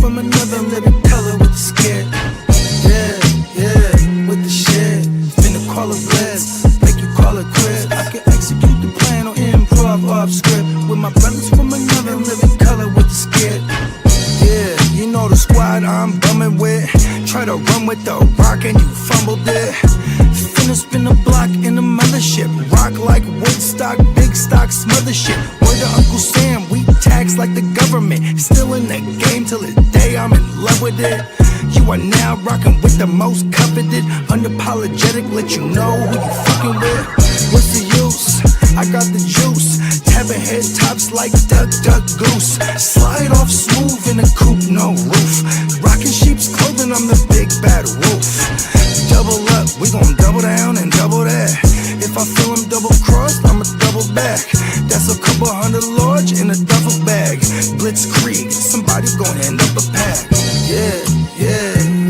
from another living color with the skit. Yeah, with the shit. Finna call it blitz, make you call it quit. I can execute the plan on improv off script with my brothers from another living color with the skit. Yeah, you know the squad I'm bumming with. Try to run with the rock and you fumbled it. Finna spin the block in the mothership. Rock like Woodstock, big stock, smother shit. Word to Uncle Sam, we tax like the government. Still in the game till the day I'm in love with it. You are now rocking with the most coveted. Unapologetic, let you know who you fucking with. What's the use? I got the juice. Tapping head tops like Duck, Duck, Goose. Slide off smooth in a coupe, no roof. Rocking sheep's clothing, I'm the big bad wolf. Double up, we gon' double down and double that. If I feel him double crossed, I'ma double back. That's a couple hundred large in a duffel bag. Blitzkrieg, somebody's gonna end up a pack. Yeah,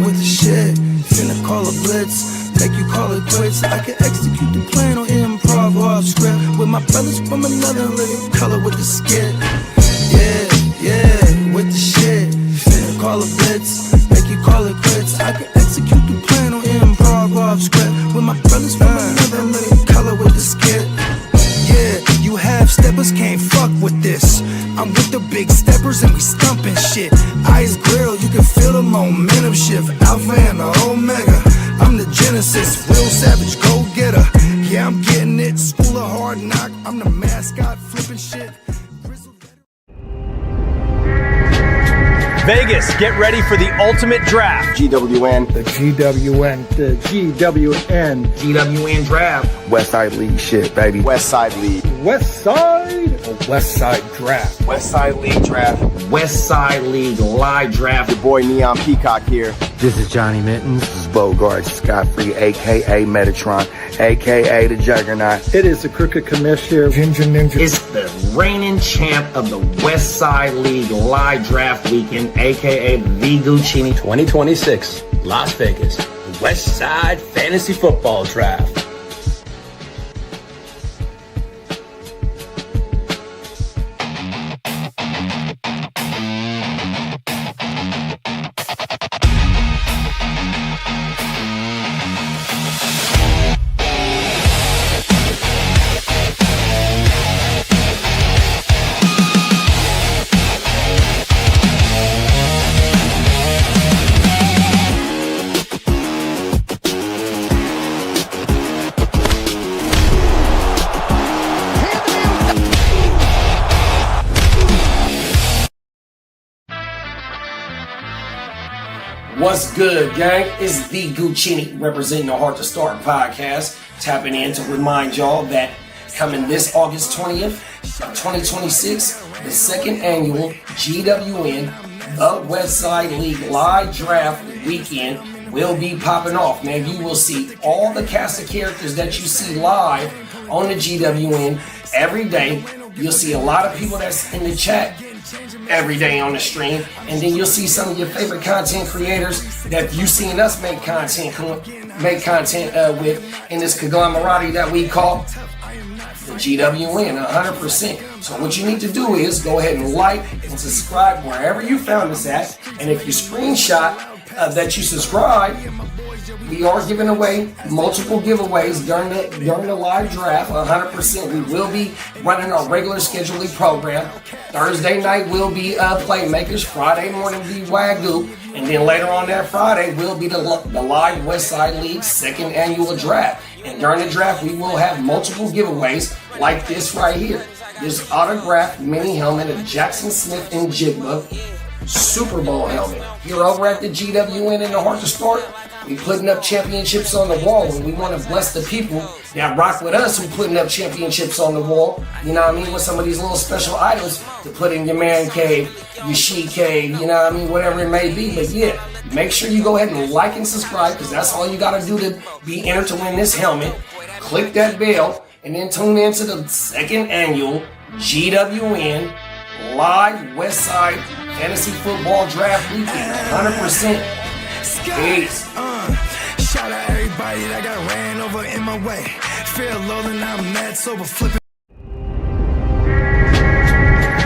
with the shit. Finna call a blitz, make you call it quits. I can execute the plan on improv off script with my brothers from another living color with the skit. Yeah, with the shit. Finna call a blitz, make you call it quits. I can execute the plan on improv off script with my brothers from another living color with the skit. Yeah, you half steppers can't fuck with this. I'm with the big steppers and we stumping shit. Ice grill, you can feel the momentum shift. Alpha and the Omega, I'm the Genesis. Real savage, go getter. Yeah, I'm getting it. School of hard knock, I'm the mascot flipping shit. Vegas, get ready for the ultimate draft. GWN. The GWN. The GWN. GWN draft. Westside League shit, baby. Westside League. Westside or Westside Draft? Westside League draft. Westside League live draft. Your boy Neon Peacock here. This is Johnny Mittens. This is Bogard Scott-Free, a.k.a. Metatron, a.k.a. the Juggernaut. It is the Crooked Commissioner, Ginger Ninja. It's the reigning champ of the Westside League live draft weekend, a.k.a. the Guchinni 2026, Las Vegas, Westside Fantasy Football Draft. What's good, gang? It's the Guchinni representing the Hard to Start podcast, tapping in to remind y'all that coming this August 20th of 2026, the second annual GWN, the Westside League live draft weekend will be popping off. Man, you will see all the cast of characters that you see live on the GWN every day. You'll see a lot of people that's in the chat every day on the stream, and then you'll see some of your favorite content creators that you've seen us make content with in this conglomerate that we call the GWN 100%. So what you need to do is go ahead and like and subscribe wherever you found us at, and if you screenshot that you subscribe, we are giving away multiple giveaways during the live draft. 100%. We will be running our regular scheduling program. Thursday night will be Playmakers. Friday morning will be WYGU. And then later on that Friday will be the live Westside League second annual draft. And during the draft, we will have multiple giveaways like this right here. This autographed mini helmet of Jackson Smith and Jigba Super Bowl helmet. Here over at the GWN in the Hard to Start, we putting up championships on the wall, and we want to bless the people that rock with us who putting up championships on the wall, you know what I mean, with some of these little special items to put in your man cave, your she cave, you know what I mean, whatever it may be. But yeah, make sure you go ahead and like and subscribe, because that's all you got to do to be entered to win this helmet. Click that bell, and then tune in to the second annual GWN live Westside Fantasy Football Draft Weekend. 100%. Peace. Shout out everybody that got ran over in my way. Feel low and I'm mad sober flipping.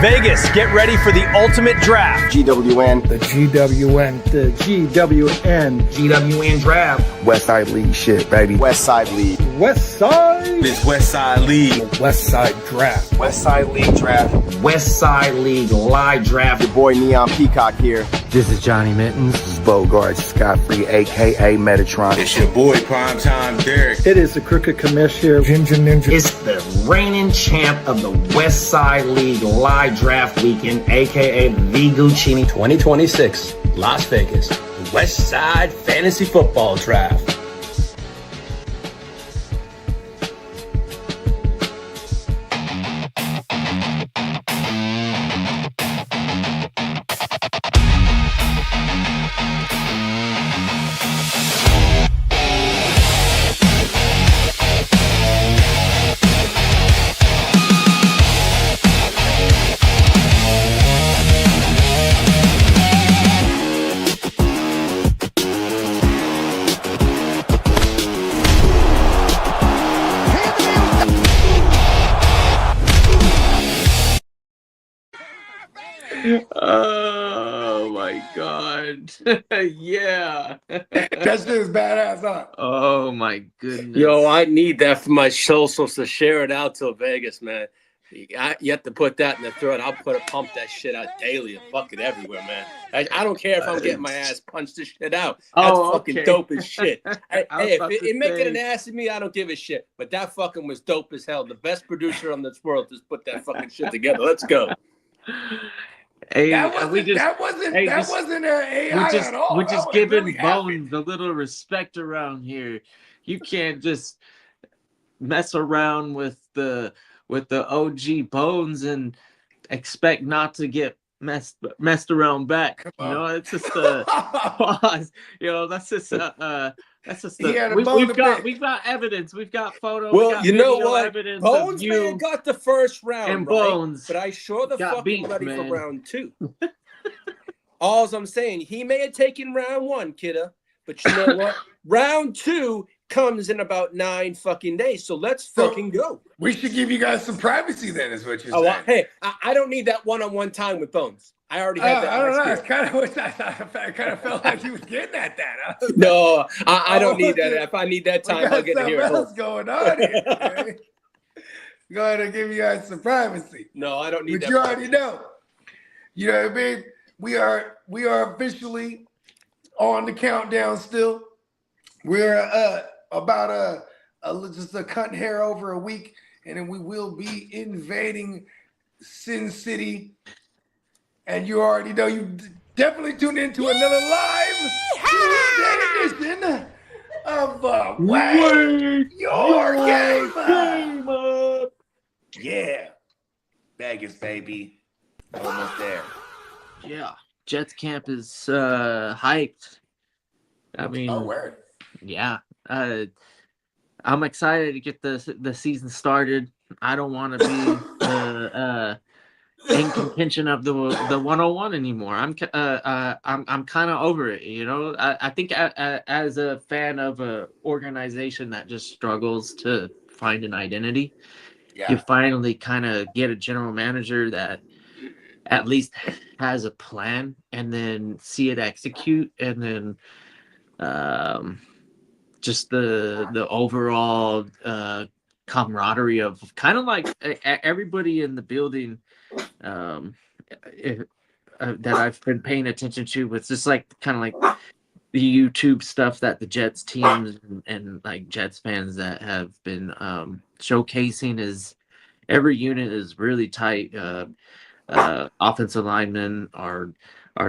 Vegas, get ready for the ultimate draft. GWN. The GWN, the GWN, GWN draft. Westside League shit, baby. Westside League. Westside, It's Westside League. Westside Draft. Westside League draft. Westside League live draft. Your boy Neon Peacock here. This is Johnny Mittens. This is Bogard Scott-Free, a.k.a. Metatron. It's your boy Primetime Derek. It is the Crooked Commish here, Ginger Ninja. It's the reigning champ of the Westside League live draft weekend, aka the Guchinni 2026, Las Vegas, the West Side Fantasy Football Draft. Oh my god. Yeah. That shit is badass, huh? Oh my goodness. Yo, I need that for my socials to share it out to Vegas, man. You have to put that in the thread. I'll pump that shit out daily and fuck it everywhere, man. I don't care if I'm getting my ass punched this shit out. That's fucking dope as shit. Hey, if it make it an ass of me, I don't give a shit. But that fucking was dope as hell. The best producer on this world just put that fucking shit together. Let's go. Hey, That wasn't an AI at all. We're just giving Bones a little respect around here. You can't just mess around with the OG Bones and expect not to get messed around back. You know, it's just a pause. You know, that's just we've got evidence. We've got photos. Well, you know what? Evidence Bones man got the first round, and right? Bones, but I sure the fucking beat, ready man. for round 2. All I'm saying, he may have taken round 1, Kitteh, but you know what? Round 2 comes in about 9 fucking days. So let's fucking go. We should give you guys some privacy then, is what you're Oh, saying. hey, I don't need that one-on-one time with Bones. I already had that. I don't know. last It's year. I kind of felt like you was getting at that. Huh? No, I don't need that. If I need that We time, got I'll get it something here. at else home. going on here. Okay? Go ahead and give you guys some privacy. No, I don't need But that. you already know. You know what I mean? We are officially on the countdown still. We're about just a cut hair over a week, and then we will be invading Sin City. And you already know, you definitely tuned into another live Tuesday edition of Wake Your Game Up. Yeah. Vegas, baby. Almost there. Yeah, Jets camp is hyped. I mean, word. Yeah, I'm excited to get the season started. I don't want to be in contention of the 101 anymore. I'm kind of over it. You know, I think as a fan of a organization that just struggles to find an identity, you finally kind of get a general manager that at least has a plan, and then see it execute, and then just the overall camaraderie of kind of like everybody in the building that I've been paying attention to. It's just like kind of like the YouTube stuff that the Jets teams and like Jets fans that have been showcasing is every unit is really tight. Offensive linemen are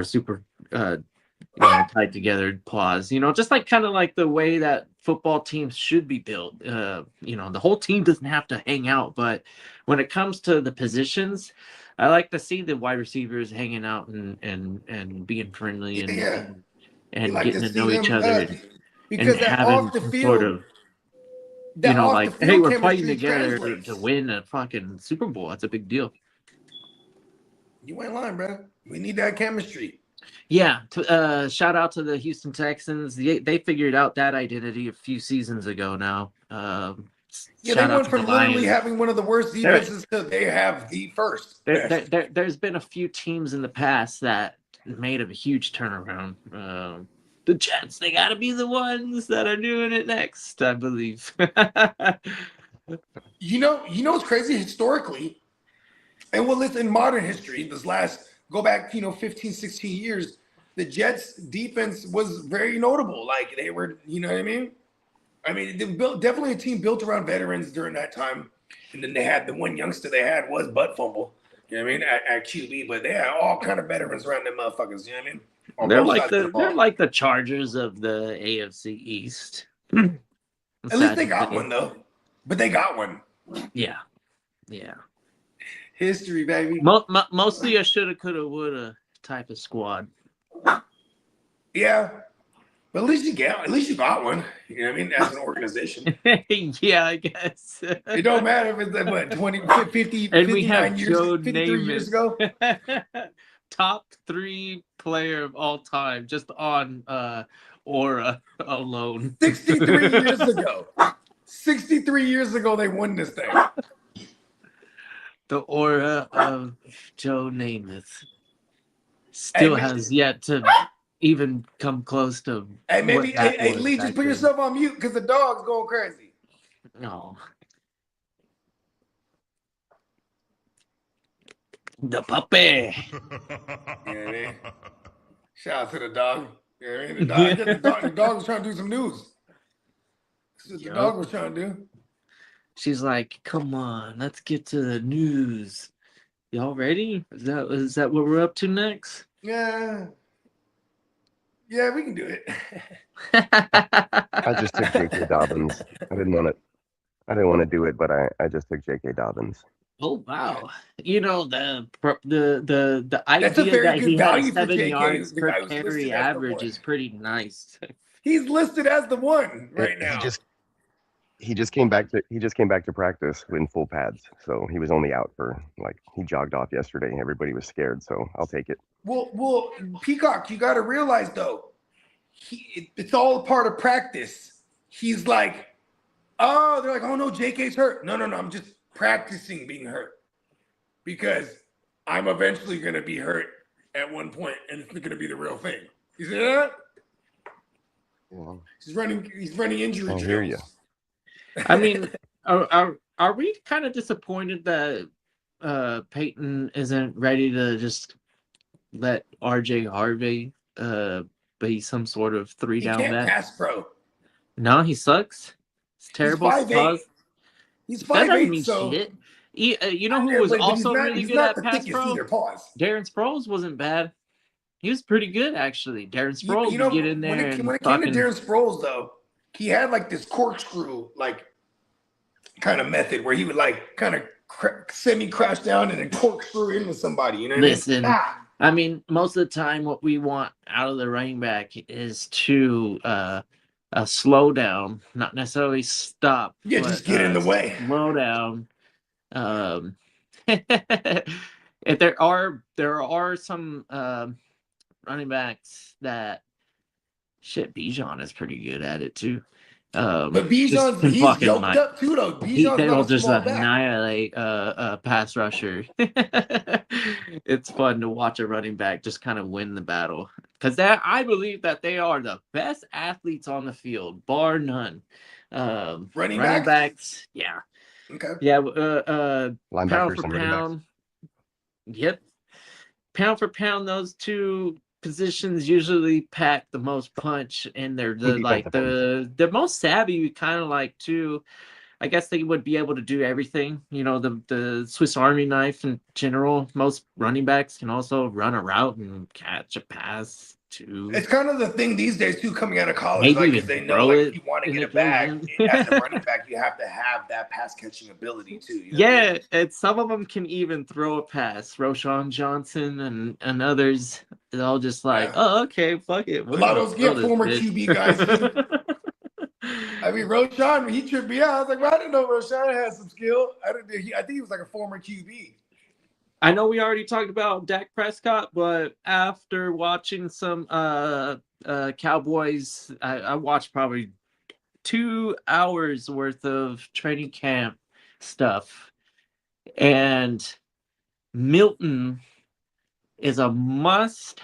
super tied together. Pause. You know, just like kind of like the way that football teams should be built. You know, the whole team doesn't have to hang out, but when it comes to the positions, I like to see the wide receivers hanging out and being friendly and like getting to to know see each them, other because and that having off the some field, sort of, that you know, off like, the field hey, we're fighting chemistry together translates. to win a fucking Super Bowl. That's a big deal. You ain't lying, bro. We need that chemistry. Yeah, shout out to the Houston Texans. They figured out that identity a few seasons ago now. Yeah, shout they out went to from the literally Lions. having one of the worst defenses to they have the first. There's been a few teams in the past that made a huge turnaround. The Jets, they got to be the ones that are doing it next, I believe. You know what's crazy historically, and well, it's in modern history, go back, 15, 16 years, the Jets defense was very notable. Like they were, you know what I mean? I mean, definitely a team built around veterans during that time. And then they had the one youngster they had was Butt Fumble, you know what I mean, at QB, but they had all kind of veterans around them motherfuckers, you know what I mean? They're like the Chargers of the AFC East. At least they got one though. But they got one. Yeah. History, baby. Mostly a shoulda, coulda, woulda type of squad. Yeah. But at least you got one. You know what I mean? As an organization. Yeah, I guess. It don't matter if it's like, what, 20, 50, and 59 years, 53 years ago. Top 3 player of all time, just on aura alone. 63 years ago. 63 years ago, they won this thing. The aura of Joe Namath still has yet to even come close to. Hey, Lee, just put yourself on mute because the dog's going crazy. No. The puppy. You know what I mean? Shout out to the dog. You know what I mean? The dog was trying to do some news. That's what the dog was trying to do. She's like, come on, let's get to the news. Y'all ready? Is that what we're up to next? Yeah. Yeah, we can do it. I just took J.K. Dobbins. I didn't want to do it, but I just took J.K. Dobbins. Oh wow! You know the idea that he has 7 yards per carry average is pretty nice. He's listed as the one right now. He just came back to practice in full pads, so he was only out for he jogged off yesterday. Everybody was scared, so I'll take it. Well, Peacock, you got to realize though, it's all a part of practice. He's like, oh, they're like, oh no, JK's hurt. No, I'm just practicing being hurt because I'm eventually going to be hurt at one point, and it's going to be the real thing. You see that? Yeah. He's running injury drills. I hear you. I mean, are we kind of disappointed that Peyton isn't ready to just let RJ Harvey be some sort of 3-down back? He can't pass, bro. No, he sucks. It's terrible. He's 5'8", so shit. You know who was also really good at pass pro? Darren Sproles wasn't bad. He was pretty good actually. Darren Sproles would get in there. When it came to Darren Sproles, though, he had this corkscrew kind of method where he would kind of semi-crash down and then corkscrew into somebody. You know what Listen, I mean, most of the time, what we want out of the running back is to slow down, not necessarily stop. Yeah, just get in the way. Slow down. If there are some running backs that Bijan is pretty good at it too. But Bijan's he's yoked up too though. They'll just annihilate a pass rusher. It's fun to watch a running back just kind of win the battle because I believe that they are the best athletes on the field, bar none. Running backs, yeah. Okay. Yeah. Linebackers pound for and running pound. Yep. Pound for pound, those two positions usually pack the most punch, and they're the most savvy, kind of too. I guess they would be able to do everything. You know, the Swiss Army knife in general. Most running backs can also run a route and catch a pass too. It's kind of the thing these days too, coming out of college, Maybe because they know if you want to get a bag as a running back, you have to have that pass catching ability too. You know yeah, I mean? And some of them can even throw a pass. Roshan Johnson and others, they're all just oh, okay, fuck it. A lot of those former QB guys. I mean, Roshan, he tripped me out. I was like, well, I didn't know Roshan had some skill. I think he was like a former QB. I know we already talked about Dak Prescott, but after watching some Cowboys, I watched probably 2 hours worth of training camp stuff, and Milton is a must.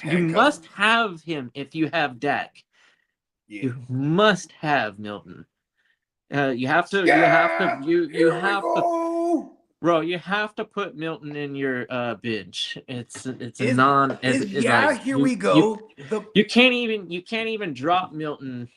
You must have him if you have Dak. Yeah. You must have Milton. You have to. Bro, you have to put Milton in your bench. Here we go. You can't even drop Milton,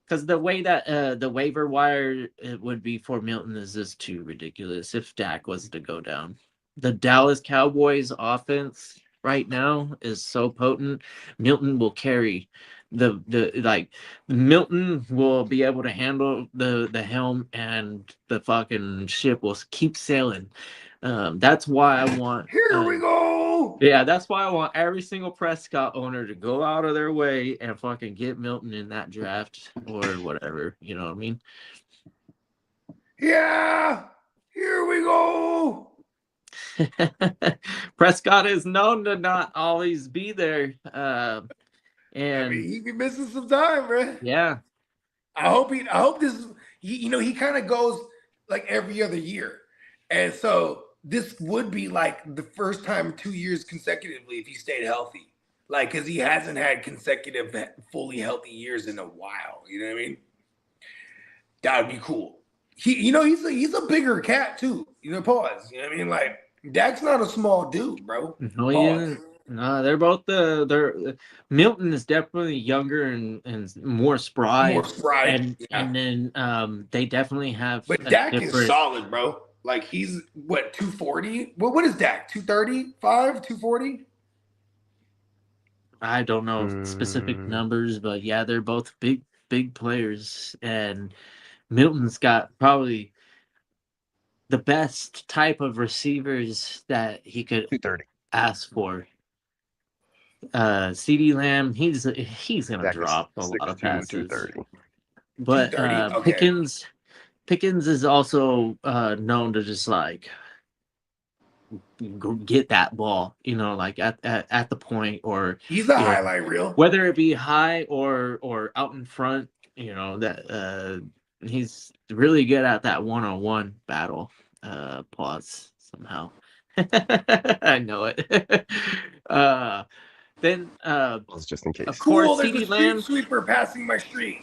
because the way that the waiver wire it would be for Milton is just too ridiculous if Dak was to go down. The Dallas Cowboys offense right now is so potent. Milton will carry Milton will be able to handle the helm, and the fucking ship will keep sailing. That's why I want. Here we go. Yeah, that's why I want every single Prescott owner to go out of their way and fucking get Milton in that draft or whatever. You know what I mean? Yeah. Here we go. Prescott is known to not always be there. And he be missing some time, bro. Yeah. I hope this. He kind of goes like every other year, and so this would be like the first time 2 years consecutively if he stayed healthy, like because he hasn't had consecutive fully healthy years in a while. You know what I mean? That would be cool. He's a bigger cat too. Pause. You know what I mean? Like Dak's not a small dude, bro. No, yeah. No, they're both Milton is definitely younger and more spry. And then they definitely have. But Dak is solid, bro. Like he's what 240? What is Dak? 235, 240? I don't know specific numbers, but yeah, they're both big players, and Milton's got probably the best type of receivers that he could ask for. CD Lamb, he's gonna drop a lot of passes. But Pickens is also known to just like go get that ball, like at the point, or he's a highlight reel, whether it be high or out in front. That he's really good at that one-on-one battle. Pause somehow. I know it. Then it's just in case. Of course, there's a street sweeper passing my street.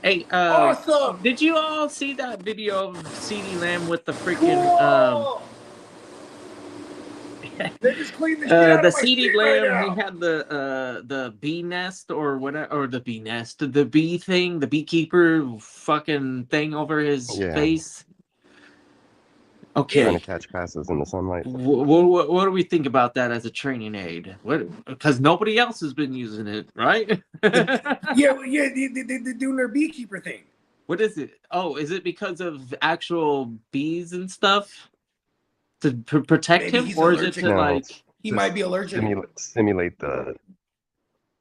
Hey, awesome! Did you all see that video of CeeDee Lamb with the freaking They just cleaned the shit out of my CeeDee street Lamb? right now. He had the bee nest or whatever, or the bee nest, the bee thing, the beekeeper fucking thing over his face. Okay. Trying to catch passes in the sunlight. What do we think about that as a training aid? Because nobody else has been using it, right? yeah, they're doing their beekeeper thing. What is it? Oh, is it because of actual bees and stuff to protect him, or is it to like he might be allergic? Simulate the.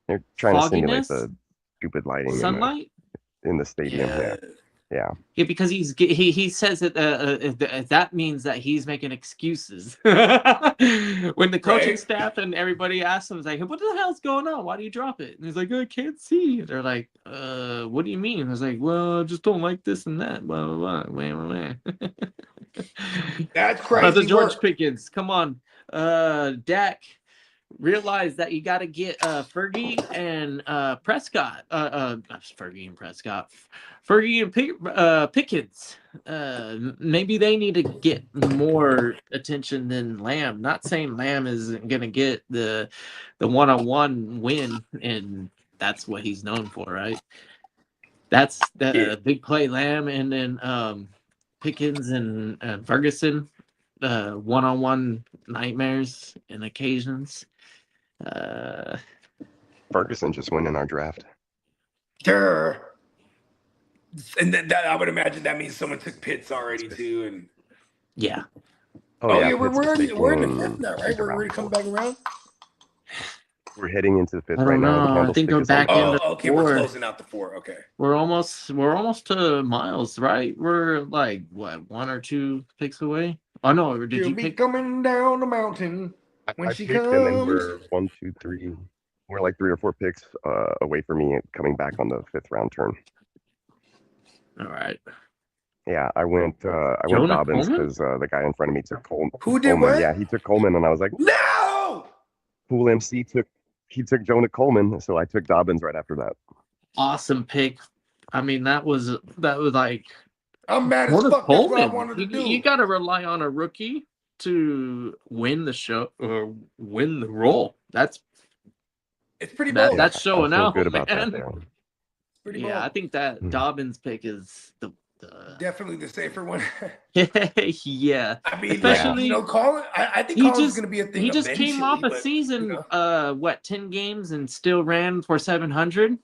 They're trying to simulate the stupid lighting sunlight in the stadium. Yeah, because he says that that means that he's making excuses. When the coaching staff and everybody asks him, it's like, "What the hell's going on? Why do you drop it?" And he's like, "I can't see." They're like, "What do you mean?" I was like, "Well, I just don't like this and that." Blah blah blah. That's crazy. The George Pickens, come on, Dak. Realize that you got to get Fergie and Prescott. Fergie and Prescott. Fergie and Pickens. Maybe they need to get more attention than Lamb. Not saying Lamb isn't going to get the one-on-one win, and that's what he's known for, right? That's the big play Lamb, and then Pickens and Ferguson. One-on-one nightmares and occasions. Ferguson just went in our draft. Sure. And that I would imagine that means someone took Pitts already too. And yeah. We're in the fifth now, right? We're already coming back around. We're heading into the fifth right now. I think we're back into okay, four. We're closing out the four. Okay. We're almost to Miles, right? We're like what, 1 or 2 picks away? Oh no, did you pick coming down the mountain when I she picked comes? them and we're 1, 2, 3, we're like 3 or 4 picks away from me coming back on the 5th round turn. All right. Yeah, I went Jonah Dobbins Coleman? because the guy in front of me took Coleman. Who did Coleman. what? Yeah, he took Coleman, and I was like, No! Pool MC took Jonah Coleman, so I took Dobbins right after that. Awesome pick. I mean, that was like I'm mad as Jonah fuck. That's what I Coleman. wanted to do. You got to rely on a rookie to win the show or win the role. It's pretty bold. That's showing I feel out, good about man. that there. Pretty Yeah, bold. I think that Dobbins pick is the Definitely the safer one. yeah. I mean, Especially, Colin. I think he Colin's just going to be a thing. he just came off a eventually, season, but, 10 games and still ran for 700. I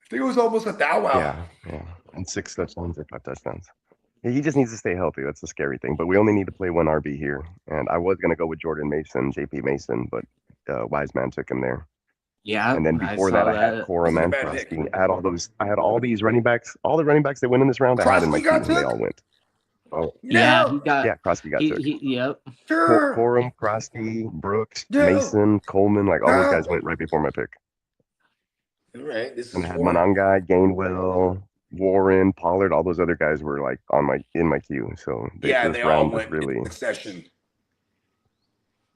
think it was almost a thou wow. Yeah, and 6 touchdowns or 5 touchdowns. He just needs to stay healthy. That's the scary thing. But we only need to play 1 RB here. And I was going to go with Jordan Mason, JP Mason, but Wiseman took him there. Yeah, and then before that, I had Corum and Crosby. I had all these running backs, all the running backs that went in this round. I had in my team, and they all went. Oh, yeah, Crosby got took. Yep. Sure. Corum, Crosby, Brooks, Mason, Coleman, like all those guys went right before my pick. All right, this And is I had Monangai, Gainwell, Warren, Pollard, all those other guys were like in my queue. So they this all round went was really in succession.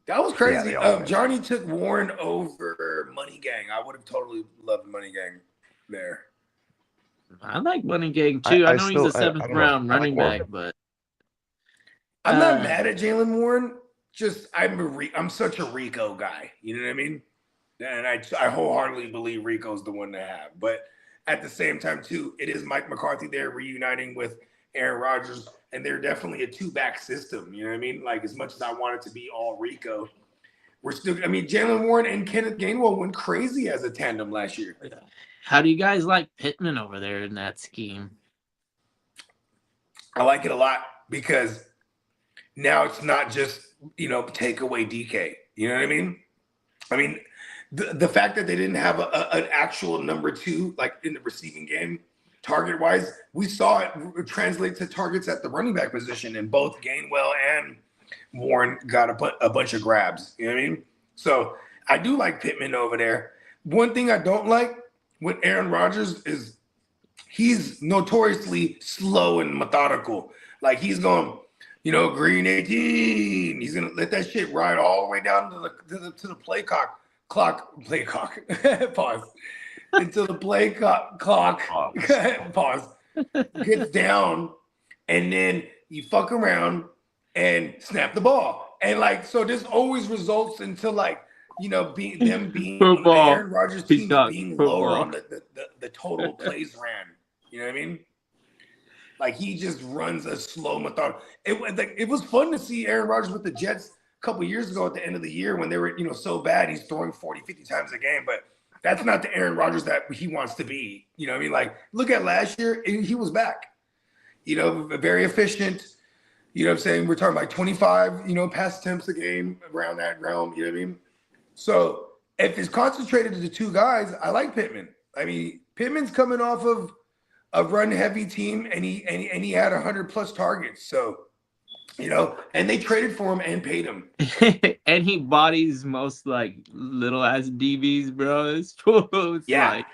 That was crazy. Johnny took Warren over Money Gang. I would have totally loved Money Gang there. I like Money Gang too. I know he's a 7th round running back, but I'm not mad at Jalen Warren. Just I'm such a Rico guy. You know what I mean? And I wholeheartedly believe Rico's the one to have. But at the same time, too, it is Mike McCarthy there reuniting with Aaron Rodgers, and they're definitely a 2-back system. You know what I mean? Like, as much as I want it to be all Rico, we're still – I mean, Jalen Warren and Kenneth Gainwell went crazy as a tandem last year. How do you guys like Pittman over there in that scheme? I like it a lot because now it's not just, take away DK. You know what I mean? I mean, the fact that they didn't have an actual number 2, like in the receiving game, target-wise, we saw it translate to targets at the running back position, and both Gainwell and Warren got a bunch of grabs. You know what I mean? So I do like Pittman over there. One thing I don't like with Aaron Rodgers is he's notoriously slow and methodical. Like, he's going, green 18. He's going to let that shit ride all the way down to the play clock. Pause. Until the play clock pause gets down, and then you fuck around and snap the ball, and so this always results into being Aaron Rodgers' team being lower on the total plays ran. You know what I mean? Like, he just runs a slow method. It was fun to see Aaron Rodgers with the Jets a couple years ago at the end of the year when they were so bad. He's throwing 40, 50 times a game, but that's not the Aaron Rodgers that he wants to be. You know what I mean? Like, look at last year, he was back. Very efficient. You know what I'm saying? We're talking like 25, pass attempts a game around that realm. You know what I mean? So if it's concentrated to the 2 guys, I like Pittman. I mean, Pittman's coming off of a run-heavy team, and he had 100+ targets. So, and they traded for him and paid him. And he bodies most little ass DBs, bro. It's like,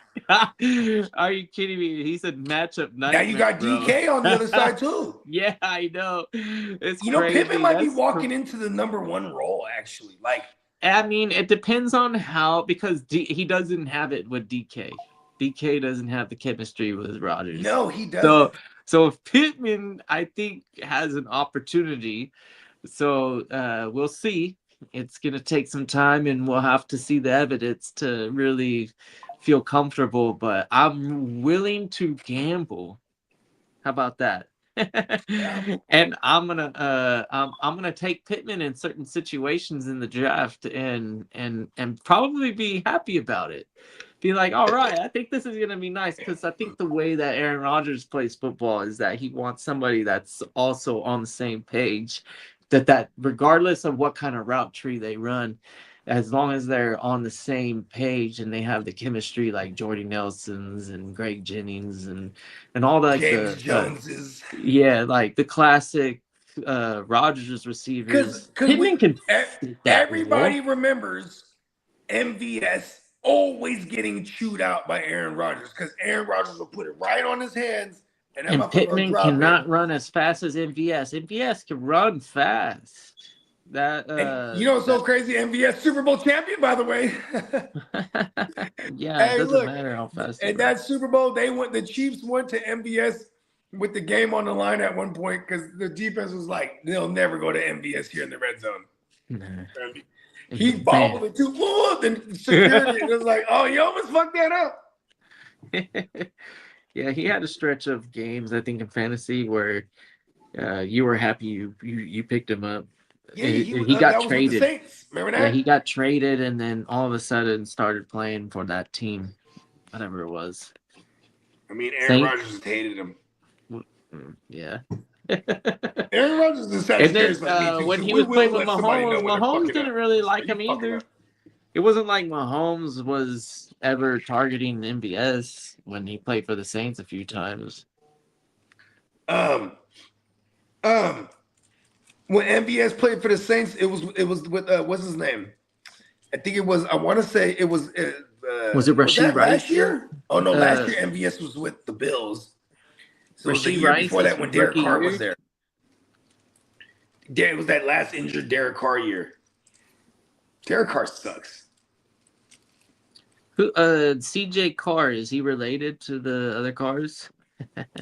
are you kidding me? He said matchup nightmare. Now you got DK on the other side too. Yeah, I know. It's crazy. Pittman might be walking into the number 1 role actually. I mean, it depends on how, because he doesn't have it with DK. DK doesn't have the chemistry with Rodgers. No, he doesn't. So if Pittman, I think, has an opportunity, so we'll see. It's going to take some time, and we'll have to see the evidence to really feel comfortable. But I'm willing to gamble. How about that? And I'm gonna take Pittman in certain situations in the draft, and probably be happy about it. Be like, all right, I think this is gonna be nice, because I think the way that Aaron Rodgers plays football is that he wants somebody that's also on the same page. That regardless of what kind of route tree they run, as long as they're on the same page and they have the chemistry like Jordy Nelson's and Greg Jennings and all that. James Jones's. Like the classic Rodgers receivers. Because everybody remembers MVS always getting chewed out by Aaron Rodgers because Aaron Rodgers will put it right on his hands, and Pittman cannot run as fast as MVS. MVS can run fast. That you know what's so crazy? MVS Super Bowl champion, by the way. Yeah, it doesn't matter how fast. And that Super Bowl, the Chiefs went to MVS with the game on the line at one point because the defense was like, they'll never go to MVS here in the red zone. He bobbled it too full, and security was like, "Oh, you almost fucked that up." Yeah, he had a stretch of games, I think, in fantasy where you were happy you picked him up. Yeah, he got traded. Remember that? Yeah, he got traded, and then all of a sudden started playing for that team, whatever it was. I mean, Aaron Rodgers hated him. Yeah. Aaron Rodgers is Sagittarius like me too. When he was playing with Mahomes didn't really like him either. It wasn't like Mahomes was ever targeting MVS when he played for the Saints a few times. When MVS played for the Saints, it was with what's his name? I think it was. I want to say it was. Was it Rashid Rice last year? Oh no, last year MVS was with the Bills. So it was the year before that when Derek Carr was there. It was that last injured Derek Carr year. Derek Carr sucks. CJ Carr, is he related to the other Carrs?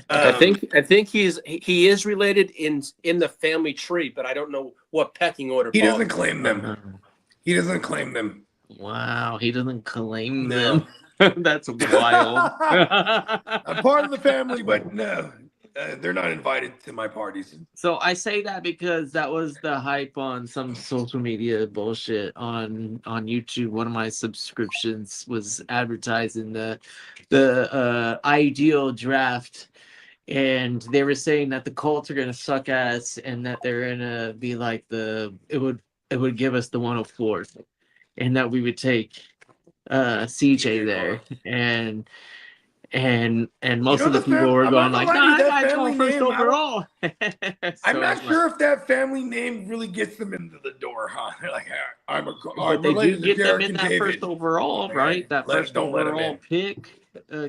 I think he is related in the family tree, but I don't know what pecking order. He doesn't claim them. He doesn't claim them. Wow, he doesn't claim them. That's wild. I'm part of the family, but no, they're not invited to my parties. So I say that because that was the hype on some social media bullshit on YouTube. One of my subscriptions was advertising the ideal draft, and they were saying that the Colts are gonna suck ass and that they're gonna be like it would give us the 104th, and that we would take CJ there, and most of the people were going like, "No, I might go first overall." I'm not sure if that family name really gets them into the door, huh? They're like, I'm they do related to get them Derek in and that David. first overall, right? That first overall pick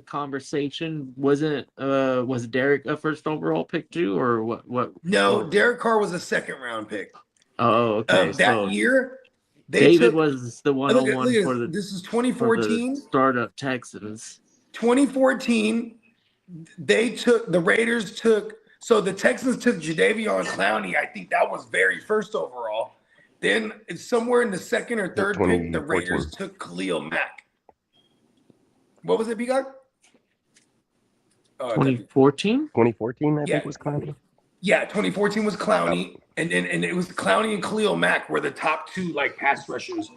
conversation wasn't. Was Derek a first overall pick too, or what? No, Derek Carr was a second round pick. Oh, okay. That year. David was the 101 for the. This is 2014 startup Texans. 2014, the Raiders took. So the Texans took Jadeveon Clowney. I think that was very first overall. Then it's somewhere in the second or third pick, the Raiders took Khalil Mack. What was it, Peacock? 2014. 2014, I think was Clowney. Yeah, 2014 was Clowney, and it was Clowney and Khalil Mack were the top two like pass rushers,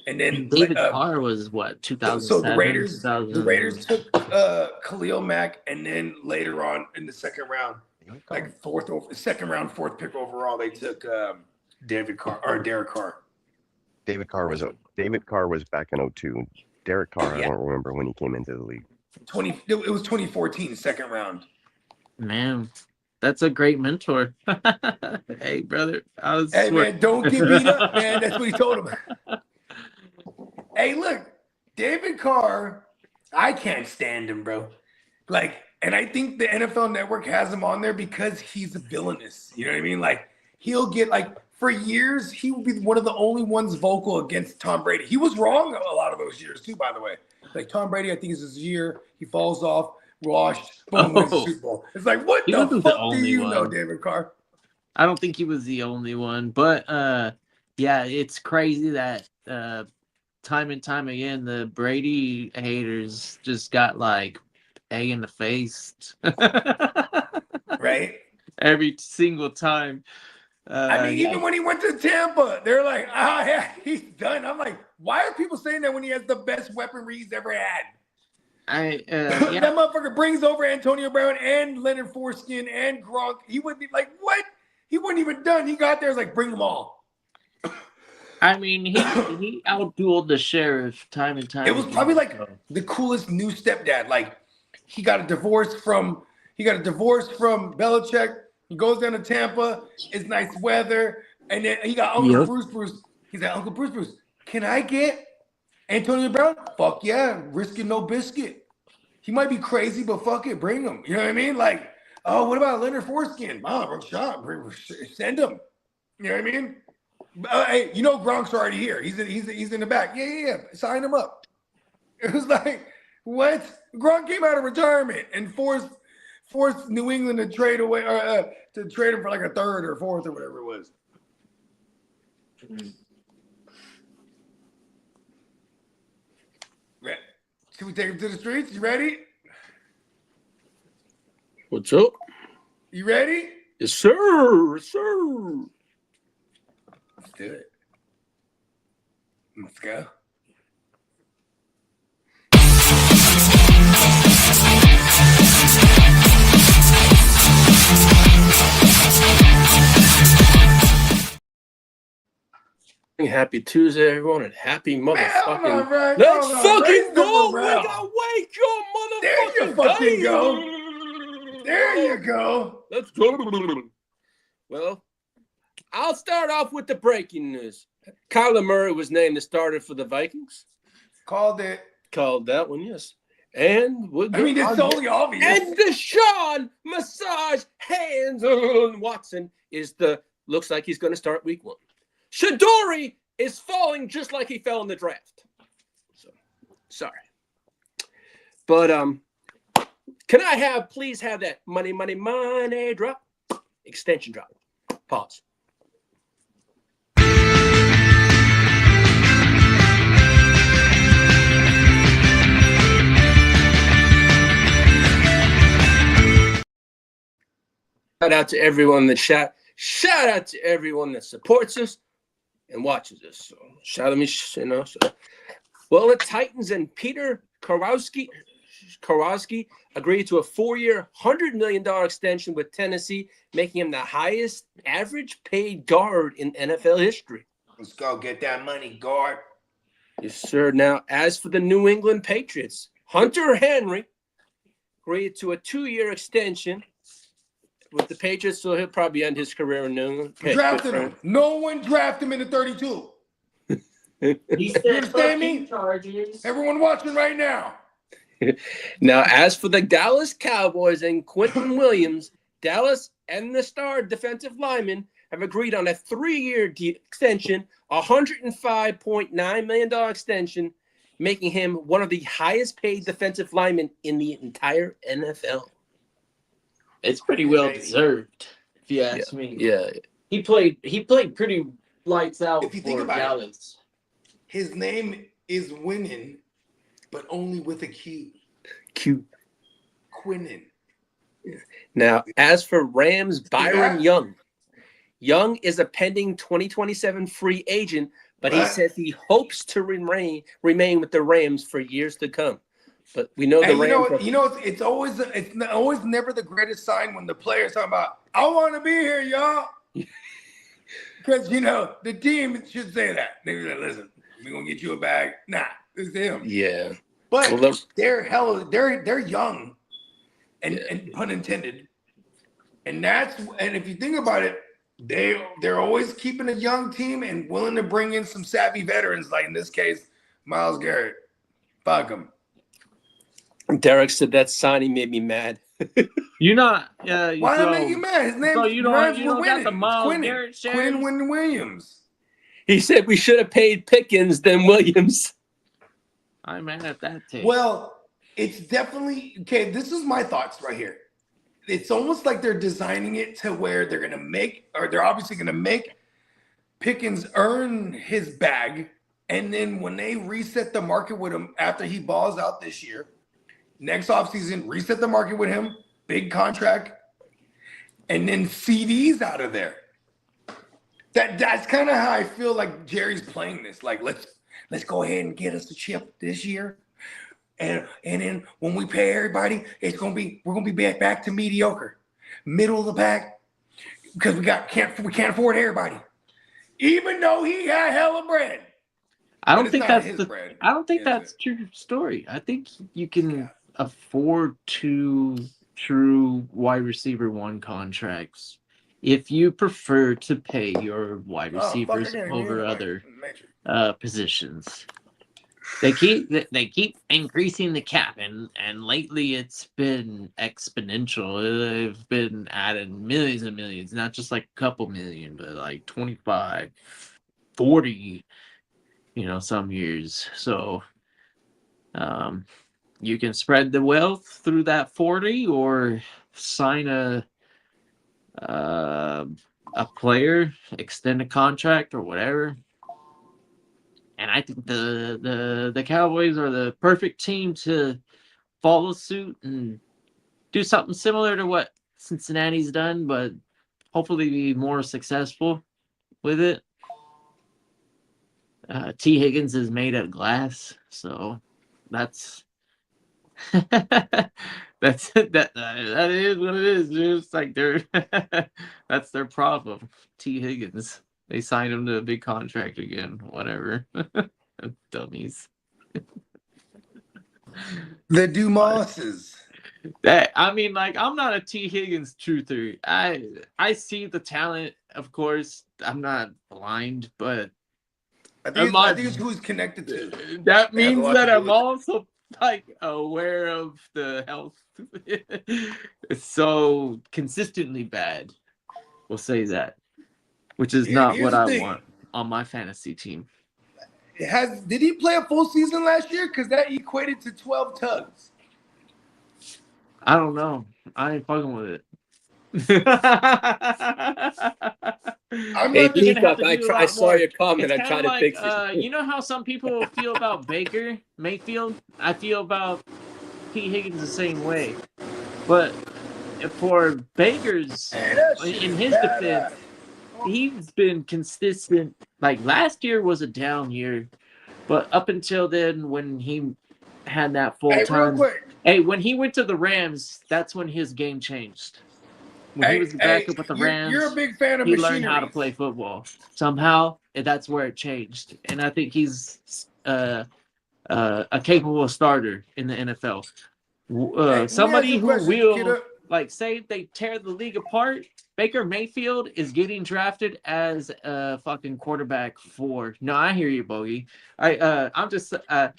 and then David Carr was what 2007. So the Raiders took Khalil Mack, and then later on in the second round, like second round, fourth pick overall, they took Derek Carr. David Carr was back in 2002. Derek Carr, I don't remember when he came into the league. It was 2014, second round. Man. That's a great mentor. Hey, brother. Man, don't get beat up, man. That's what he told him. Hey, look, David Carr, I can't stand him, bro. Like, and I think the NFL Network has him on there because he's a villainous. You know what I mean? Like, he'll get, like, for years, he will be one of the only ones vocal against Tom Brady. He was wrong a lot of those years, too, by the way. Like, Tom Brady, I think, is his year. He falls off. Washed, boom, wins the Super Bowl. It's like, what the fuck do you know, David Carr? I don't think he was the only one, but yeah, it's crazy that time and time again the Brady haters just got like A in the face, right? Every single time. I mean, even when he went to Tampa, they're like, yeah, he's done. I'm like, why are people saying that when he has the best weaponry he's ever had? That motherfucker brings over Antonio Brown and Leonard Foreskin and Gronk. He wouldn't be like, what? He wasn't even done. He got there, was like, bring them all. I mean, he outdueled the sheriff time and time. It was probably like the coolest new stepdad. Like, he got a divorce from Belichick. He goes down to Tampa. It's nice weather, and then he got Uncle Bruce. He's like, Uncle Bruce, can I get Antonio Brown, fuck yeah, risk it, no biscuit. He might be crazy, but fuck it, bring him. You know what I mean? Like, oh, what about Leonard Foreskin? Send him. You know what I mean? Hey, you know Gronk's already here. He's in the back. Yeah. Sign him up. It was like, what? Gronk came out of retirement and forced New England to trade away to trade him for like a third or fourth or whatever it was. Should we take him to the streets? You ready? What's up? You ready? Yes, sir. Yes, sir. Let's do it. Let's go. Happy Tuesday, everyone, and happy motherfucking. Right, Let's on, fucking go! We morale. got wake your motherfucking. There you fucking go. There you go. Let's go. Well, I'll start off with the breaking news. Kyler Murray was named the starter for the Vikings. Called it. Called that one, yes. And it's totally obvious. And Deshaun Massage Hands on Watson looks like he's going to start week 1. Shadori is falling just like he fell in the draft. So, sorry. But can I please have that money drop? Extension drop. Pause. Shout out to everyone in the chat. Shout out to everyone that supports us and watches us. So shout out to me, Well, the Titans and Peter Karowski agreed to a 4-year, $100 million extension with Tennessee, making him the highest average paid guard in NFL history. Let's go get that money, guard. Yes, sir. Now, as for the New England Patriots, Hunter Henry agreed to a 2-year extension with the Patriots, so he'll probably end his career in New England. Drafted him. No one drafted him in the 32. He You understand me? Everyone watching right now. Now, as for the Dallas Cowboys and Quentin Williams, Dallas and the star defensive lineman have agreed on a 3-year extension, $105.9 million extension, making him one of the highest paid defensive linemen in the entire NFL. It's pretty well deserved, if you ask me. Yeah. He played pretty lights out If you think for about Dallas. His name is Winnin, but only with a Q. Q. Quinnen. Now, as for Rams, Byron Young. Young is a pending 2027 free agent, but he says he hopes to remain with the Rams for years to come. But we know the Rams. It's always never the greatest sign when the players talking about, I want to be here, y'all. Because the team should say that. They're like, listen, we're gonna get you a bag. Nah, it's them. Yeah. But they're young, and pun intended. And if you think about it, they're always keeping a young team and willing to bring in some savvy veterans, like in this case, Myles Garrett. Fuck him. Derek said that signing made me mad. You're not. Why did it make you mad? His name you don't got the Myles Garrett share. Quinn Williams. He said we should have paid Pickens than Williams. I'm mad at that take. Well, it's definitely okay. This is my thoughts right here. It's almost like they're designing it to where they're obviously gonna make Pickens earn his bag, and then when they reset the market with him after he balls out this year, next offseason, reset the market with him, big contract, and then CDs out of there. That's kind of how I feel like Jerry's playing this. Like, let's go ahead and get us the chip this year. And then when we pay everybody, we're gonna be back to mediocre, middle of the pack, because we can't afford everybody. Even though he had hella bread. I don't think that's true story. I think you can afford 2 true wide receiver 1 contracts if you prefer to pay your wide receivers over other positions. They keep increasing the cap, and lately it's been exponential. They've been adding millions and millions, not just like a couple million, but like 25, 40, some years. So you can spread the wealth through that 40 or sign a player, extend a contract or whatever. And I think the Cowboys are the perfect team to follow suit and do something similar to what Cincinnati's done, but hopefully be more successful with it. T. Higgins is made of glass, so that's that is what it is, dude. It's like that's their problem. T. Higgins. They signed him to a big contract again. Whatever. Dummies. The Dumases. I'm not a T. Higgins truther. I see the talent, of course. I'm not blind, but I think it's who's connected to. That means that I'm also aware of the health. It's so consistently bad. We'll say that. Which is not what I want on my fantasy team. Did he play a full season last year? Because that equated to 12 tugs. I don't know. I ain't fucking with it. Hey, Peacock, I saw your comment. I tried to fix it. You know how some people feel about Baker Mayfield? I feel about T. Higgins the same way. But for Baker's, in his defense, he's been consistent. Like last year was a down year, but up until then, when he had that full time, when he went to the Rams, that's when his game changed. When he was the backup with the Rams, you're a big fan of he learned how to play football. Somehow, that's where it changed, and I think he's a capable starter in the NFL. Somebody who will. Like, say they tear the league apart, Baker Mayfield is getting drafted as a fucking quarterback 4. No, I hear you, Bogey. I'm just risen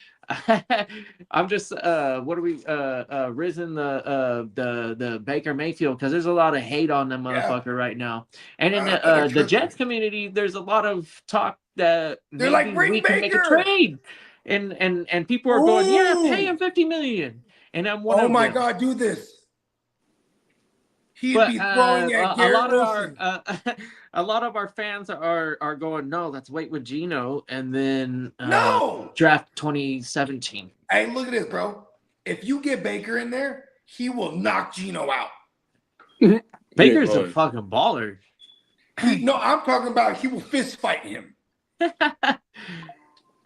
the Baker Mayfield because there's a lot of hate on them motherfucker right now. And in the Jets community, there's a lot of talk that they're maybe like, we can make a trade. And people are going, pay him $50 million. And I'm one of them. Oh my God, do this. He'd be throwing at Garrett Wilson. A lot of our fans are going, no, let's wait with Geno and then draft 2017. Hey, look at this, bro. If you get Baker in there, he will knock Geno out. Baker's a fucking baller. No, I'm talking about he will fist fight him.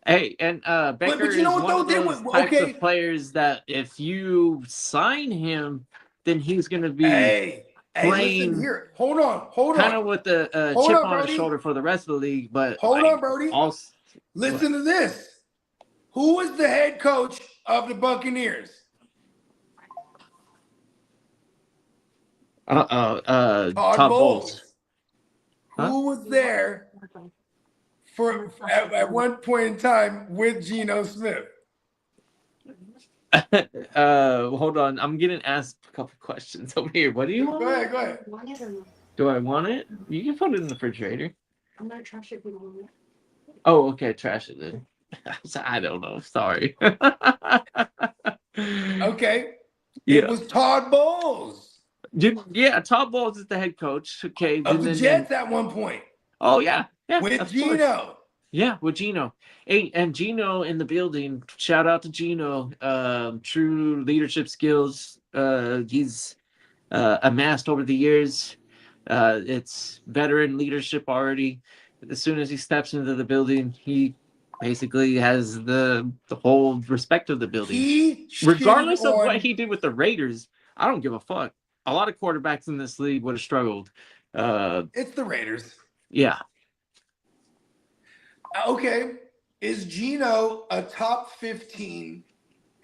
Hey, and Baker is one of those types of players that if you sign him, then he's going to be playing. Listen here. Hold on. Kind of with the chip on his shoulder for the rest of the league. But hold on, Brody. Listen to this. Who is the head coach of the Buccaneers? Todd Bowles. Who was there at one point in time with Geno Smith? Hold on. I'm getting asked a couple questions over here. What do you want? Go ahead. Do I want it? You can put it in the refrigerator. I'm not trash it. Oh, okay. Trash it then. I don't know. Sorry. Okay. It was Todd Bowles. Yeah, Todd Bowles is the head coach. Okay. Of the Jets at one point. Oh, yeah. With Geno. Yeah, with Geno. Hey, and Geno in the building. Shout out to Geno. True leadership skills. He's amassed over the years. It's veteran leadership already. As soon as he steps into the building, he basically has the whole respect of the building. Regardless of what he did with the Raiders, I don't give a fuck. A lot of quarterbacks in this league would have struggled. It's the Raiders. Yeah. Okay. Is Geno a top 15?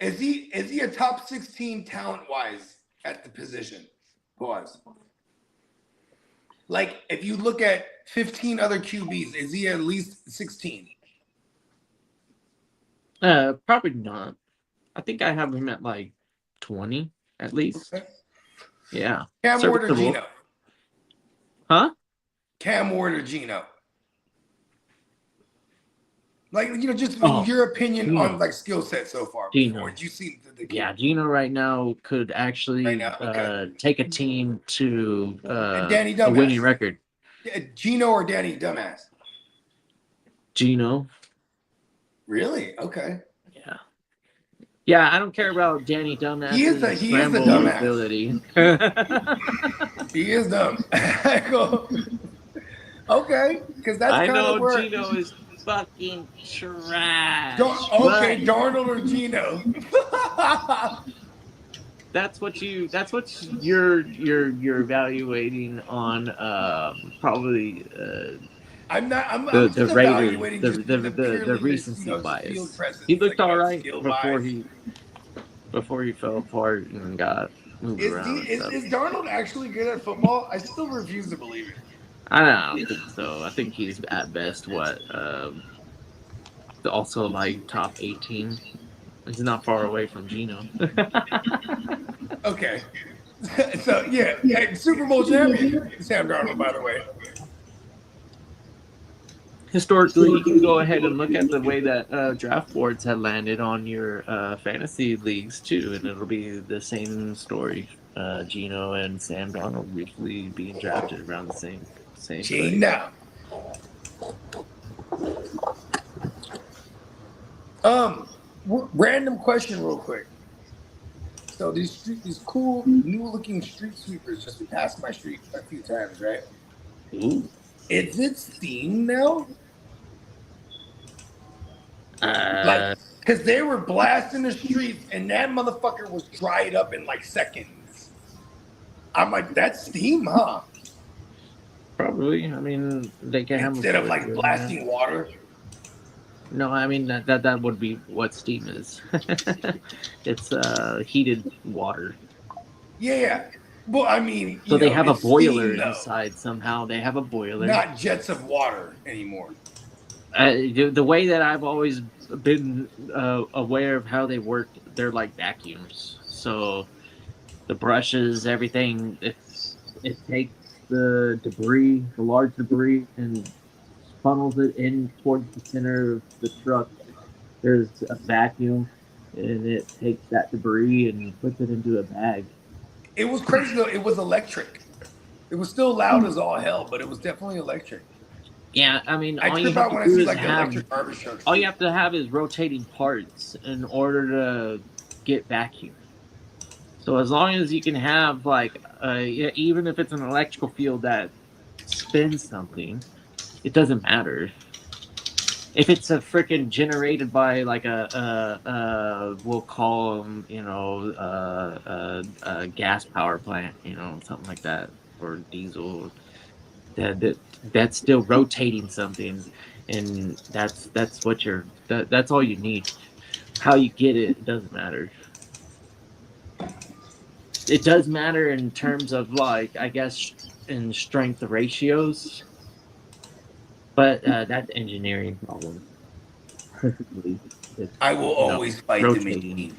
Is he a top 16 talent-wise at the position? Pause. Like, if you look at 15 other QBs, is he at least 16? Probably not. I think I have him at like 20 at least. Okay. Yeah. Cam Ward or Serviceable. Geno? Huh? Cam Ward or Geno? Like, just Oh, your opinion Geno. on like skill set so far. Geno. Did you see the Yeah, Geno right now could actually Right now? Okay. take a team to Danny a Dumbass. winning record. Geno or Danny Dumbass? Geno. Really? Okay. Yeah. Yeah, I don't care about Danny Dumbass. He is a dumbass. Ability. He is dumb. Okay, because that's I kind of know where Geno is fucking trash. Okay, but Darnold or Geno? That's what you're evaluating on probably I'm not. I'm the just Raiders, evaluating just the recency field bias. presence, He looked like, all right field before he fell apart and got moved around. Is Darnold actually good at football? I still refuse to believe it. I don't think so. I think he's at best also like top 18. He's not far away from Geno. Okay. So yeah, Super Bowl champion Sam Darnold, by the way. Historically, you can go ahead and look at the way that draft boards had landed on your fantasy leagues too, and it'll be the same story. Geno and Sam Darnold usually being drafted around the same Geno. Random question, real quick. So these cool new-looking street sweepers just passed my street a few times, right? Ooh. Is it Steam now? Because they were blasting the streets, and that motherfucker was dried up in like seconds. I'm like, that's Steam, huh? Probably. I mean, they can have instead of like blasting water. No, I mean that would be what Steam is. It's heated water. Yeah. Well, I mean, so they have a boiler Steam, inside somehow. They have a boiler. Not jets of water anymore. The way that I've always been aware of how they work, they're like vacuums. So the brushes, everything, it takes the debris, the large debris, and funnels it in towards the center of the truck. There's a vacuum, and it takes that debris and puts it into a bag. It was crazy though. It was electric. It was still loud as all hell, but it was definitely electric. Yeah, I mean, I trip out when I see like electric garbage trucks. All you have to have is rotating parts in order to get vacuum. So as long as you can have like, even if it's an electrical field that spins something, it doesn't matter. If it's a freaking generated by like we'll call them, a gas power plant, something like that, or diesel, that's still rotating something, and that's that's all you need. How you get it doesn't matter. It does matter in terms of like, I guess, in strength ratios. But that's engineering problem. I will always fight the machine.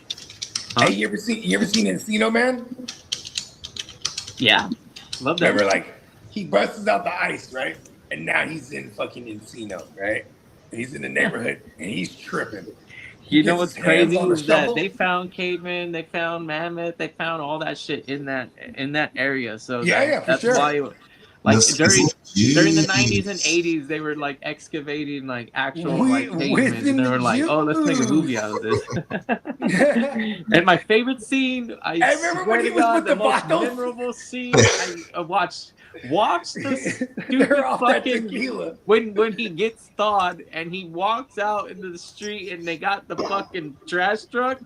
Huh? Hey, you ever seen Encino Man? Yeah, love that. Remember, like he busts out the ice, right? And now he's in fucking Encino, right? And he's in the neighborhood and he's tripping. You know what's crazy is that they found cavemen, they found mammoth, they found all that shit in that area. So that's sure. Why. Like during the 90s and 80s, they were like excavating like actual like cavemen, and they were like, "Oh, let's make a movie out of this." And my favorite scene, I remember when he was with the most memorable scene. I watched the stupid fucking when he gets thawed and he walks out into the street and they got the fucking trash truck.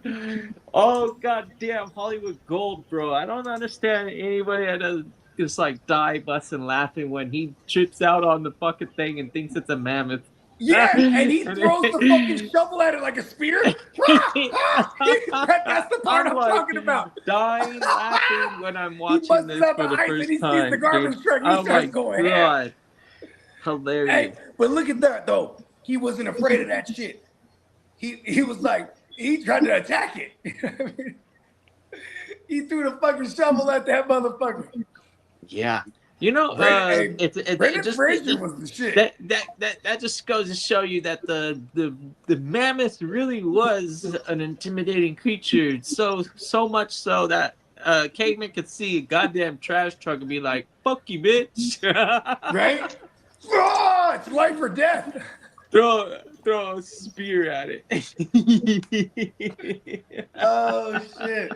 Oh goddamn, Hollywood gold, bro! I don't understand anybody that does. Just like die busting laughing when he trips out on the fucking thing and thinks it's a mammoth. Yeah, and he throws the fucking shovel at it like a spear. That's the part I'm talking about. Dying laughing when I'm watching this for the first time. The garbage truck, he starts going Hilarious. Hey, but look at that though. He wasn't afraid of that shit. he was like, he tried to attack it. You know what I mean? He threw the fucking shovel at that motherfucker. Yeah. You know, Brendan Fraser was the shit. That just goes to show you that the mammoth really was an intimidating creature. So much so that Caveman could see a goddamn trash truck and be like, "Fuck you, bitch!" Right? Oh, it's life or death. Throw a spear at it. Oh shit.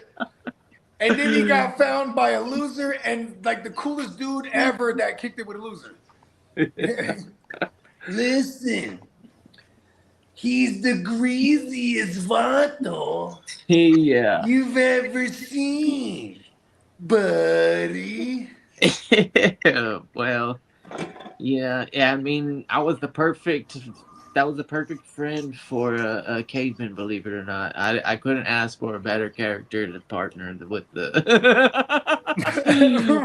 And then he got found by a loser and like the coolest dude ever that kicked it with a loser. Listen, he's the greasiest vato you've ever seen, buddy. Well, yeah. I mean, that was the perfect friend for a caveman, believe it or not. I couldn't ask for a better character to partner with the.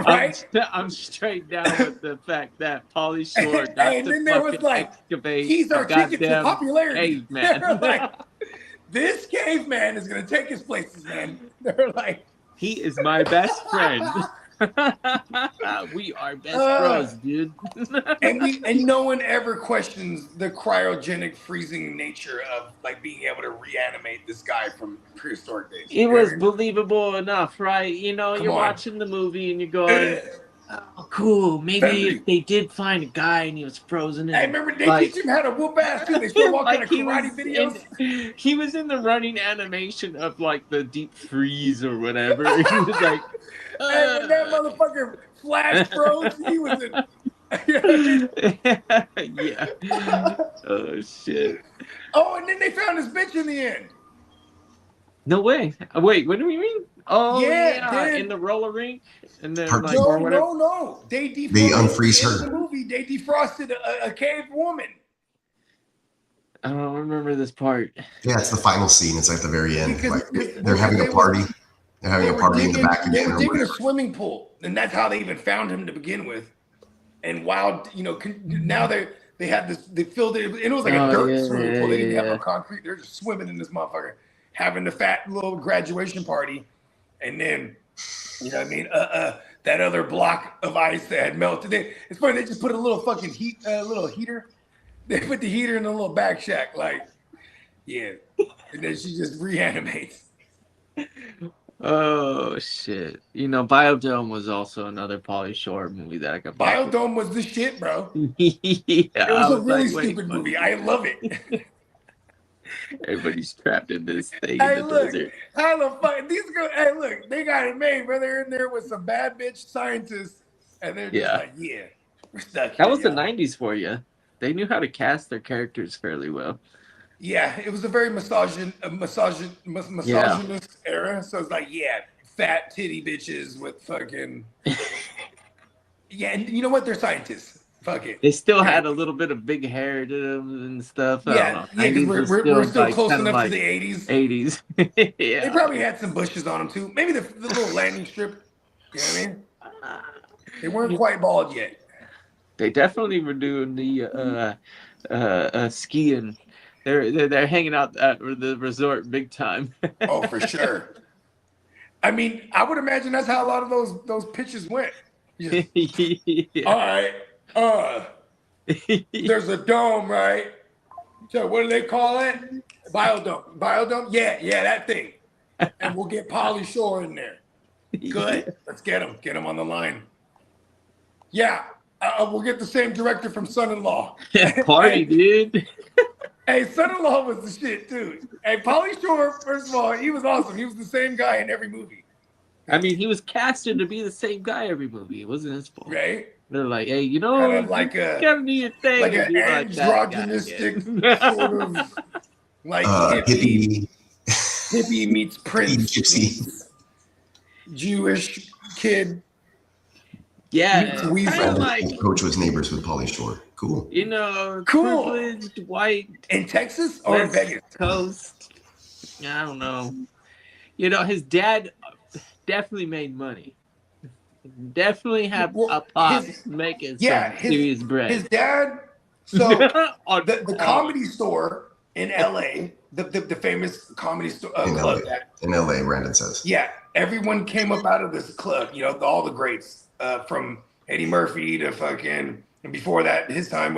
Right? I'm straight down with the fact that Pauly Shore got and to then there was like, he's our ticket to popularity. Caveman. Like, this caveman is gonna take his places, man. They're like, he is my best friend. We are best bros, dude. and no one ever questions the cryogenic freezing nature of like being able to reanimate this guy from prehistoric days. It was believable enough, right? You know, you're watching the movie and you're going, "Oh, cool. Maybe if they did find a guy and he was frozen in." I remember they teach him how to whoop ass too. They still walk out of karate videos. He was in the running animation of like the deep freeze or whatever. He was like. And when that motherfucker flash froze, he was in. Yeah. Oh shit. Oh, and then they found his bitch in the end. No way. Wait, what do we mean? Oh yeah, then, in the roller rink, and then no. They unfreeze her. In the movie, they defrosted a cave woman. I don't remember this part. Yeah, it's the final scene. It's like the very end. They're having a party. They're having a party in the back again. They were digging a swimming pool, and that's how they even found him to begin with. And now they had this. They filled it. And it was like a dirt swimming pool. They didn't have no concrete. They're just swimming in this motherfucker, having the fat little graduation party, and then you know what I mean. That other block of ice that had melted. It's funny. They just put a little fucking little heater. They put the heater in a little back shack, like and then she just reanimates. Oh shit! You know, Biodome was also another Pauly Shore movie that I could. Biodome was the shit, bro. It was a really stupid movie. I love it. Everybody's trapped in this thing in the desert. How the fuck these guys? Hey, look, they got it made, bro. They're in there with some bad bitch scientists, and they're just like, we're stuck. That was the '90s for you. They knew how to cast their characters fairly well. Yeah, it was a very misogynist era. So it's like, fat titty bitches with fucking. And you know what? They're scientists. Fuck it. They still had a little bit of big hair to them and stuff. Because we're still close enough to the 80s. 80s. Yeah. They probably had some bushes on them too. Maybe the little landing strip. You know what I mean? They weren't quite bald yet. They definitely were doing the skiing. They're hanging out at the resort big time. Oh, for sure. I mean, I would imagine that's how a lot of those pitches went. Just, all right. There's a dome, right? So what do they call it? Biodome. Biodome? Yeah, that thing. And we'll get Pauly Shore in there. Good. Let's get him. Get him on the line. Yeah. We'll get the same director from Son-in-Law. Party, dude. Hey, Son-in-Law was the shit, too. Hey, Pauly Shore, first of all, he was awesome. He was the same guy in every movie. I mean, he was casted to be the same guy every movie. It wasn't his fault. Right? They're like, hey, you know, kind of like you gotta do your thing. Like an androgynistic sort of like hippie meets Prince meets Jewish kid. Yeah, Coach was neighbors with Pauly Shore. Cool. You know, privileged white in Texas or in Vegas Coast. I don't know. You know, his dad definitely made money. Definitely have a pop making some serious bread. His dad. So the comedy store in LA, the famous comedy in club. In LA, Brandon says. Yeah, everyone came up out of this club. You know, all the greats from Eddie Murphy to fucking, and before that, his time,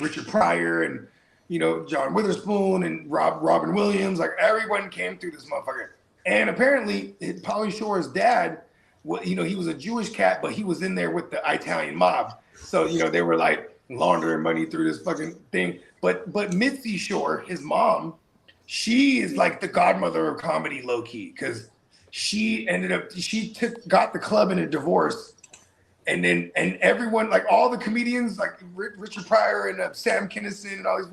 Richard Pryor and, you know, John Witherspoon and Robin Williams. Like, everyone came through this motherfucker. And apparently, Pauly Shore's dad, you know, he was a Jewish cat, but he was in there with the Italian mob. So, you know, they were like laundering money through this fucking thing. But Mitzi Shore, his mom, she is like the godmother of comedy, low key, because she got the club in a divorce, and everyone, like all the comedians, like Richard Pryor and Sam Kinison and all these,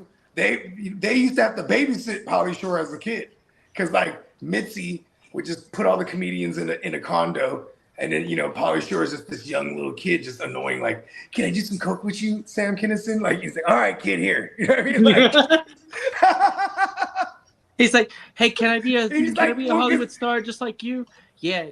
they used to have to babysit Pauly Shore as a kid, because like Mitzi would just put all the comedians in a condo. And then, you know, Pauly Shore is just this young little kid, just annoying, like, can I do some coke with you, Sam Kinison? Like, he's like, all right, kid, here. You know what I mean? Like, he's like, hey, can I be a Hollywood star just like you? Yeah.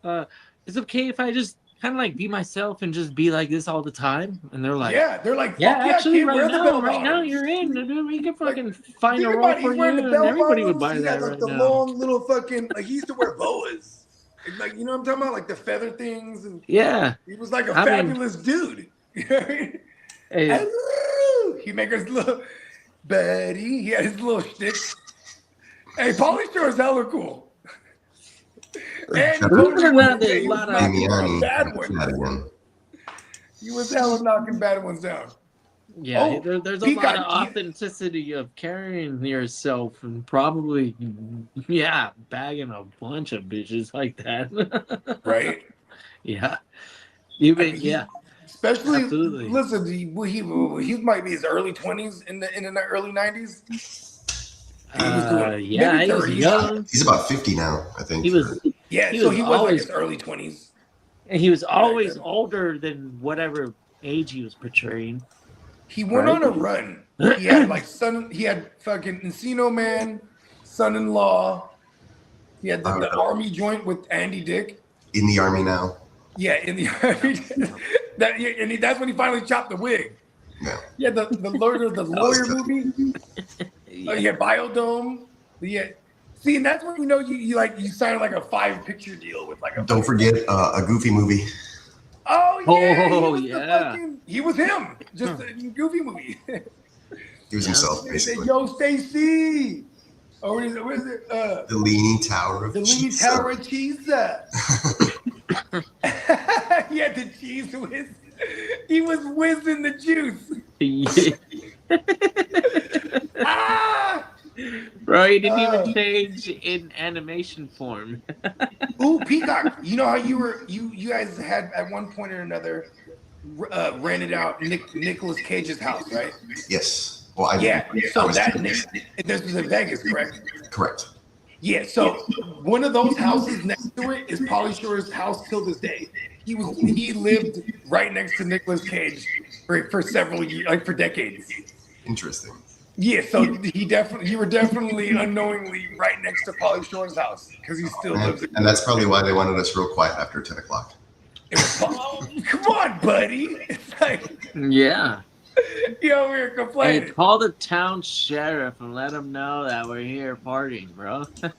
It's okay if I just kind of like be myself and just be like this all the time? And they're like, actually, kid, right now you're in. Dude, we can fucking find a role for you, and everybody would buy that right the now. long little fucking, like, he used to wear boas. Like, you know what I'm talking about? Like the feather things. And yeah. He was like a fabulous dude. You know what I mean? Hey. He make his little buddy. He had his little shtick. Hey, Pauly Shore is hella cool. And Damiani. He was hella knocking bad ones down. Yeah, there's a lot of authenticity of carrying yourself and probably, bagging a bunch of bitches like that. Right? Yeah. Especially, absolutely. Listen, he might be his early 20s in the early 90s. He was young. He's about 50 now, I think. He was like his early 20s. And he was always older than whatever age he was portraying. He went on a run. He had like he had fucking Encino Man, Son-in-Law. He had the army joint with Andy Dick. In the army now. Yeah, in the army. That's when he finally chopped the wig. Yeah. Yeah, the lawyer movie. He had Biodome. Yeah. See, and that's when you know you signed like a 5-picture deal with like a. Don't forget a Goofy movie. Oh yeah! He was him, just a Goofy movie. He was himself, basically. Yo, Stacy. Oh, what is it? The Leaning Tower of Cheese. The Leaning Tower of Cheese. He had the cheese whiz. He was whizzing the juice. Bro, he didn't even change in animation form. Ooh, Peacock. You know how you guys had at one point or another rented out Nicolas Cage's house, right? Yes. Well, So this was in Vegas, correct? Correct. Yeah. So one of those houses next to it is Pauly Shore's house till this day. He lived right next to Nicolas Cage for several years, like for decades. Interesting. Yeah, so you were definitely unknowingly right next to Pauly Shore's house because he still lives. And that's probably why they wanted us real quiet after 10 o'clock. Come on, buddy. It's like, yeah. You over here complaining. Hey, call the town sheriff and let him know that we're here partying, bro. So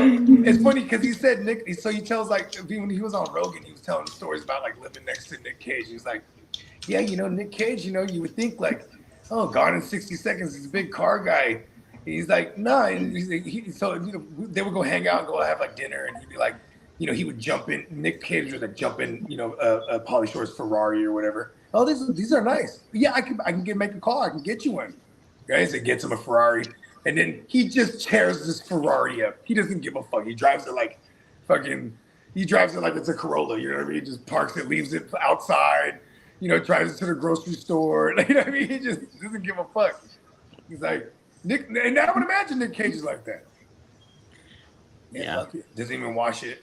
it's funny because he said so he tells like when he was on Rogan, he was telling stories about like living next to Nick Cage. He was like, yeah, you know, Nick Cage, you know, you would think like, oh, Gone in 60 Seconds, he's a big car guy. He's like, nah. And so, you know, they would go hang out and go have like dinner. And he'd be like, you know, he would jump in. Nick Cage would like jump in, you know, Pauly Shore's Ferrari or whatever. Oh, these are nice. Yeah, I can make a call. I can get you one. Guys, it gets him a Ferrari. And then he just tears this Ferrari up. He doesn't give a fuck. He drives it like it's a Corolla. You know what I mean? He just parks it, leaves it outside. You know, drives it to the grocery store. Like, you know what I mean? He just doesn't give a fuck. He's like, Nick, and I would imagine Nick Cage is like that. Yeah. Fuck it. Doesn't even wash it.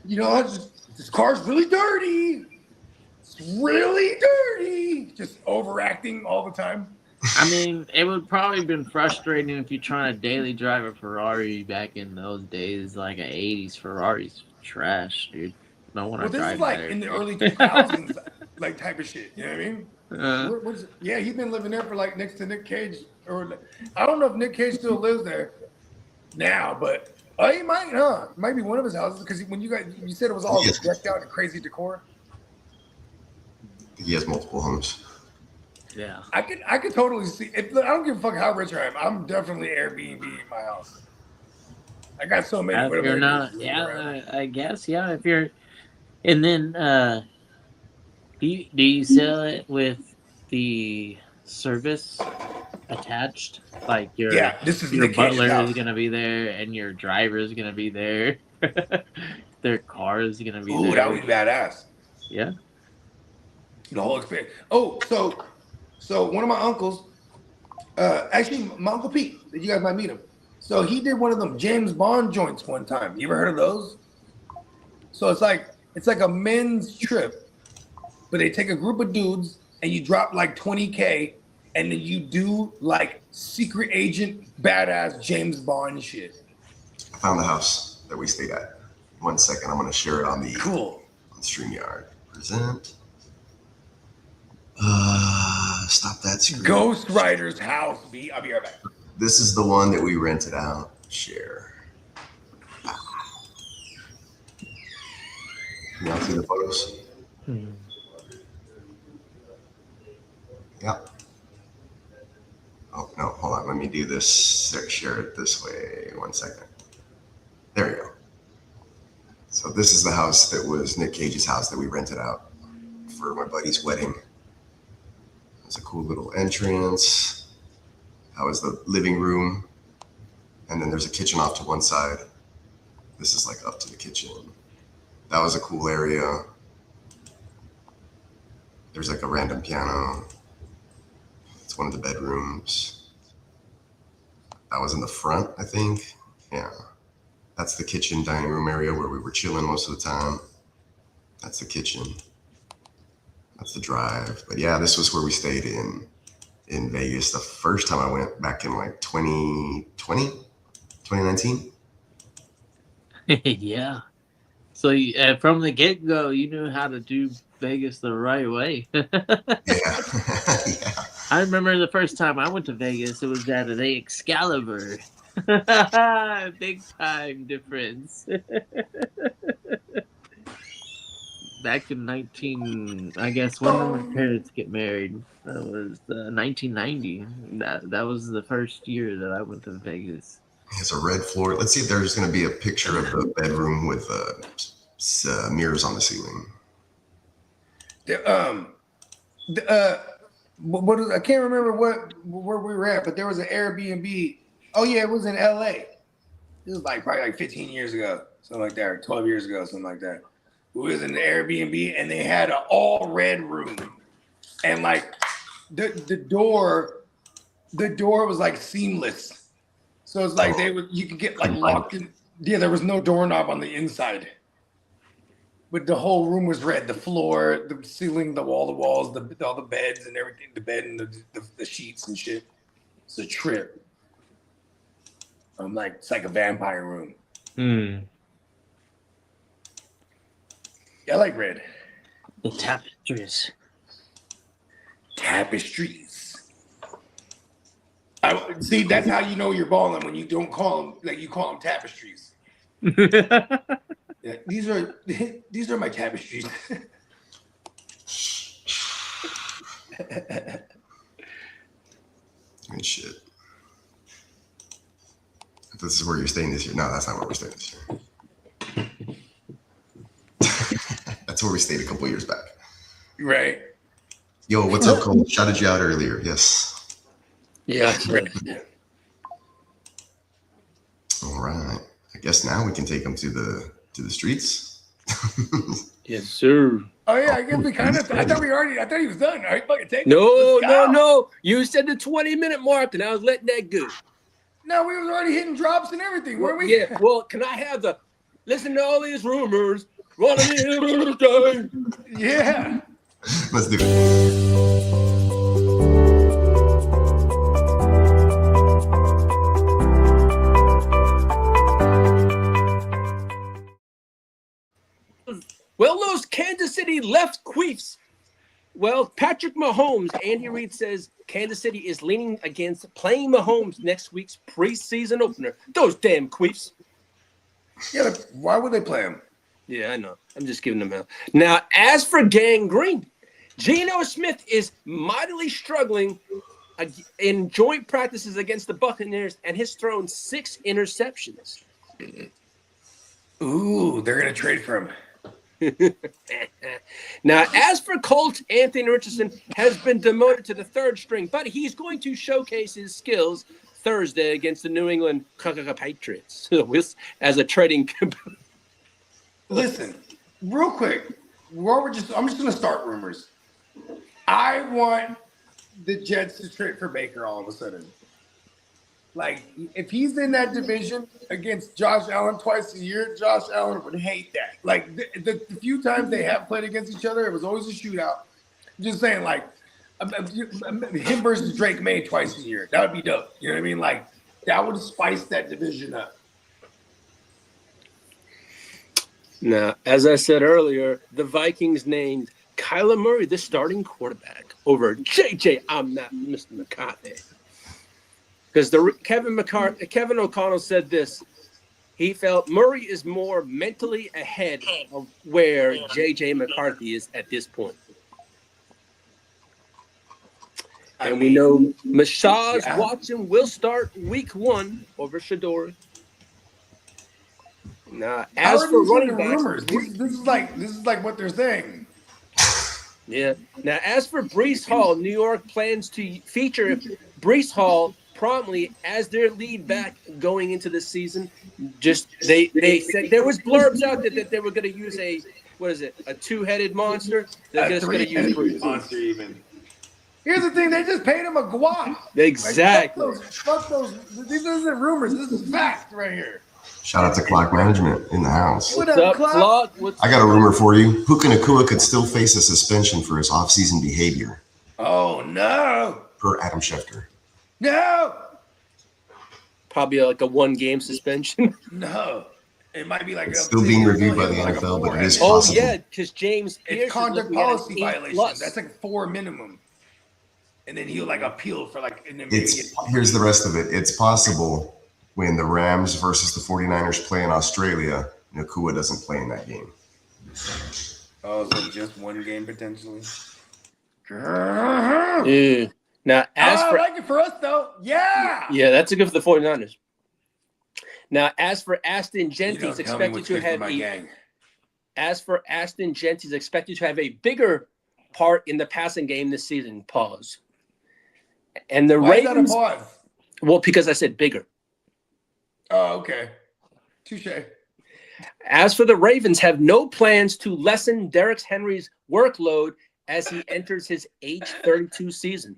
You know, this car's really dirty. It's really dirty. Just overacting all the time. I mean, it would probably have been frustrating if you're trying to daily drive a Ferrari back in those days, like an 80s Ferrari's trash, dude. Don't want to drive this is like in the early 2000s. like type of shit. You know what I mean? What is it? Yeah, he's been living there for like next to Nick Cage, or I don't know if Nick Cage still lives there now, but he might, huh? It might be one of his houses because when you said it was all decked out in crazy decor. He has multiple homes. Yeah, I could totally see. I don't give a fuck how rich I am. I'm definitely Airbnb in my house. I got so many. if you're not, I guess, yeah. If you're, and then do you sell it with the service attached? Like your this is your Nick Cage's butler house. is gonna be there, and your driver is gonna be there. Their car is gonna be there. Ooh, that would be badass. Yeah. The whole experience. Oh, so one of my uncles, actually my Uncle Pete, you guys might meet him. So he did one of them James Bond joints one time. You ever heard of those? So it's like a men's trip, but they take a group of dudes and you drop like $20K and then you do like secret agent badass James Bond shit. I found the house that we stayed at. 1 second, I'm gonna share it on the on StreamYard. Present. Stop that screen. Ghost Rider's house. I'll be right back. This is the one that we rented out. Share. Can y'all see the photos? Yep. Oh, no, hold on. Let me do this. Share it this way. 1 second. There we go. So this is the house that was Nick Cage's house that we rented out for my buddy's wedding. It's a cool little entrance. That was the living room. And then there's a kitchen off to one side. This is like up to the kitchen. That was a cool area. There's like a random piano. It's one of the bedrooms. That was in the front, I think. Yeah. That's the kitchen dining room area where we were chilling most of the time. That's the kitchen. That's the drive. But yeah, this was where we stayed in Vegas the first time I went back in like 2019. Yeah. So from the get-go, you knew how to do Vegas the right way. Yeah. I remember the first time I went to Vegas, it was at an Excalibur. Big time difference. Back in I guess when did my parents get married? That was 1990. That was the first year that I went to Vegas. It's a red floor. Let's see if there's going to be a picture of the bedroom with mirrors on the ceiling. I can't remember where we were at, but there was an Airbnb. Oh yeah, it was in LA. It was like probably like 15 years ago, something like that, or 12 years ago, something like that. It was in the Airbnb, and they had an all red room, and like the door was like seamless, so it's like you could get like locked in. Yeah, there was no doorknob on the inside, but the whole room was red. The floor, the ceiling, all the walls, all the beds and everything, the bed and the sheets and shit. It's a trip. It's like a vampire room. Yeah, I like red. The tapestries. See, that's how you know you're balling when you don't call them like you call them tapestries. Yeah, these are my tapestries. Good shit. This is where you're staying this year. No, that's not where we're staying this year. That's where we stayed a couple years back. Right. Yo, what's up, Cole? Shouted you out earlier. Yes. Yeah. Right. All right. I guess now we can take them to the streets. Yes, sir. Oh yeah, I guess we kind of. I thought he was done. All right, fucking take it. No. You said the 20-minute mark, and I was letting that go. No, we was already hitting drops and everything, weren't we? Yeah. Well, can I have the listen to all these rumors? Running in. Yeah. Let's do it. Well, those Kansas City left queefs Well, Patrick Mahomes, Andy Reid says Kansas City is leaning against playing Mahomes next week's preseason opener. Those damn queefs. Yeah, why would they play him? Yeah, I know. I'm just giving them out. Now, as for gangrene, Geno Smith is mightily struggling in joint practices against the Buccaneers and has thrown 6 interceptions. Ooh, they're going to trade for him. Now, as for Colts, Anthony Richardson has been demoted to the 3rd string, but he's going to showcase his skills Thursday against the New England Patriots as a trading. Listen, real quick, I'm just going to start rumors. I want the Jets to trade for Baker all of a sudden. Like, if he's in that division against Josh Allen twice a year, Josh Allen would hate that. Like, the few times they have played against each other, it was always a shootout. I'm just saying, like, him versus Drake May twice a year. That would be dope. You know what I mean? Like, that would spice that division up. Now, as I said earlier, the Vikings named Kyler Murray the starting quarterback over JJ. I'm not Mr. McCarthy. Because Kevin O'Connell said this. He felt Murray is more mentally ahead of where JJ McCarthy is at this point. And we know Mashaz Watson will start week 1 over Shadori. Now, as for running backs, rumors, this is like what they're saying. Yeah. Now, as for Breece Hall, New York plans to feature Breece Hall promptly as their lead back going into the season. Just they said there was blurbs out there that they were going to use a 2-headed monster. They're just going to use Breece. Monster even. Here's the thing: they just paid him a guap. Exactly. Like, fuck those. These isn't rumors. This is fact right here. Shout out to Clock Management in the house. What's up, Clock? I got a rumor for you. Puka Nacua could still face a suspension for his off-season behavior. Oh, no. Per Adam Schefter. No. Probably like a 1-game suspension. No. It might be like it's still being reviewed by the NFL, but it is possible. Oh, yeah, because James Pierce it's conduct policy violation. Plus. That's like 4 minimum. And then he'll like appeal for like an immediate. Here's the rest of it. It's possible when the Rams versus the 49ers play in Australia, Nacua doesn't play in that game. Oh, so just 1 game potentially? Yeah. Now, I like it for us, though. Yeah. Yeah, that's a good for the 49ers. Now, as for Ashton Genty's expected to have a bigger part in the passing game this season. Pause. And the Why Ravens. Is that a pause? Well, because I said bigger. Oh, okay. Touche. As for the Ravens, have no plans to lessen Derrick Henry's workload as he enters his age 32 season.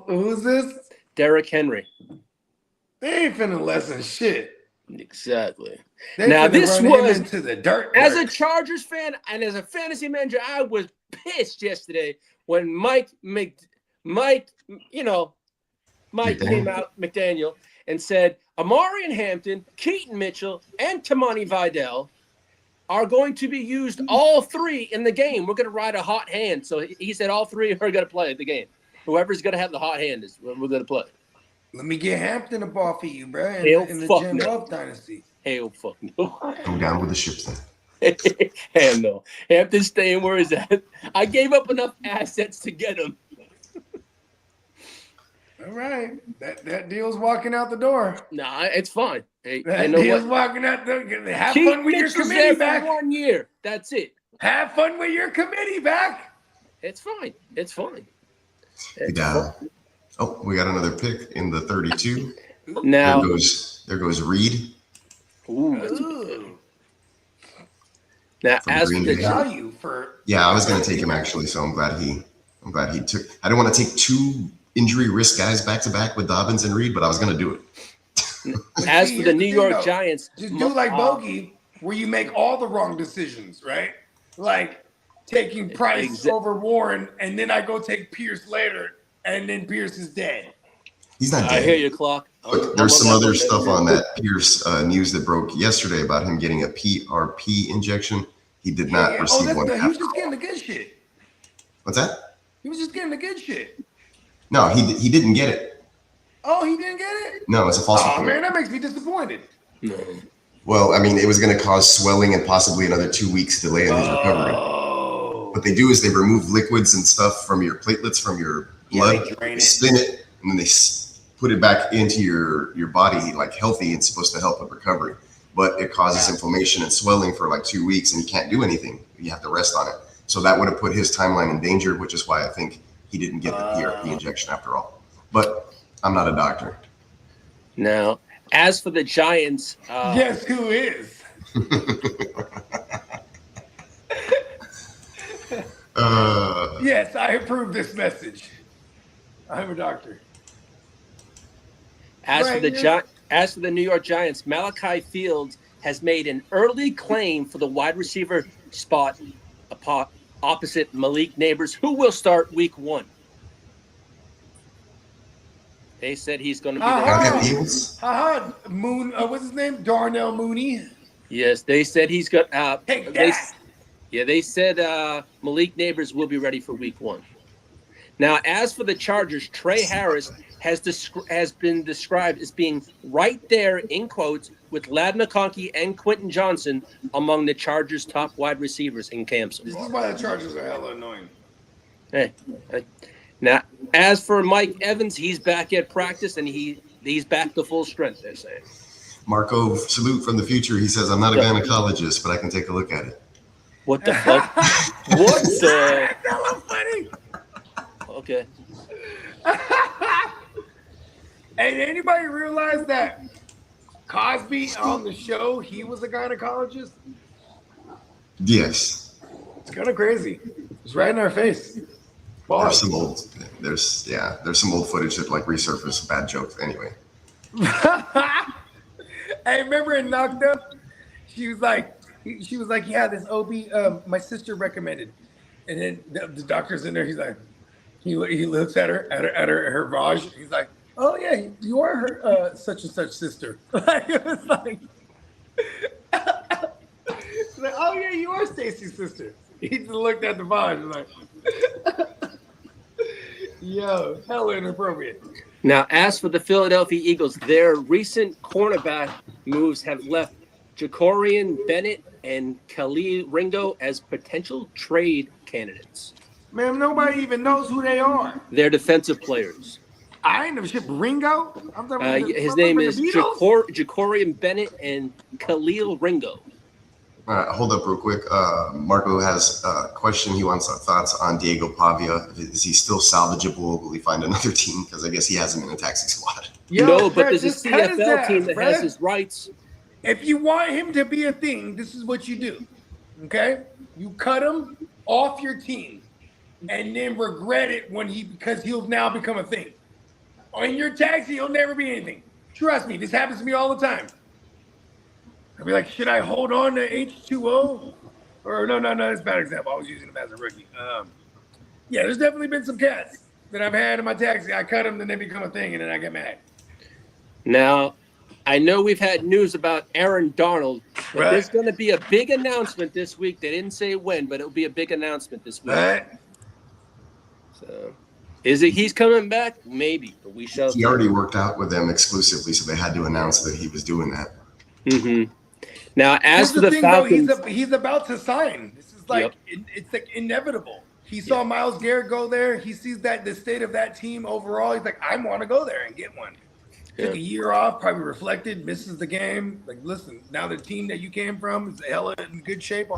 Who's this? Derrick Henry. They ain't finna lessen shit. Exactly. Now this was into the dirt. As a Chargers fan and as a fantasy manager, I was pissed yesterday when Mike came out, McDaniel, and said Amari Hampton, Keaton Mitchell, and Tamani Vidal are going to be used all 3 in the game. We're going to ride a hot hand. So he said all 3 are going to play the game. Whoever's going to have the hot hand is we're going to play. Let me get Hampton up off of you, bro. In the Jim Love dynasty. Hell fuck no. I'm down with the ships then. Hell no. Hampton's staying where he's at. I gave up enough assets to get him. All right. That deal's walking out the door. Nah, it's fine. Hey, that deal's walking out the door. Have fun with your committee back. 1 year. That's it. Have fun with your committee back. It's fine. It's fine. Oh, we got another pick in the 32. Now there goes Reed. Ooh. Now, as for the value for I was going to take him actually, so I'm glad he took. I didn't want to take 2 injury risk guys back to back with Dobbins and Reed, but I was going to do it. As for the New York Giants, just do like Bogey, where you make all the wrong decisions, right? Like taking Price over Warren, and then I go take Pierce later. And then Pierce is dead. He's not dead. I hear you, Clock. Look, there's some other stuff on that Pierce news that broke yesterday about him getting a PRP injection. He did not receive one. He was just getting the good shit. What's that? He was just getting the good shit. No, he didn't get it. Oh, he didn't get it? No, it's a false report. report. Man, that makes me disappointed. No. Well, I mean, it was going to cause swelling and possibly another 2 weeks delay in his recovery. What they do is they remove liquids and stuff from your platelets, from your blood, they spin it, and then they put it back into your body like healthy and supposed to help with recovery. But it causes inflammation and swelling for like 2 weeks, and you can't do anything. You have to rest on it. So that would have put his timeline in danger, which is why I think he didn't get the PRP injection after all. But I'm not a doctor. Now, as for the Giants, guess who is? Yes, I approve this message. I'm a doctor. As for the New York Giants, Malachi Fields has made an early claim for the wide receiver spot opposite Malik Neighbors, who will start week 1. They said he's going to be there. Moon. What's his name? Darnell Mooney. Yes, they said he's got. Take that. They said Malik Neighbors will be ready for week 1. Now, as for the Chargers, Trey Harris has been described as being right there, in quotes, with Ladd McConkey and Quentin Johnson among the Chargers' top wide receivers in camps. This is why the Chargers are hella annoying. Hey. Now, as for Mike Evans, he's back at practice, and he's back to full strength, they're saying. Marco, salute from the future. He says, I'm not a gynecologist, but I can take a look at it. What the fuck? What the? That's funny. Okay. Hey, did anybody realize that Cosby on the show, he was a gynecologist? Yes. It's kind of crazy. It's right in our face. There's some old footage that like resurfaced bad jokes anyway. I remember in Knocked Up, she was like, yeah, this OB my sister recommended. And then the doctor's in there, he's like, he looks at her Raj, he's like, oh yeah, you are her such and such sister. It was like, oh yeah, you are Stacy's sister. He just looked at the Raj and like, yo, hella inappropriate. Now, as for the Philadelphia Eagles, their recent cornerback moves have left Jacorian Bennett and Khalil Ringo as potential trade candidates. Man, nobody even knows who they are. They're defensive players. I ain't never shipped Ringo. His name is Jacorian Bennett and Khalil Ringo. All right, hold up real quick. Marco has a question. He wants our thoughts on Diego Pavia. Is he still salvageable? Will he find another team? Because I guess he hasn't been in a taxi squad. No, but there's a CFL team that has his rights. If you want him to be a thing, this is what you do. Okay? You cut him off your team and then regret it because he'll now become a thing. In your taxi, he'll never be anything. Trust me, this happens to me all the time. I'll be like, should I hold on to H2O? Or no, that's a bad example. I was using him as a rookie. Yeah, there's definitely been some cats that I've had in my taxi. I cut them, then they become a thing, and then I get mad. Now, I know we've had news about Aaron Donald, but there's going to be a big announcement this week. They didn't say when, but it'll be a big announcement this week. So, is it he's coming back? Maybe, but we shall see. He already worked out with them exclusively, so they had to announce that he was doing that. Mm-hmm. Now, as for the Falcons, though, he's about to sign. This is like it's like inevitable. He saw Myles Garrett go there. He sees that the state of that team overall. He's like, I want to go there and get one. Took a year off, probably reflected, misses the game. Like, listen, now the team that you came from is hella in good shape.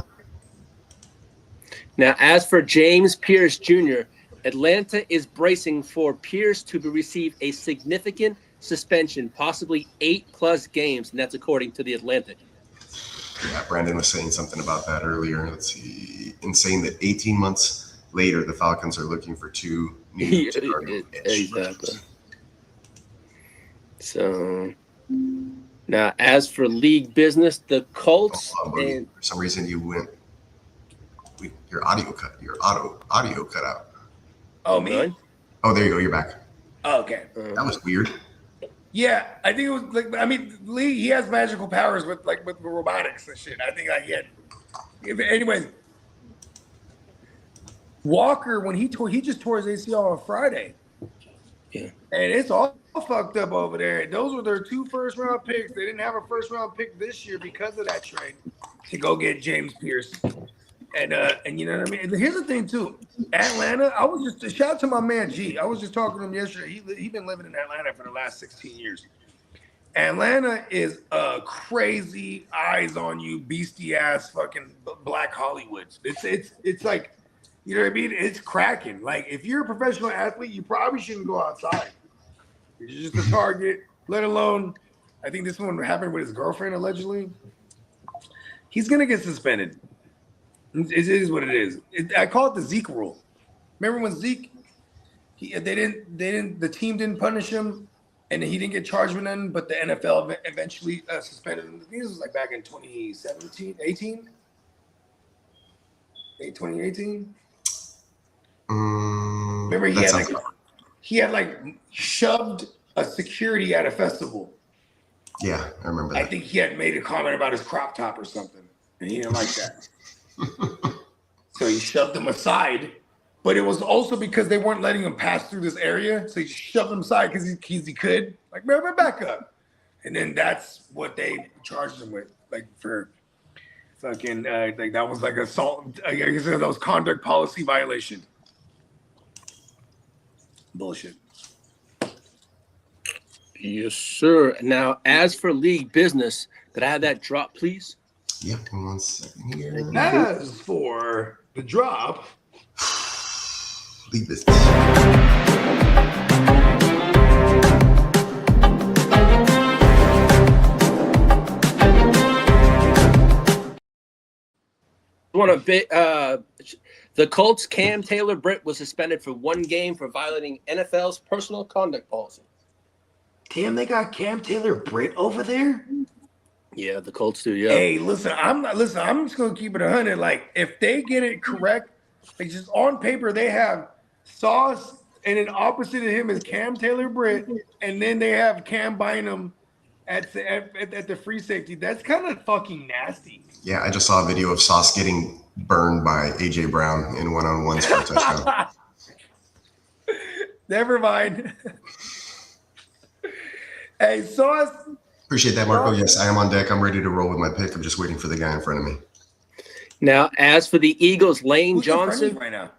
Now, as for James Pierce Jr., Atlanta is bracing for Pierce to receive a significant suspension, possibly 8+ games, and that's according to The Atlantic. Yeah, Brandon was saying something about that earlier. Let's see. Insane that 18 months later, the Falcons are looking for 2 new starting edge rushers. So, now as for league business, the Colts for some reason you went. Your audio cut out. Oh, me? Oh, there you go. You're back. Oh, okay. That was weird. Yeah, I think it was like, I mean, Lee, he has magical powers with robotics and shit. I think I get it. Anyways, Walker, when he just tore his ACL on Friday. Yeah. And it's all fucked up over there. Those were their 2 first-round picks. They didn't have a first-round pick this year because of that trade to go get James Pierce. And you know what I mean? Here's the thing, too. Atlanta, I was just – shout out to my man G. I was just talking to him yesterday. He's been living in Atlanta for the last 16 years. Atlanta is a crazy, eyes-on-you, beastie-ass fucking Black Hollywood. It's like – you know what I mean? It's cracking. Like, if you're a professional athlete, you probably shouldn't go outside. You're just a target, let alone, I think this one happened with his girlfriend, allegedly. He's going to get suspended. It is what it is. I call it the Zeke rule. Remember when Zeke, the team didn't punish him, and he didn't get charged with nothing, but the NFL eventually suspended him. I think this was like back in 2018? 2018? Remember he had shoved a security at a festival. Yeah, I remember that. I think he had made a comment about his crop top or something, and he didn't like that. So he shoved him aside, but it was also because they weren't letting him pass through this area, so he shoved him aside because he could. Like, man, back up. And then that's what they charged him with, like, for fucking, like, that was like assault. I guess that was conduct policy violation. Bullshit. Yes, sir. Now, as for league business, could I have that drop, please? Yep, 1 second here. As for the drop, league business. The Colts' Cam Taylor-Britt was suspended for 1 game for violating NFL's personal conduct policy. Damn, they got Cam Taylor-Britt over there? Yeah, the Colts do, yeah. Hey, I'm just gonna keep it 100. Like, if they get it correct, like, just on paper, they have Sauce, and then opposite of him is Cam Taylor-Britt, and then they have Cam Bynum at the free safety. That's kind of fucking nasty. Yeah, I just saw a video of Sauce getting burned by A.J. Brown in one-on-ones for a touchdown. Never mind. Hey, Sauce. Appreciate that, Marco. Yes, I am on deck. I'm ready to roll with my pick. I'm just waiting for the guy in front of me. Now, as for the Eagles, Lane Johnson. Right now?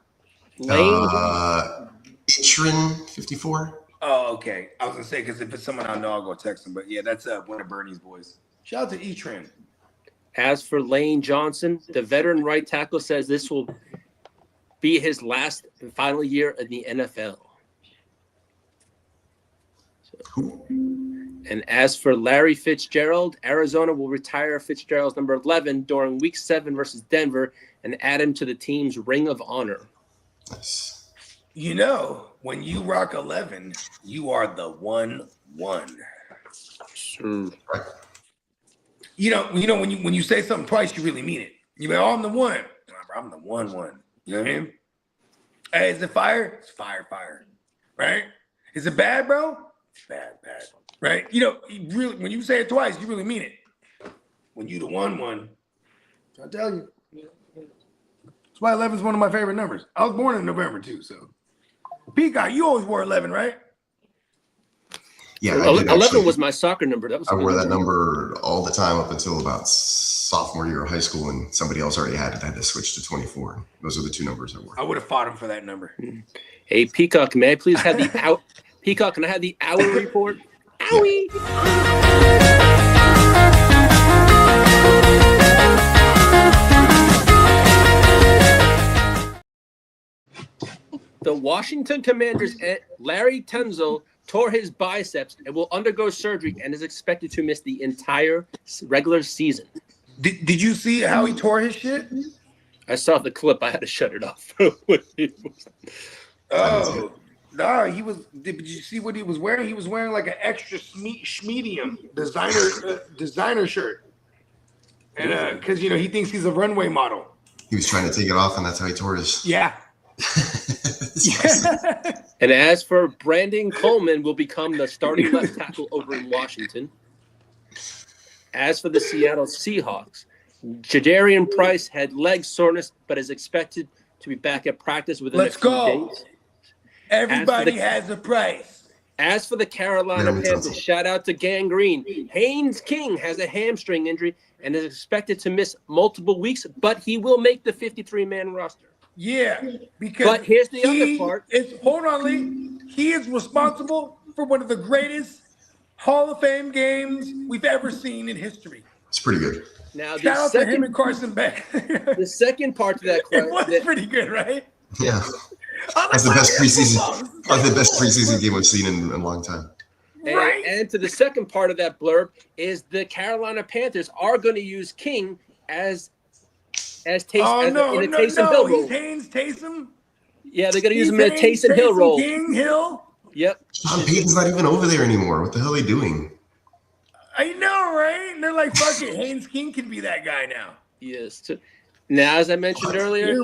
Itrin 54. Oh, okay. I was going to say, because if it's someone I know, I'll go text him. But, yeah, that's one of Bernie's boys. Shout out to E-Trend. As for Lane Johnson, the veteran right tackle says this will be his last and final year in the NFL. And as for Larry Fitzgerald, Arizona will retire Fitzgerald's number 11 during Week 7 versus Denver and add him to the team's Ring of Honor. Nice. You know, when you rock 11, you are the 1-1. Sure. You know when you say something twice, you really mean it. You're like, oh, I'm the 1. I'm the 1-1. You know what I mean? Hey, is it fire? It's fire. Right? Is it bad, bro? It's bad. Right? You know, really, when you say it twice, you really mean it. When you the 1-1, I'll tell you. That's why 11 is one of my favorite numbers. I was born in November too, so. Peacock, you always wore 11, right? Yeah, 11 was my soccer number. I wore that number all the time up until about sophomore year of high school, and somebody else already had it. I had to switch to 24. Those are the 2 numbers I wore. I would have fought him for that number. Hey, Peacock, may I please have the Peacock? Can I have the hour report? Owie! The Washington Commanders' Larry Tunsil tore his biceps and will undergo surgery and is expected to miss the entire regular season. Did you see how he tore his shit? I saw the clip. I had to shut it off. Oh, no, he was. Did you see what he was wearing? He was wearing like an extra medium designer shirt, and because he thinks he's a runway model. He was trying to take it off, and that's how he tore his. Yeah. And as for Brandon Coleman, will become the starting left tackle over in Washington. As for the Seattle Seahawks, Jadarian Price had leg soreness, but is expected to be back at practice within a few days. Everybody has a price. As for the Carolina Panthers, shout out to Gangrene. Haynes King has a hamstring injury and is expected to miss multiple weeks, but he will make the 53-man roster. Yeah, because but here's the other part. Hold on, Lee. He is responsible for one of the greatest Hall of Fame games we've ever seen in history. It's pretty good. Now, shout out to him and Carson Beck. The second part to that question. It was pretty good, right? Yeah. That's the best preseason. Probably the best preseason game we've seen in a long time. Right. And to the second part of that blurb is the Carolina Panthers are going to use King as Taysom Hill role. He's Haynes Taysom. Yeah, they're going to use him in a Taysom Hill role. King Hill. Yep. Sean Payton's not even over there anymore. What the hell are they doing? I know, right? And they're like, fuck it, Haynes King can be that guy now. Yes. Now, as I mentioned earlier,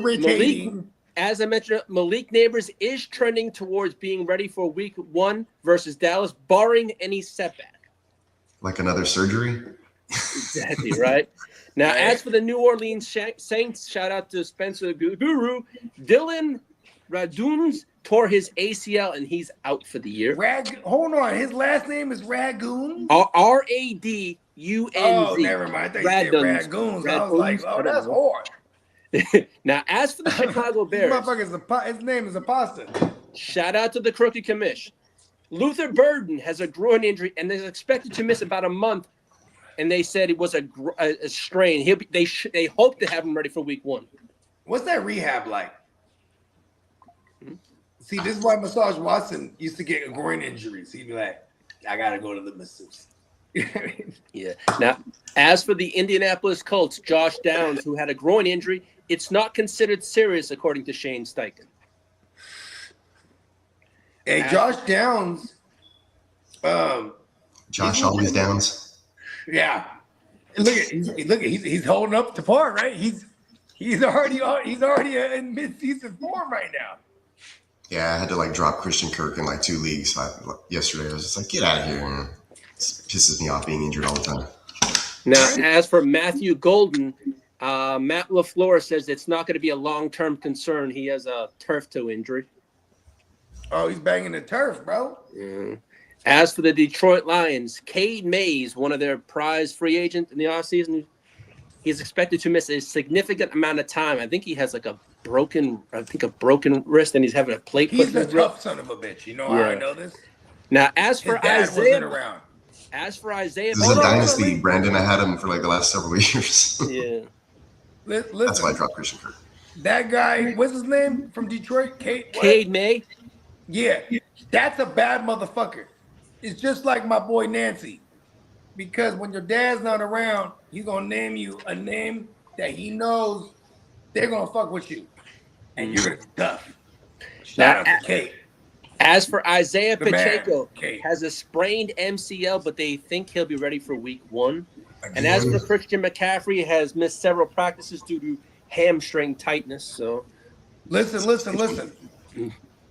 Malik Neighbors is trending towards being ready for Week 1 versus Dallas, barring any setback. Like another surgery? Exactly, right? Now, as for the New Orleans Saints, shout out to Spencer Guru, Dylan Raduns tore his ACL and he's out for the year. Hold on, his last name is Ragoon? R-A-D-U-N-Z. Oh, never mind. I thought you said Ragoons. I was like, oh, that's hard. Now, as for the Chicago Bears, his name is Apostle. Shout out to the Crookie Commish. Luther Burden has a groin injury and is expected to miss about a month. And they said it was a strain. They hope to have him ready for Week 1. What's that rehab like? See, this is why Massage Watson used to get groin injuries. He'd be like, I got to go to the masseuse. Yeah. Now, as for the Indianapolis Colts, Josh Downs, who had a groin injury, it's not considered serious, according to Shane Steichen. Hey, Josh Downs. Josh always Downs. Yeah. Look at he's holding up to par, right? He's already in mid-season form right now. Yeah, I had to drop Christian Kirk in 2 leagues yesterday. I was just like, get out of here. And it pisses me off being injured all the time. Now, as for Matthew Golden, Matt LaFleur says it's not going to be a long-term concern. He has a turf toe injury. Oh, he's banging the turf, bro. Yeah. As for the Detroit Lions, Cade Mays, one of their prize free agents in the offseason, he's expected to miss a significant amount of time. I think he has a broken wrist, and he's having a plate put in his wrist. He's a tough son of a bitch. You know how I know this? Now, as for Isaiah, this is a dynasty, Brandon. I had him for the last several years. Yeah. Listen, that's why I dropped Christian Kirk. That guy, what's his name from Detroit? Cade May. Yeah, that's a bad motherfucker. It's just like my boy Nancy, because when your dad's not around, he's gonna name you a name that he knows they're gonna fuck with you, and you're gonna be tough. Shout out to Kate. As for Isaiah Pacheco, has a sprained MCL, but they think he'll be ready for Week 1. And as for Christian McCaffrey, has missed several practices due to hamstring tightness. So, listen.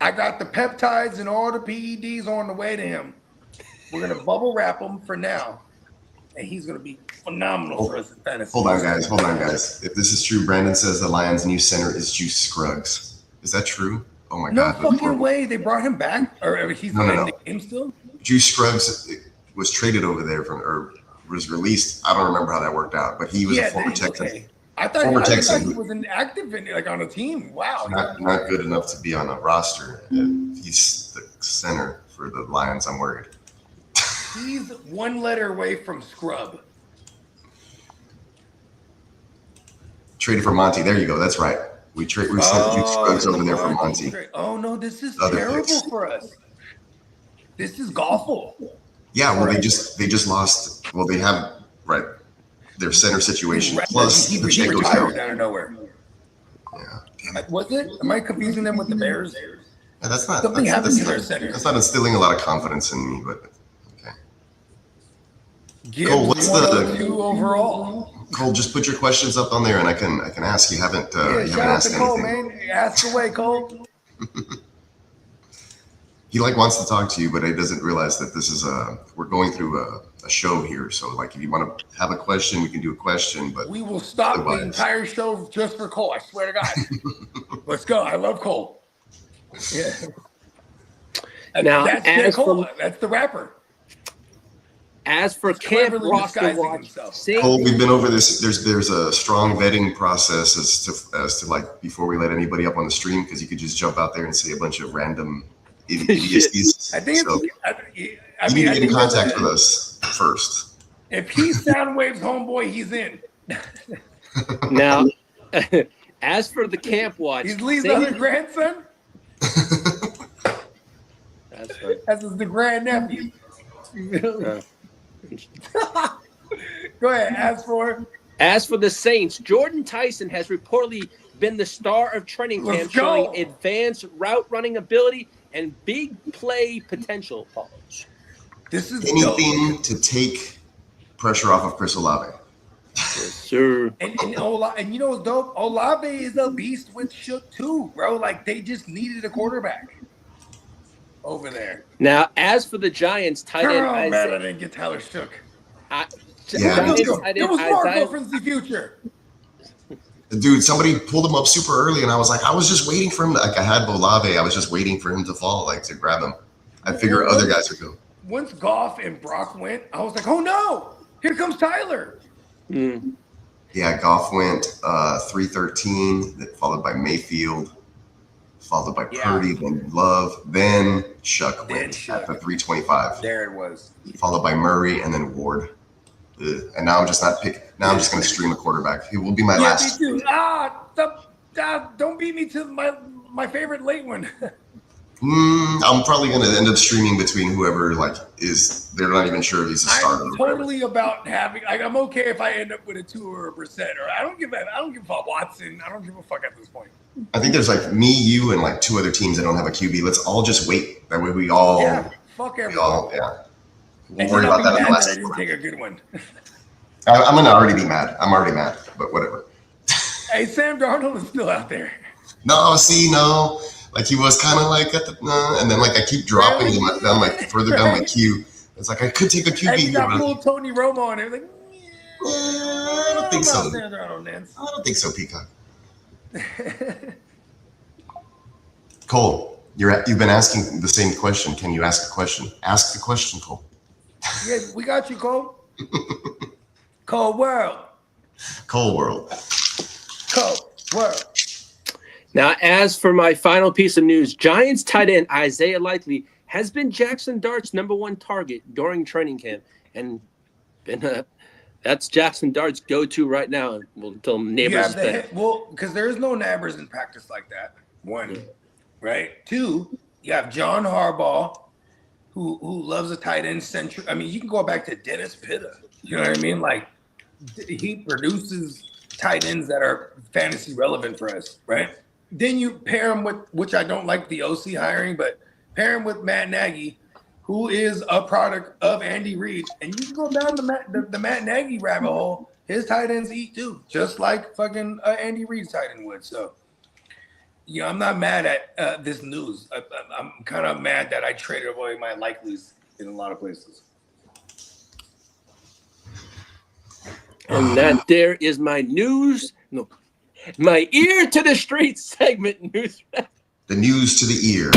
I got the peptides and all the PEDs on the way to him. We're going to bubble wrap him for now, and he's going to be phenomenal for us in fantasy. Hold on, guys. If this is true, Brandon says the Lions' new center is Juice Scruggs. Is that true? Oh, my God. No fucking way. They brought him back? Or he's in the game still? Juice Scruggs was traded over there or was released. I don't remember how that worked out, but he was a former Texan. Okay. I thought he was an active on a team. Wow. Not good enough to be on a roster. He's the center for the Lions. I'm worried. He's one letter away from scrub. Traded for Monty. There you go. That's right. We sent Juice Scruggs over there for Monty. Oh no, this is terrible for us. This is awful. Yeah, well, they just lost. Well, they have their center situation. Plus, he retired out of nowhere. Yeah. Was it? Am I confusing them with the Bears? Yeah, that's not something happened to their center. That's not instilling a lot of confidence in me, but okay. Cole, what's the 2 overall? Cole, just put your questions up on there, and I can ask. You haven't asked Cole, anything. man. Ask away, Cole. he like wants to talk to you, but he doesn't realize that this is we're going through a show here. So like, if you want to have a question, we can do a question, but we will stop the entire show just for Cole. I swear to God. Let's go. I love Cole. Yeah. Now, that's Cole. That's the rapper. As for camp roster watch, Cole, we've been over this. There's a strong vetting process as to like before we let anybody up on the stream, because you could just jump out there and say a bunch of random idiocies. I think so you need to get in contact with us first. If he's Soundwave's homeboy, he's in. Now, as for the camp watch, he's Lee's other grandson. That's right. That's the grandnephew. Go ahead. As for the Saints, Jordan Tyson has reportedly been the star of training camp, showing advanced route running ability and big play potential. This is anything to take pressure off of Chris Olave. Yes, sir. And you know what's dope? Olave is a beast with Shook too, bro. Like, they just needed a quarterback over there. Now, as for the Giants, tight end Isaiah, man, I didn't get Tyler Shook. It was more Dolphins the future. Dude, somebody pulled him up super early, and I was like, I was just waiting for him. Like, I had Olave, I was just waiting for him to fall, like to grab him. I figure other guys would go. Once Goff and Brock went, I was like, oh no, here comes Tyler. Yeah, Goff went 313, followed by Mayfield, folled by Purdy, then Love, then Shuck went at the 325. There it was. Followed by Murray, and then Ward. And now I'm just not picking. Now I'm just going to stream a quarterback. He will be my last. Me too. Don't beat me to my favorite late one. I'm probably going to end up streaming between whoever they're not even sure if he's a starter. I'm totally about having. I'm okay if I end up with a 2 or a percent. Or I don't give a fuck Watson. I don't give a fuck at this point. I think there's like me, you, and like 2 other teams that don't have a QB. Let's all just wait. That way we all. Yeah. Fuck everyone. We'll worry about that in the last. I didn't take a good one. I'm gonna already be mad. I'm already mad, but whatever. Hey, Sam Darnold is still out there. No, like he was kind of like at the, and then like I keep dropping him down like further down my queue. It's like I could take a QB. And you got full Tony Romo and everything. I don't think so. Sam Darnold, man. I don't think so, Peacock. Cole, you've been asking the same question. Can you ask a question? Ask the question, Cole. Yeah, we got you, Cole. Cold World. Cold World. Cold World. Now, as for my final piece of news, Giants tight end Isaiah Likely has been Jackson Dart's #1 target during training camp, and that's Jackson Dart's go-to right now until Neighbors is back. Well, because there's no Nabbers in practice like that. 1, right? 2, you have John Harbaugh, who loves a tight end centric. I mean, you can go back to Dennis Pitta. You know what I mean? Like, he produces tight ends that are fantasy relevant for us, right? Then you pair him with, which I don't like the OC hiring, but pair him with Matt Nagy, who is a product of Andy Reid. And you can go down the Matt Nagy rabbit hole. His tight ends eat too, just like fucking Andy Reid's tight end would. So, I'm not mad at this news. I'm kind of mad that I traded away my likelies in a lot of places. And that there is my news. No, my ear to the street segment news. The news to the ear.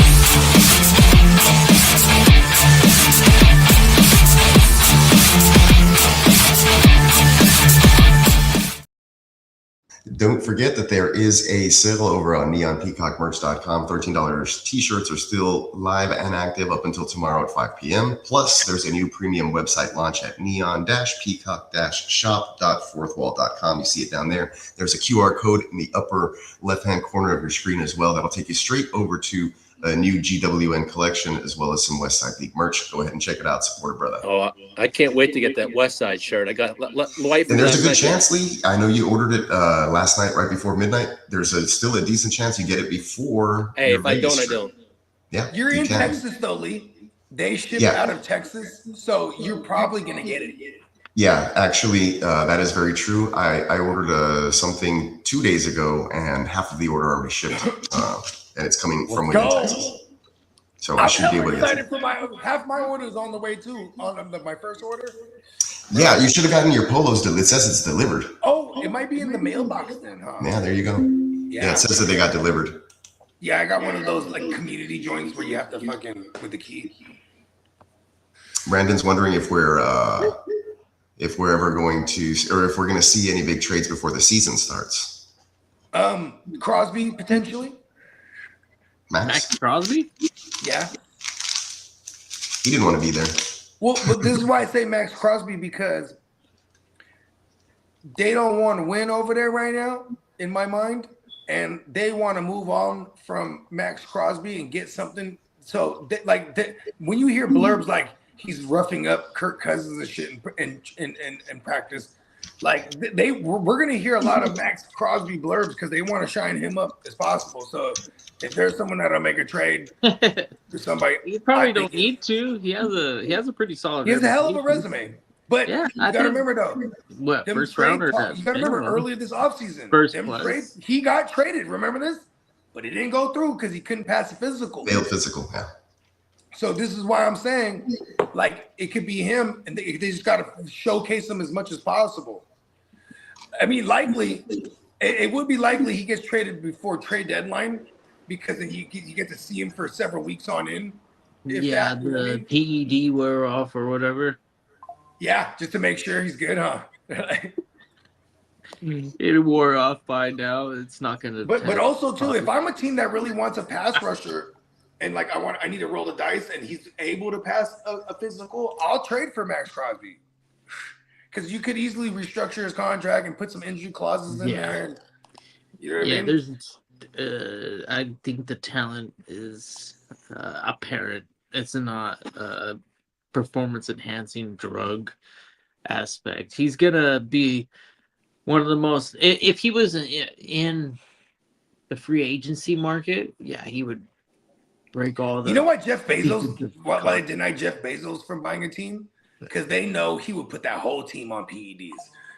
Don't forget that there is a sale over on neonpeacockmerch.com. $13 t-shirts are still live and active up until tomorrow at 5 p.m. Plus, there's a new premium website launch at neon-peacock-shop.fourthwall.com. You see it down there. There's a QR code in the upper left-hand corner of your screen as well. That'll take you straight over to a new GWN collection as well as some Westside League merch. Go ahead and check it out. Support a brother. Oh, I can't wait to get that Westside shirt. I got wife. And there's a good chance, Lee. I know you ordered it last night, right before midnight. There's still a decent chance you get it before. Hey, if I don't, I don't. Yeah, you're in Texas though, Lee. They ship out of Texas, so you're probably gonna get it. Yeah, actually, that is very true. I ordered something 2 days ago, and half of the order already shipped. And it's coming from within Texas. So I should be able to get excited for half my order is on the way too. On my first order. Yeah, you should have gotten your polos delivered. It says it's delivered. Oh, it might be in the mailbox then, huh? Yeah, there you go. Yeah, it says that they got delivered. Yeah, I got one of those like community joints where you have to fucking with the key. Brandon's wondering if we're ever going to, or if we're going to see any big trades before the season starts. Crosby potentially. Max Crosby? Yeah. He didn't want to be there. Well, but this is why I say Max Crosby, because they don't want to win over there right now, in my mind, and they want to move on from Max Crosby and get something. So, when you hear blurbs like he's roughing up Kirk Cousins and shit in practice, like we're gonna hear a lot of Max Crosby blurbs because they want to shine him up as possible. So if there's someone that'll make a trade for somebody, you probably don't need to. He has a pretty solid. He has a hell of a resume. But yeah, you gotta remember though. What first round or you gotta remember earlier this offseason. He got traded. Remember this? But it didn't go through because he couldn't pass a physical. Failed physical, yeah. So this is why I'm saying, like, it could be him, and they just got to showcase him as much as possible. I mean, likely, it would be likely he gets traded before trade deadline because then you get to see him for several weeks on in. Yeah, the PED wear off or whatever. Yeah, just to make sure he's good, huh? It wore off by now. It's not going to. But also, too, if I'm a team that really wants a pass rusher, and like I need to roll the dice, and he's able to pass a physical, I'll trade for Max Crosby because you could easily restructure his contract and put some injury clauses in there. And, you know what I mean? There's. I think the talent is apparent. It's not a performance-enhancing drug aspect. He's gonna be one of the most. If he was in the free agency market, yeah, he would. Break all the. You know why Jeff Bezos? Why they denied Jeff Bezos from buying a team? Because they know he would put that whole team on PEDs.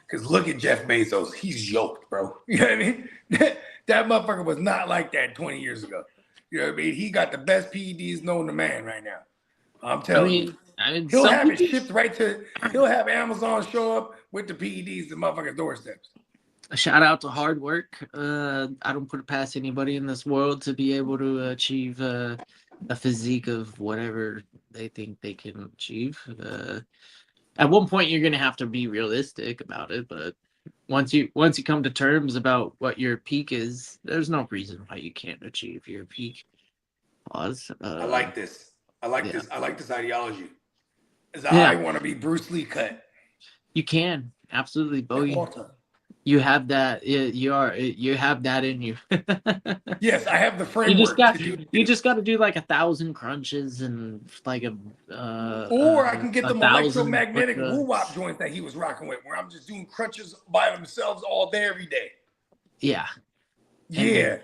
Because look at Jeff Bezos, he's yoked, bro. You know what I mean? That motherfucker was not like that 20 years ago. You know what I mean? He got the best PEDs known to man right now. I'm telling you, he'll have it shipped right to. He'll have Amazon show up with the PEDs to motherfuckers' doorsteps. A shout out to hard work. I don't put it past anybody in this world to be able to achieve a physique of whatever they think they can achieve. At one point, you're going to have to be realistic about it, but once you come to terms about what your peak is, there's no reason why you can't achieve your peak. Pause. I like this. I like this. I like this ideology. I want to be Bruce Lee cut. You can absolutely, Bo. You have that. You have that in you. Yes, I have the framework. You just got to do like 1,000 crunches and like or I can get the electromagnetic woo-wop joint that he was rocking with, where I'm just doing crunches by themselves all day, every day. Yeah. Yeah.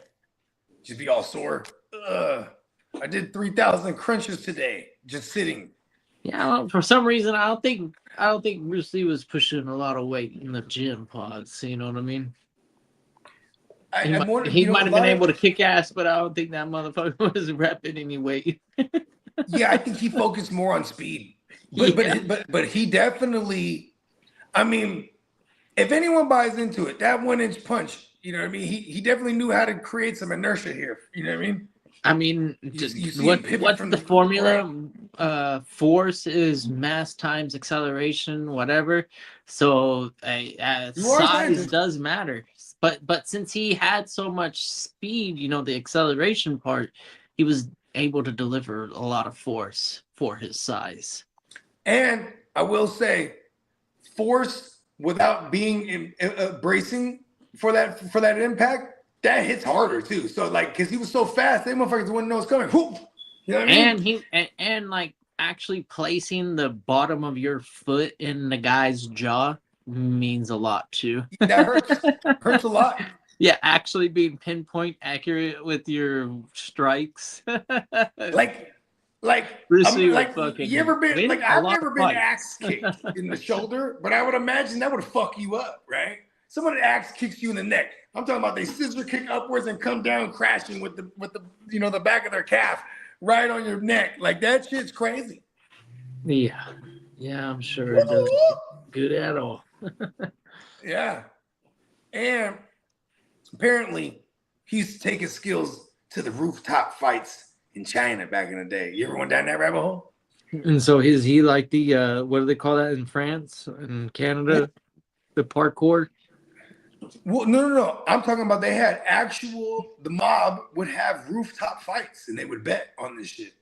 Just be all sore. I did 3,000 crunches today, just sitting. Yeah, well, for some reason, I don't think Bruce Lee was pushing a lot of weight in the gym pods. You know what I mean? He might have been able to kick ass, but I don't think that motherfucker was repping any weight. Yeah, I think he focused more on speed. But he definitely, I mean, if anyone buys into it, that 1-inch punch, you know what I mean? He definitely knew how to create some inertia here. You know what I mean? I mean, what's the formula? Force is mass times acceleration, whatever. So size does matter. But since he had so much speed, you know, the acceleration part, he was able to deliver a lot of force for his size. And I will say, force without being bracing for that impact. That hits harder too. So like, because he was so fast, they motherfuckers wouldn't know it's coming. Whoop. You know what I mean? And like actually placing the bottom of your foot in the guy's jaw means a lot too. That hurts a lot. Yeah, actually being pinpoint accurate with your strikes. like you ever been like I've never been axe kicked in the shoulder, but I would imagine that would fuck you up, right? Someone axe kicks you in the neck. I'm talking about they scissor kick upwards and come down crashing with the the back of their calf right on your neck. Like that shit's crazy. Yeah, I'm sure it doesn't good at all. Yeah. And apparently he's taking skills to the rooftop fights in China back in the day. You ever went down that rabbit hole? And so is he like the what do they call that in France and Canada? The parkour? Well, no. I'm talking about they had the mob would have rooftop fights and they would bet on this shit.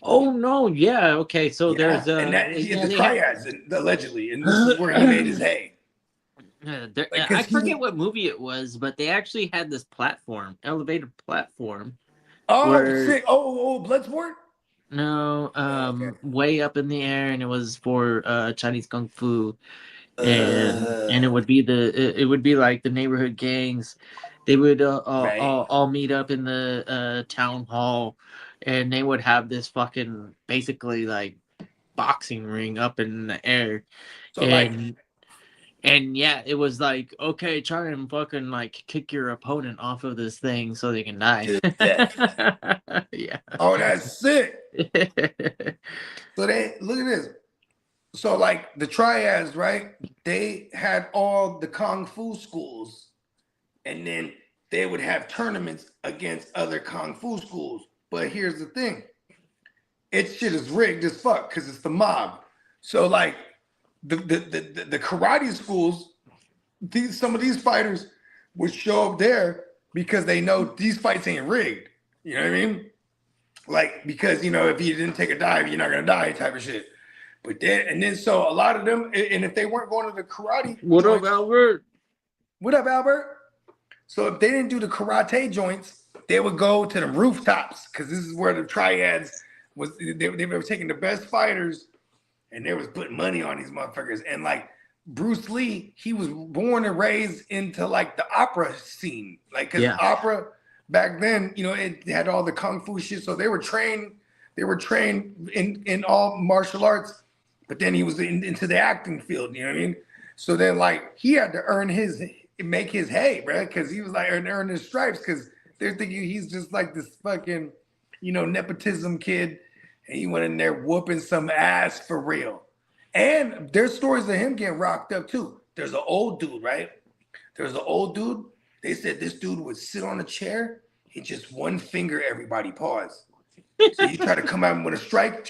Oh no, yeah, okay. So there's and that he had the triads allegedly, and this is where he made his hay. I forget what movie it was, but they actually had this platform, elevated platform. Oh, sick. Oh, Bloodsport? No, way up in the air, and it was for Chinese kung fu, and it would be like the neighborhood gangs. They would all meet up in the town hall, and they would have this fucking basically like boxing ring up in the air, and yeah, it was like, okay, try and fucking like kick your opponent off of this thing so they can die. Yeah. Oh, that's sick. So they look at this. So like the triads, right? They had all the kung fu schools, and then they would have tournaments against other kung fu schools. But here's the thing: shit is rigged as fuck because it's the mob. So like the karate schools, some of these fighters would show up there because they know these fights ain't rigged. You know what I mean? Like, because, you know, if you didn't take a dive, you're not going to die type of shit. But then, so a lot of them, and if they weren't going to the karate. What up, Albert? What up, Albert? So if they didn't do the karate joints, they would go to the rooftops because this is where the triads was. They were taking the best fighters and they was putting money on these motherfuckers. And like Bruce Lee, he was born and raised into like the opera scene. Like, because opera back then, you know, it had all the kung fu shit. So they were trained in all martial arts, but then he was into the acting field, you know what I mean? So then like he had to make his hay, bro, because he was like earn his stripes, because they're thinking he's just like this fucking, you know, nepotism kid, and he went in there whooping some ass for real. And there's stories of him getting rocked up too. There's an old dude, right? There's an old dude. They said this dude would sit on a chair and just one finger everybody pause. So you try to come at him with a strike,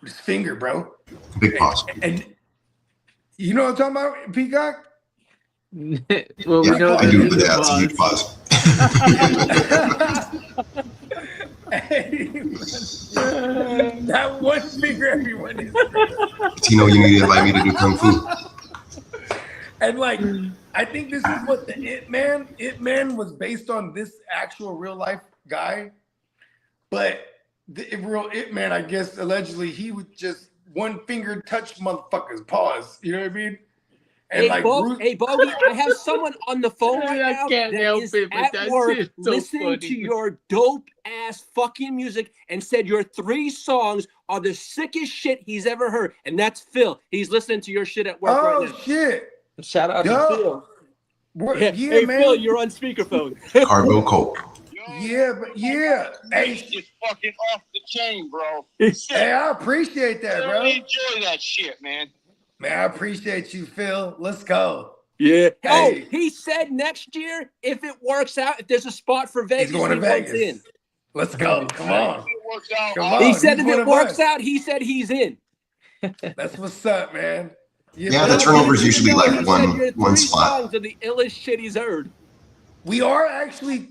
with his finger, bro. Big pause. And you know what I'm talking about, Peacock? Well, yeah, I do, but that's a huge pause. That one finger everyone is. Tino, you need to invite me to do kung fu. And like, I think this is what the It Man was based on, this actual real life guy. But the real It Man, I guess, allegedly, he would just one finger touch motherfuckers, pause. You know what I mean? And hey, Bogey, I have someone on the phone right now that is at work listening to your dope ass fucking music and said your 3 songs are the sickest shit he's ever heard. And that's Phil. He's listening to your shit at work right now. Oh, shit. Shout out to Phil. Hey, man. Phil, you're on speakerphone. Cargo Coke. Yeah, but yeah. Hey, it's fucking off the chain, bro. Hey, I appreciate that, bro. Enjoy that shit, man. Man, I appreciate you, Phil. Let's go. Yeah. Hey. Oh, he said next year, if it works out, if there's a spot for Vegas, he's going to Vegas. In. Let's go. Come on. He said if it works out, he said he's in. That's what's up, man. Yeah, the turnover is usually like one spot. Songs are the illest shit he's heard. We are actually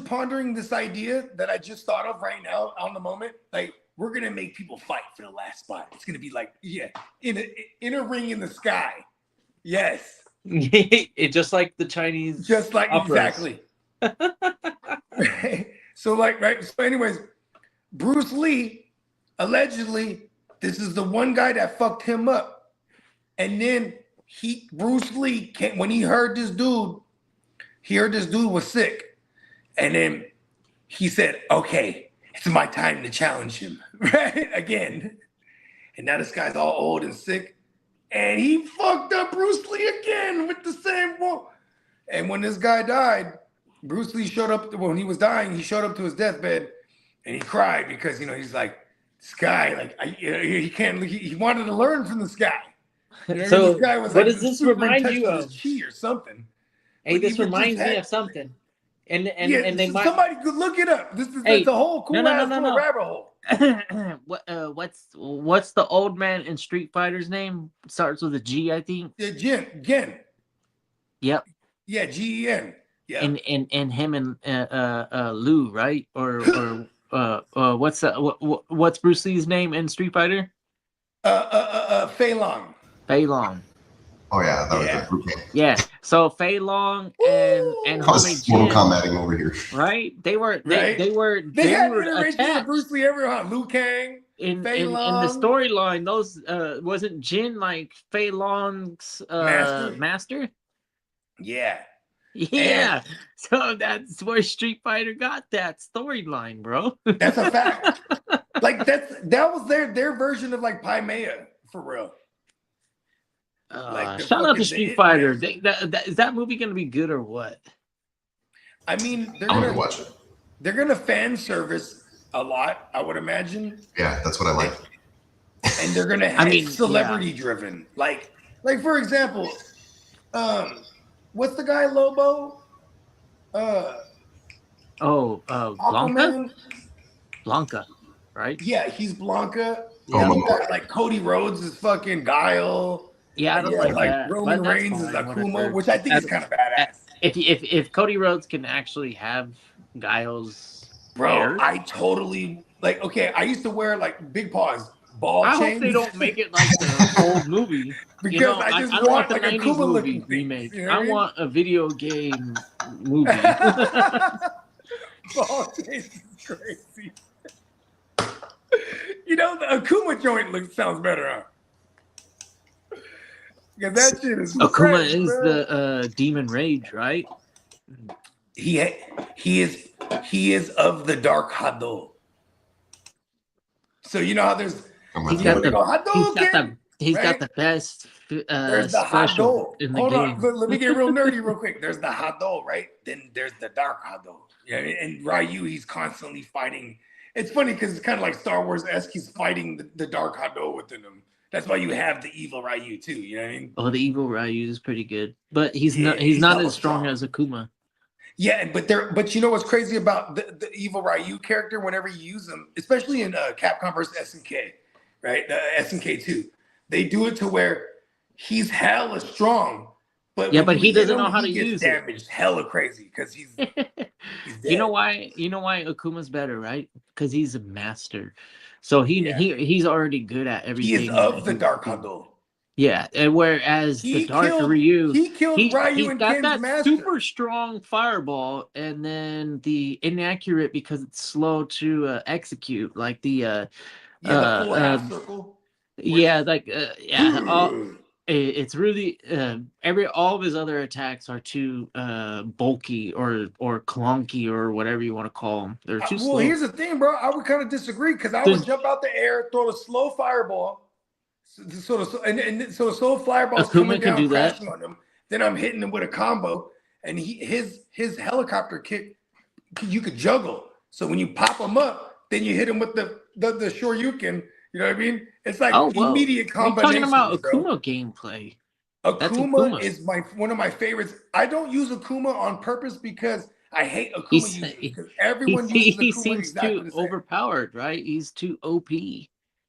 pondering this idea that I just thought of right now on the moment. Like, we're gonna make people fight for the last spot. It's gonna be like, in a ring in the sky. Yes. It's just like the Chinese. Just like operas. Exactly. So like, right. So anyways, Bruce Lee, allegedly, this is the one guy that fucked him up. And then Bruce Lee came, when he heard this dude was sick. And then he said, okay, it's my time to challenge him, right? Again. And now this guy's all old and sick. And he fucked up Bruce Lee again with the same ball. And when this guy died, Bruce Lee showed up, when he was dying, he showed up to his deathbed. and he cried because he's like, this guy, like he can't. He wanted to learn from this guy. So this guy was what like does this super in remind touch you with of? his chi or something. Hey, But this he just reminds me had- of something. And they might somebody could look it up. This is it's a whole cool no. rabbit hole. What's the old man in Street Fighter's name? Starts with a G, I think. Yeah, Gen. Yep. Yeah, GEN. Yeah. And him and Lou, right? Or what's Bruce Lee's name in Street Fighter? Fei Long. Fei Long. Oh yeah, that was a group name. Yeah. So Fei Long and I was homie Mortal Jin, Kombating over here. right? They were They had were iterations of attached. Bruce Lee everywhere. Liu Kang. In Fei the Long. storyline, those wasn't Jin like Fei Long's master? Yeah. Yeah. So that's where Street Fighter got that storyline, bro. That's a fact. Like that was their version of like Paimea for real. Like shout out to Street Fighter. Is that movie gonna be good or what? I mean, I'm gonna watch it. They're gonna fan service a lot, I would imagine. Yeah, that's what I like. And they're gonna have celebrity driven. Like for example, what's the guy Lobo? Blanca? Blanca, right? Yeah, he's Blanca. Yeah. You got, like Cody Rhodes is fucking Guile. Yeah, I don't like that. Roman But that's Reigns is fine, Akuma, whatever. which I think is kind of badass. If Cody Rhodes can actually have Guile's hair, I totally like. Okay, I used to wear like big paws, ball I chains. hope they don't make it like the old movie. Because I just don't want the like a 90s Kuma movie looking thing, remake. you know what I mean? want a video game movie. Ball chains is crazy. The Akuma joint sounds better, huh? Because that shit is Akuma fresh, is bro. the Demon Rage, right? He is of the Dark Hado. So you know how there's He's got the right? best There's the special Hado. in the Hold game. on, let me get real nerdy real quick. There's the Hado, right? Then there's the Dark Hado. Yeah, and Ryu, he's constantly fighting. It's funny because it's kind of like Star Wars-esque. He's fighting the Dark Hado within him. That's why you have the evil Ryu too. You know what I mean? Oh, the evil Ryu is pretty good, but he's not hella as strong as Akuma. Yeah, but you know what's crazy about the evil Ryu character? Whenever you use him, especially in Capcom versus SNK, right? The SNK 2, they do it to where he's hella strong, but but he doesn't know how to use it. Damaged hella crazy because he's dead. You know why Akuma's better, right? Because he's a master. So he's already good at everything. He is of the Dark Hado. Yeah, and whereas the Dark Ryu, he killed Ryu he's and got Ken's that master. super strong fireball, and then the inaccurate because it's slow to execute, like the the full half circle. It's really all of his other attacks are too bulky or clunky or whatever you want to call them. They're too slow. Well, here's the thing, bro. I would kind of disagree because I would jump out the air, throw a slow fireball, so a slow fireball is coming down, crashing on him. Then I'm hitting him with a combo, and his helicopter kick, you could juggle. So when you pop him up, then you hit him with the Shoryuken. You know what I mean? It's like immediate combination. We're talking about Akuma gameplay. Akuma is one of my favorites. I don't use Akuma on purpose because I hate Akuma users. Because everyone uses Akuma he seems exactly too the same. overpowered, right? He's too OP.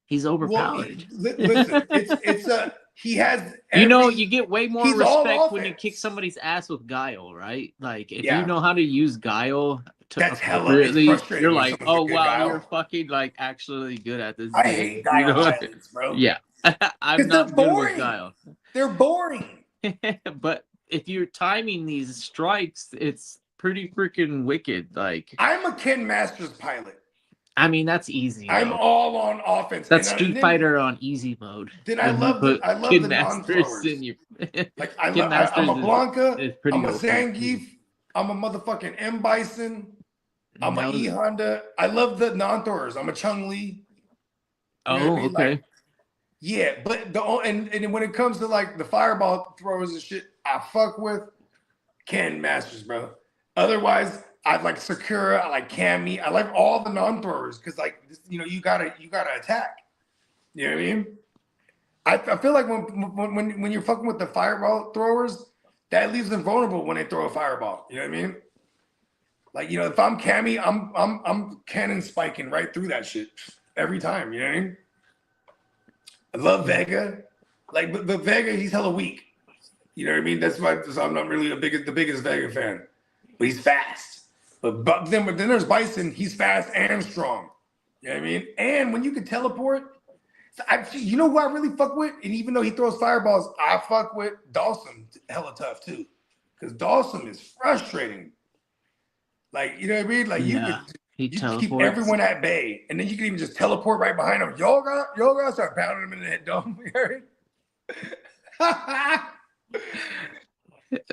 He's overpowered. Listen, he has. You get way more respect when you offense. kick somebody's ass with Guile, right? Like if Yeah. you know how to use Guile. That's hella frustrating. You're like, oh good wow, Guile. you're fucking like actually good at this. I game. hate Guile violence, bro. Yeah, I'm not good with Guile. They're boring. But if you're timing these strikes, it's pretty freaking wicked. Like I'm a Ken Masters pilot. I mean, that's easy. I'm all on offense. That's Street Fighter on easy mode. Then I love the non-throwers. Like I'm a Blanca. I'm a Zangief. I'm a motherfucking M Bison. I'm a E Honda. I love the non-throwers. I'm a Chung Li. Okay. Yeah, but and when it comes to like the fireball throwers and shit, I fuck with Ken Masters, bro. Otherwise, like Sakura, I like Cammy, I like all the non-throwers because like you gotta attack. You know what I mean? I feel like when you're fucking with the fireball throwers, that leaves them vulnerable when they throw a fireball. You know what I mean? Like, if I'm Cammy, I'm cannon spiking right through that shit every time. You know what I mean? I love Vega. Like, but Vega, he's hella weak. You know what I mean? That's why I'm not really the biggest Vega fan. But he's fast. But then there's Bison. He's fast and strong. You know what I mean? And when you can teleport, you know who I really fuck with? And even though he throws fireballs, I fuck with Dawson hella tough too. Because Dawson is frustrating. Like, you know what I mean? Like you keep everyone at bay, and then you can even just teleport right behind them. Y'all got start pounding them in the head, dome.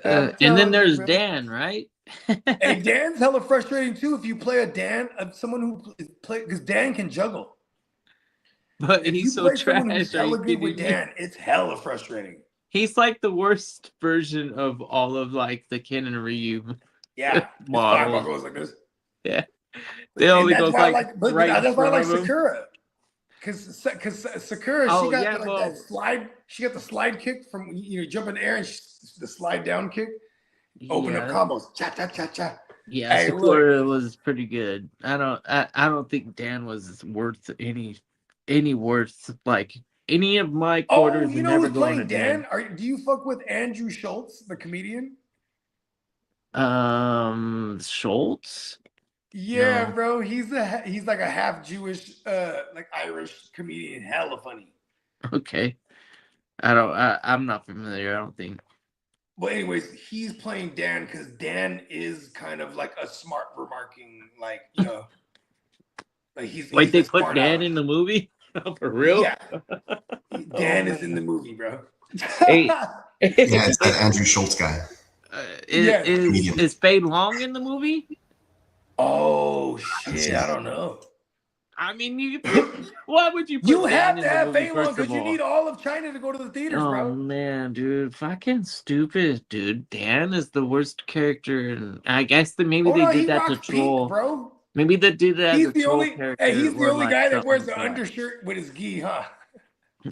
And then there's Dan, right? Hey, Dan's hella frustrating too. If you play a Dan, someone who play, because Dan can juggle. But if he's you so play trash. someone who's hella good with Dan, it's hella frustrating. He's like the worst version of all of like the Ken and Ryu. Yeah, model. Goes like this. Yeah, they only goes like right in that's why I like front of him. Sakura, because Sakura Oh, she got yeah, that slide. She got the slide kick from jump in the air and the slide down kick. Open up combos. Cha cha cha cha. Yeah, hey, Sakura was pretty good. I don't think Dan was worth any worth like any of my quarters. You know who's playing Dan? Do you fuck with Andrew Schultz, the comedian? Schultz? Yeah, No. bro. He's like a half Jewish, like Irish comedian. Hella funny. Okay. I'm not familiar, I don't think. Well, anyways, he's playing Dan because Dan is kind of like a smart remarking, like, like Wait, they put smart Dan aleck. in the movie? For real? Yeah. Dan is in the movie, bro. Hey. Yeah, it's that Andrew Schultz guy. Is Fade Long in the movie? Oh shit! I don't know. I mean, why would you? Put You Dan have in to the have movie, Fade Long first of because you all? need all of China to go to the theaters, Oh bro. man, dude, fucking stupid, dude. Dan is the worst character, and I guess that maybe they did that to troll, bro. Maybe they did that He's as a the troll only. character. Hey, he's the or only like guy that something wears the like that. undershirt with his gi, huh?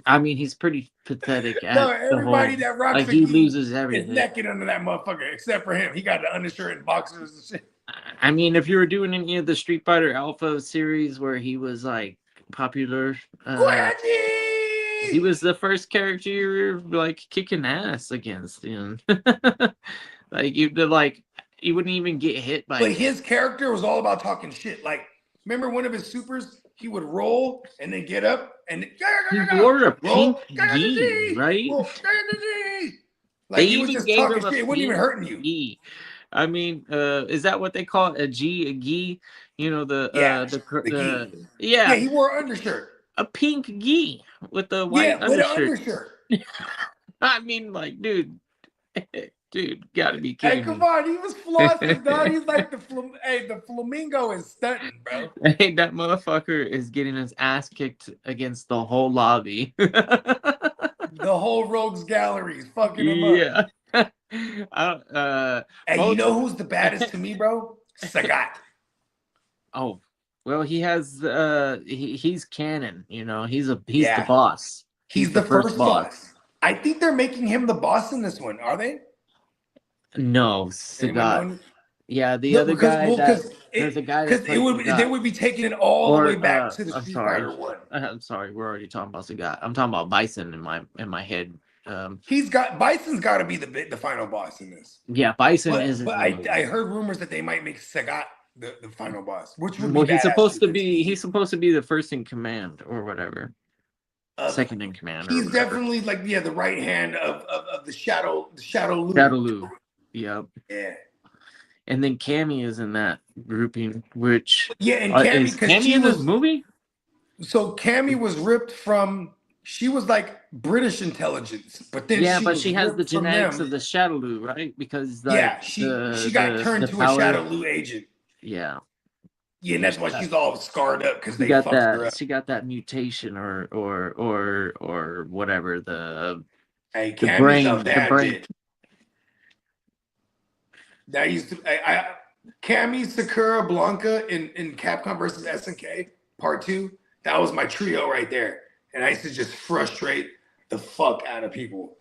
I mean, he's pretty pathetic. At No, the everybody whole, that rocks like a he gi loses is everything. naked under that motherfucker, except for him. He got the undershirt and boxers and shit. I mean, if you were doing any of the Street Fighter Alpha series where he was like popular, he was the first character you were like kicking ass against. Like you wouldn't even get hit by. But his character was all about talking shit. Like, remember one of his supers? He would roll and then get up and he wore a pink gi, right? Like he was just talking shit. It wasn't even hurting you. Gi. I mean, is that what they call it? A gi? You know the gi. Yeah. Yeah, he wore an undershirt. A pink gi with the white with an undershirt. I mean, like, dude, gotta be kidding Hey, come me. on, he was flossing, dog. He's like the flamingo is stunting, bro. Hey, that motherfucker is getting his ass kicked against the whole lobby. The whole rogues gallery is fucking him up. Hey, you know who's the baddest to me, bro? Sagat. Oh, well, he has he's canon, he's the boss. He's the first boss. I think they're making him the boss in this one, are they? No, Sagat. Yeah, the other guy there's a guy that they would be taking it all the way back to the Street Fighter one. I'm sorry, we're already talking about Sagat. I'm talking about Bison in my head. Bison's got to be the final boss in this. Yeah, Bison is. But I heard rumors that they might make Sagat the final boss, which would well, be he's supposed to be the first in command or whatever. Second in command. He's definitely like the right hand of the Shadow Lu. Shadow Lu. Yep. Yeah. And then Cammy is in that grouping, which and Cammy, is Cammy in this movie? So Cammy was ripped from. She was like British intelligence, but then but she has the genetics of the Shadow Lu, right? Because she got turned to a Shadow Lu agent. Yeah. Yeah, and that's why she's all scarred up because they got fucked her up. She got that mutation or whatever the brain. That used to Cammy, Sakura, Blanca in Capcom versus SNK Part 2. That was my trio right there. And I used to just frustrate the fuck out of people.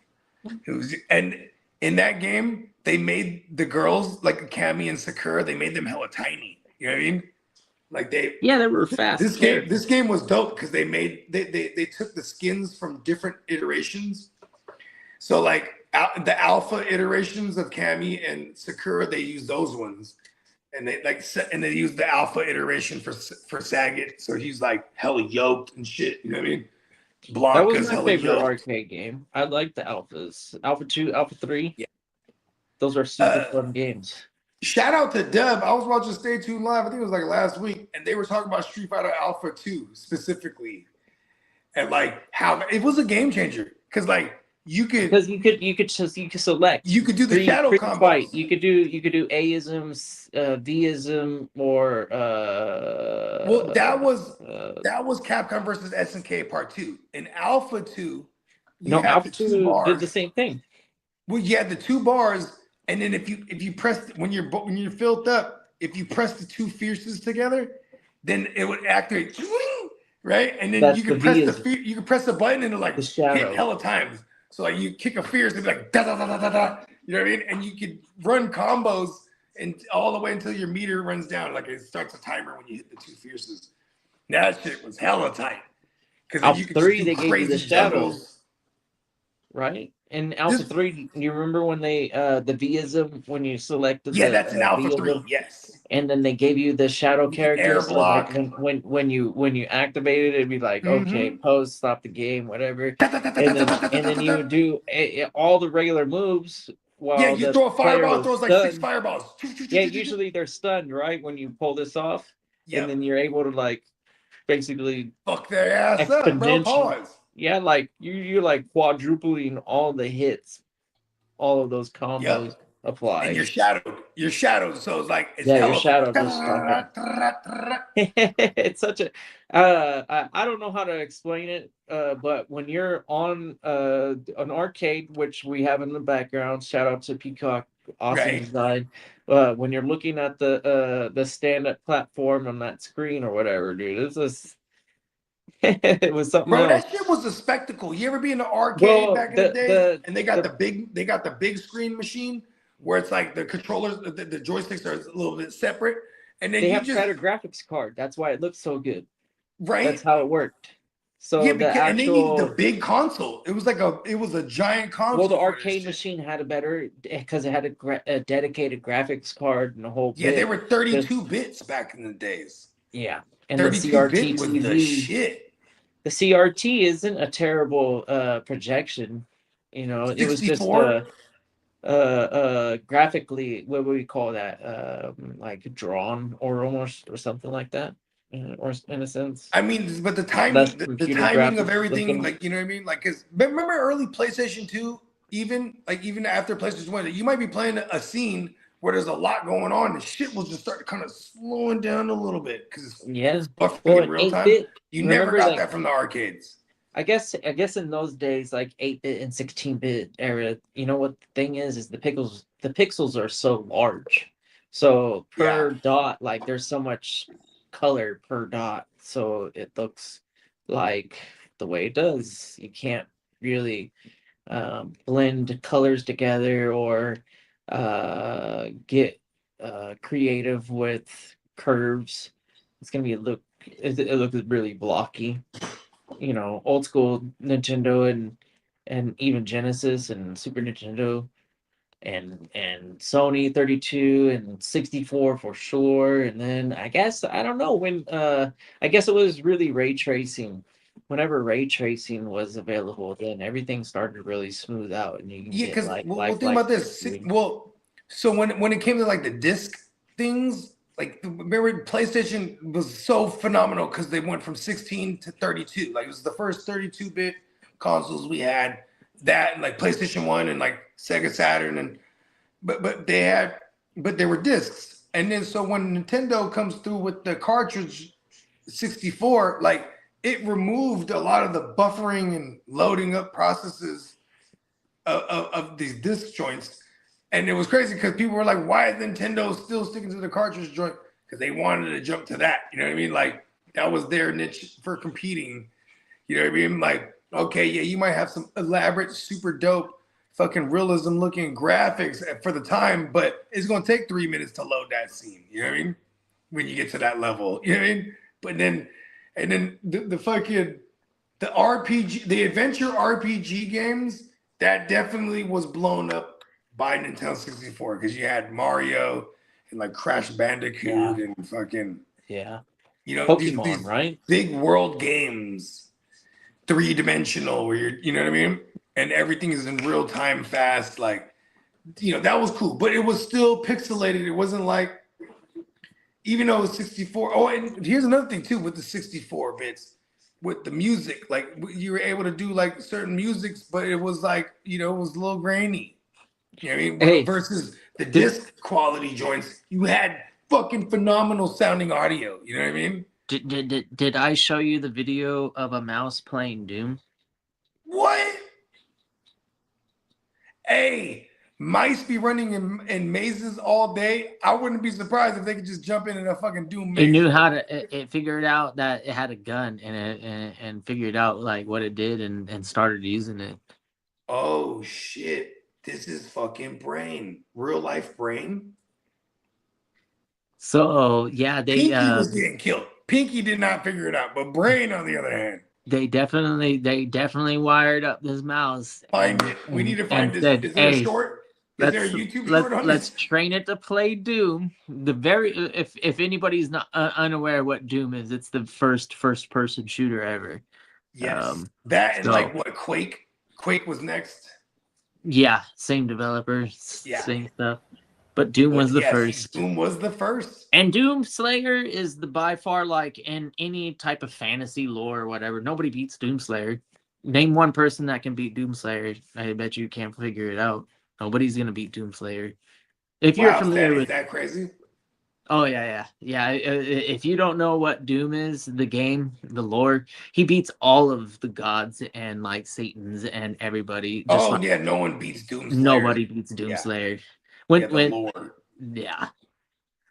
And in that game, they made the girls like Cammy and Sakura, they made them hella tiny. You know what I mean? Like they were fast. This game was dope because they took the skins from different iterations. So like the alpha iterations of Cammy and Sakura, they use those ones. And they use the alpha iteration for Saget, so he's like hella yoked and shit. You know what I mean? Blanca's that was my favorite arcade game. I like the alphas, Alpha 2, Alpha 3. Yeah, those are super fun games. Shout out to Deb. I was watching Stay Tuned Live. I think it was like last week, and they were talking about Street Fighter Alpha 2 specifically, and like how it was a game changer because like. You could select. You could do the shadow combos. Fight. You could do A-isms, V-ism, or well, that was Capcom versus SNK Part 2. In Alpha 2, Alpha 2 did the same thing. Well, you had the 2 bars, and then if you press when you're filled up, if you press the 2 fierces together, then it would activate, right? And then you can press the button and it like hit hella times. So like you kick a fierce and be like da da da da da da. You know what I mean? And you could run combos and all the way until your meter runs down. Like it starts a timer when you hit the 2 fierces. That shit was hella tight. Because Alpha you could 3 do they gave you the crazy shadows. Right? In Alpha 3, you remember when they the V-ism when you selected that's in Alpha V-ism? 3, yes. And then they gave you the shadow characters. Air block. Like when you activated it, it'd be like, okay, pose, stop the game, whatever. and then you would do all the regular moves. While you throw a fireball, it throws like 6 fireballs. Yeah, usually they're stunned, right? When you pull this off. Yep. And then you're able to like basically fuck their ass up, bro. Pause. Yeah, like you're like quadrupling all the hits, all of those combos apply. And you're shadowed. So it's like you're shadowed. It's such a I don't know how to explain it, but when you're on an arcade, which we have in the background, shout out to Peacock, awesome design. When you're looking at the stand-up platform on that screen or whatever, dude, it was something else. That shit was a spectacle. You ever be in the arcade back in the day? And they got the big screen machine where it's like the controllers, the joysticks are a little bit separate, and then they have better graphics card. That's why it looks so good. Right. That's how it worked. So and they needed the big console. It was a giant console. Well, the arcade machine had a better because it had a dedicated graphics card and a whole. Yeah, they were 32 bits back in the days. Yeah, and the CRT was the shit. The CRT isn't a terrible projection. You know, 64? It was just graphically, what would we call that? Like drawn or almost or something like that. Or in a sense, I mean, but the timing, the timing of everything, like, you know what I mean? Like, cause remember early PlayStation 2, even after PlayStation 1, you might be playing a scene where there's a lot going on and shit will just start kind of slowing down a little bit because it's buffering in real time. You never got that from the arcades. I guess in those days, like 8-bit and 16-bit era, you know what the thing is the pixels are so large. So per dot, like there's so much color per dot, so it looks like the way it does. You can't really blend colors together or get creative with curves. It's gonna be it looks really blocky. You know, old school Nintendo and even Genesis and Super Nintendo and Sony 32 and 64 for sure. And then I guess I don't know when I guess it was really ray tracing. Whenever ray tracing was available, then everything started to really smooth out, and you can get because think about this. Well, so when it came to like the disc things, like remember PlayStation was so phenomenal because they went from 16 to 32. Like it was the first 32-bit consoles we had. That and like PlayStation 1 and like Sega Saturn and but they were discs. And then so when Nintendo comes through with the cartridge 64, like it removed a lot of the buffering and loading up processes of these disc joints. And it was crazy because people were like, why is Nintendo still sticking to the cartridge joint? Because they wanted to jump to that. You know what I mean? Like, that was their niche for competing. You know what I mean? Like, okay, yeah, you might have some elaborate, super dope, fucking realism looking graphics for the time, but it's going to take 3 minutes to load that scene. You know what I mean? When you get to that level. You know what I mean? But then, and then the fucking, the RPG, the adventure RPG games, that definitely was blown up by Nintendo 64 because you had Mario and like Crash Bandicoot and fucking you know Pokemon, these right? big world games, 3-dimensional where you're, you know what I mean, and everything is in real time, fast. Like, you know, that was cool, but it was still pixelated. It wasn't like, even though it was 64. Oh, and here's another thing too with the 64 bits. With the music, like you were able to do like certain musics, but it was like, you know, it was a little grainy. You know what I mean? Hey, versus the disc quality joints, you had fucking phenomenal sounding audio. You know what I mean? Did I show you the video of a mouse playing Doom? What? Hey, mice be running in mazes all day. I wouldn't be surprised if they could just jump in a fucking Doom maze. It knew how to. It figured out that it had a gun in it, and figured out like what it did, and started using it. Oh shit! This is fucking Brain, real life Brain. So yeah, they Pinky was getting killed. Pinky did not figure it out, but Brain, on the other hand, they definitely wired up this mouse. Find it. We need to find this. Said, Is there a short? Is there a YouTube short on let's this? train it to play Doom. If anybody's not unaware what Doom is, it's the first person shooter ever. Yes, that and like what Quake. Quake was next. Yeah, same developer, same stuff. But Doom was the first. Doom was the first. And Doom Slayer is the by far, like, in any type of fantasy lore or whatever, nobody beats Doom Slayer. Name one person that can beat Doom Slayer. I bet you can't figure it out. Nobody's gonna beat Doom Slayer. If you're familiar with that crazy. Oh yeah. If you don't know what Doom is, the game, the lore, he beats all of the gods and like Satan's and everybody. No one beats Doom Slayer. Nobody beats Doom Slayer. Lore. Yeah.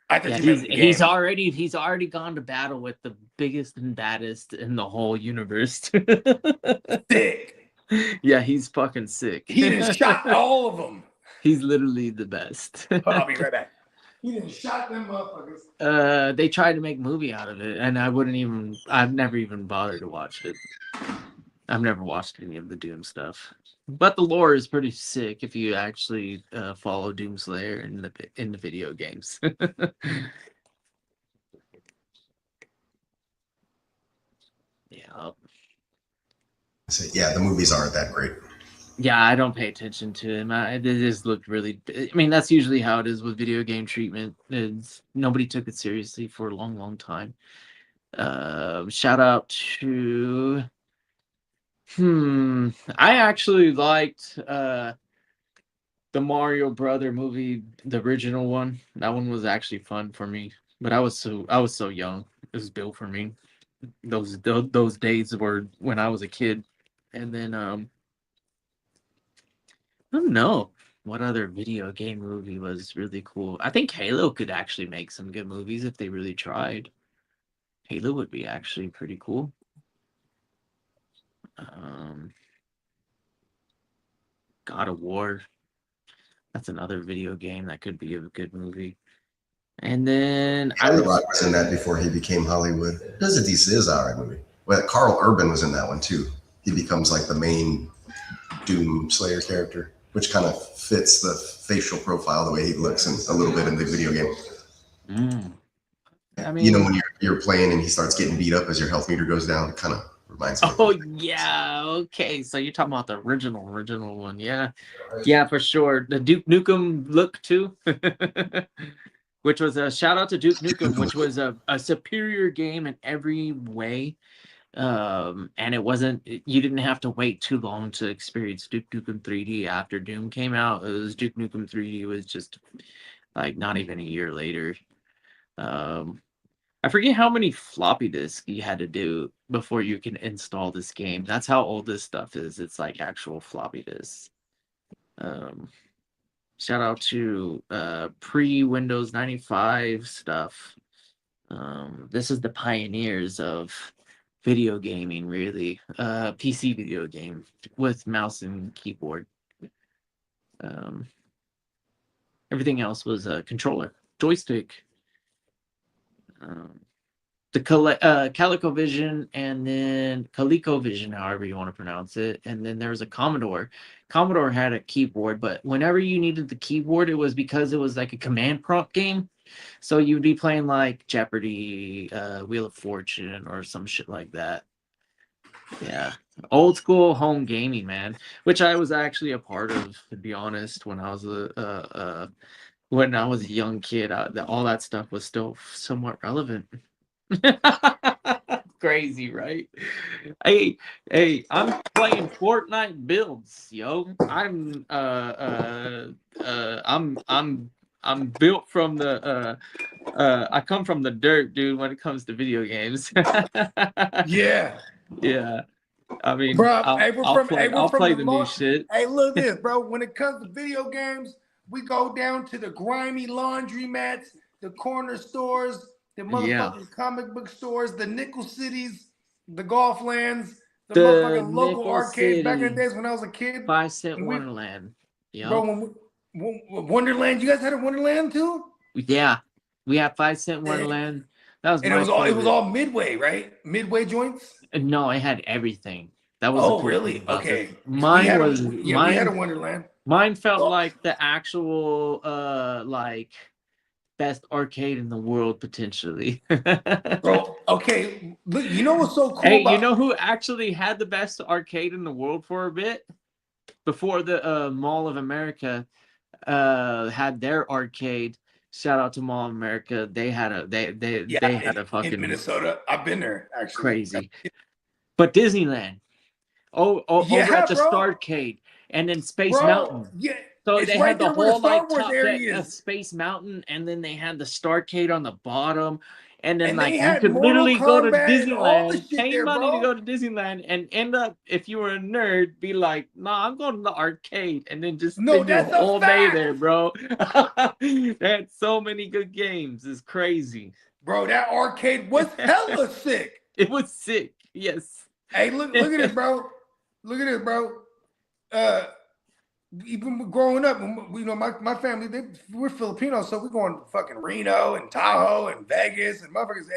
I thought he's already gone to battle with the biggest and baddest in the whole universe. Sick. Yeah, he's fucking sick. He just shot all of them. He's literally the best. I'll be right back. He didn't shot them motherfuckers. They tried to make a movie out of it, and I've never even bothered to watch it. I've never watched any of the Doom stuff. But the lore is pretty sick if you actually follow Doom Slayer in the video games. Yeah, the movies aren't that great. Yeah, I don't pay attention to him. They just looked really. I mean, that's usually how it is with video game treatment. Nobody took it seriously for a long, long time. Shout out to. I actually liked the Mario Brother movie, the original one. That one was actually fun for me, but I was so young. It was built for me. Those days were when I was a kid, and then I don't know what other video game movie was really cool. I think Halo could actually make some good movies if they really tried. Halo would be actually pretty cool. God of War. That's another video game that could be a good movie. And then Harry Rock was in that before he became Hollywood. This is an alright movie. Well, Carl Urban was in that one too. He becomes like the main Doom Slayer character, which kind of fits the facial profile, the way he looks, and a little bit in the video game. I mean, you know, when you're playing and he starts getting beat up as your health meter goes down, it kind of reminds me. Oh yeah, okay. So you're talking about the original one, yeah, for sure. The Duke Nukem look too, which was a shout out to Duke Nukem, which was a superior game in every way. And it wasn't. You didn't have to wait too long to experience Duke Nukem 3D after Doom came out. It was Duke Nukem 3D was just like not even a year later. I forget how many floppy disks you had to do before you can install this game. That's how old this stuff is. It's like actual floppy disks. Shout out to pre-Windows 95 stuff. This is the pioneers of video gaming, really. PC video game with mouse and keyboard. Everything else was a controller, joystick. The ColecoVision, and then ColecoVision, however you want to pronounce it, and then there was a Commodore. Commodore had a keyboard, but whenever you needed the keyboard, it was because it was like a command prompt game. So you'd be playing like Jeopardy, Wheel of Fortune, or some shit like that. Yeah, old school home gaming, man, which I was actually a part of, to be honest. When I was a young kid, all that stuff was still somewhat relevant. Crazy, right? Hey, I'm playing Fortnite builds, yo. I'm built from the I come from the dirt, dude, when it comes to video games. Yeah. Yeah. I mean, Bro, I'll play the new shit. Hey, look at this, bro. When it comes to video games, we go down to the grimy laundry mats, the corner stores, the motherfucking comic book stores, the nickel cities, the golf lands, the motherfucking local arcades. Back in the days when I was a kid. 5 Cent Wonderland. Yeah. Bro, Wonderland, you guys had a Wonderland too? Yeah. We had 5 Cent Wonderland. That was, and it was all Midway, right? Midway joints? No, it had everything. That was cool really? Okay. Mine we had a Wonderland. Mine felt like the actual like best arcade in the world, potentially. Bro, okay. Look, you know what's so cool? Hey, you know who actually had the best arcade in the world for a bit? Before the Mall of America had their arcade. Shout out to Mall of America. They had a fucking in Minnesota. I've been there actually. Crazy. But Disneyland. Over at the Starcade, and then Space Mountain. Yeah. So they had the whole like top deck, Space Mountain, and then they had the Starcade on the bottom. And then like you could literally go to Disneyland, pay money to go to Disneyland, and end up, if you were a nerd, be like, nah, I'm going to the arcade, and then just spend your whole day there, bro. They had so many good games. It's crazy. Bro, that arcade was hella sick. It was sick, yes. Hey, look at this, bro. Look at this, bro. Even growing up, you know, my family, we're Filipinos, so we're going to fucking Reno and Tahoe and Vegas and motherfuckers.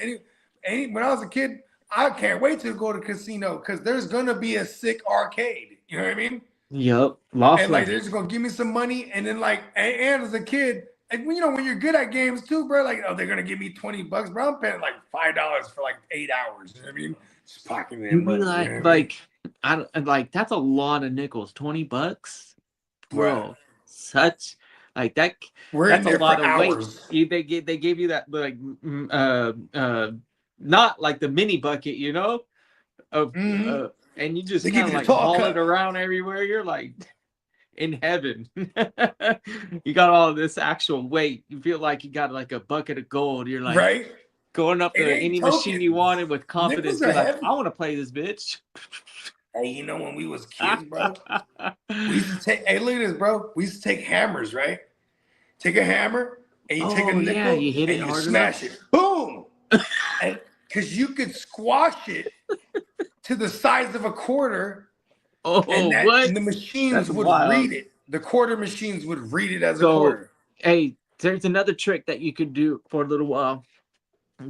When I was a kid, I can't wait to go to casino because there's gonna be a sick arcade. You know what I mean? Yep. And like they're just gonna give me some money, and then like, and as a kid, and you know when you're good at games too, bro, like they're gonna give me $20, bro. I'm paying like $5 for like 8 hours. You know what I mean? Just pocketing in money. Like that's a lot of nickels. $20. Bro, such like that. That's a lot of weight. They gave you that like not like the mini bucket, you know, and you just kind of like haul it around everywhere. You're like in heaven. You got all this actual weight. You feel like you got like a bucket of gold. You're like going up to any machine you wanted with confidence. You're like, I want to play this bitch. Hey, you know when we was kids, bro, we used to take. Hey, look at this, bro. We used to take hammers, right? Take a hammer and you take a nickel you hit it and you hard smash it. Boom! And because you could squash it to the size of a quarter. And the machines would read it. The quarter machines would read it as a quarter. Hey, there's another trick that you could do for a little while.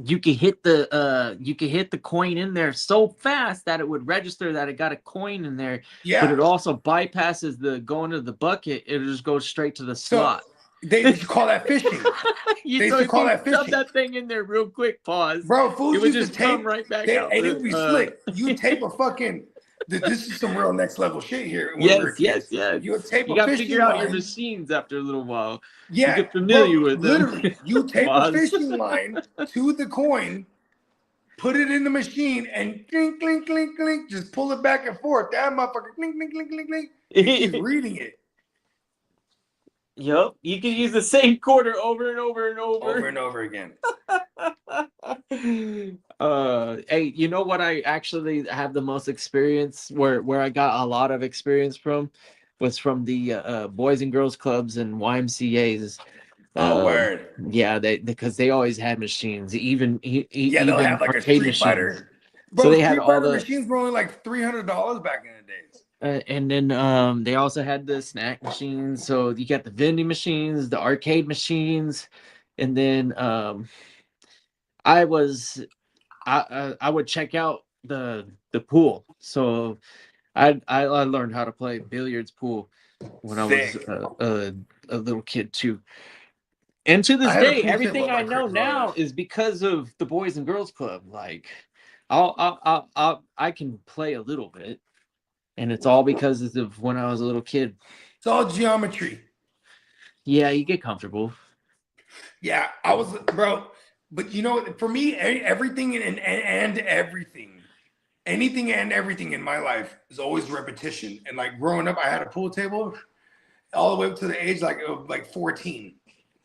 You could hit the coin in there so fast that it would register that it got a coin in there. Yeah. But it also bypasses the going to the bucket. It'll just go straight to the slot. They used to call that fishing. They used to call that fishing. Shove that thing in there real quick. Pause. Bro, fools it would used just to tape, come right back out. And it would be slick. You tape a fucking. This is some real next level shit here. Yes. You would tape you a got to fishing figure out line. your machines after a little while. Yeah, you get familiar with them. Literally, you tape a fishing line to the coin, put it in the machine, and clink, clink, clink, clink, just pull it back and forth. That motherfucker, clink, clink, clink, clink, clink. He's reading it. Yep, you can use the same quarter over and over and over. Over and over again. Hey, you know what I actually have the most experience where I got a lot of experience from? was from the Boys and Girls Clubs and YMCA's. Word. Yeah, because they always had machines, even they'll have like a arcade Street machines. Fighter. Bro, So they Street had all Fighter the machines were only like $300 back in the days. and then they also had the snack machines. So you got the vending machines, the arcade machines, and then I would check out the pool. So I learned how to play billiards pool when Sick. I was a little kid too. And to this I had a day, pool everything table at I my know crib now growing up. is because of the Boys and Girls Club. Like, I can play a little bit, and it's all because of when I was a little kid. It's all geometry. Yeah, you get comfortable. Yeah, I was, bro. But you know, for me, everything and everything, anything and everything in my life is always repetition. And like growing up, I had a pool table all the way up to the age of 14.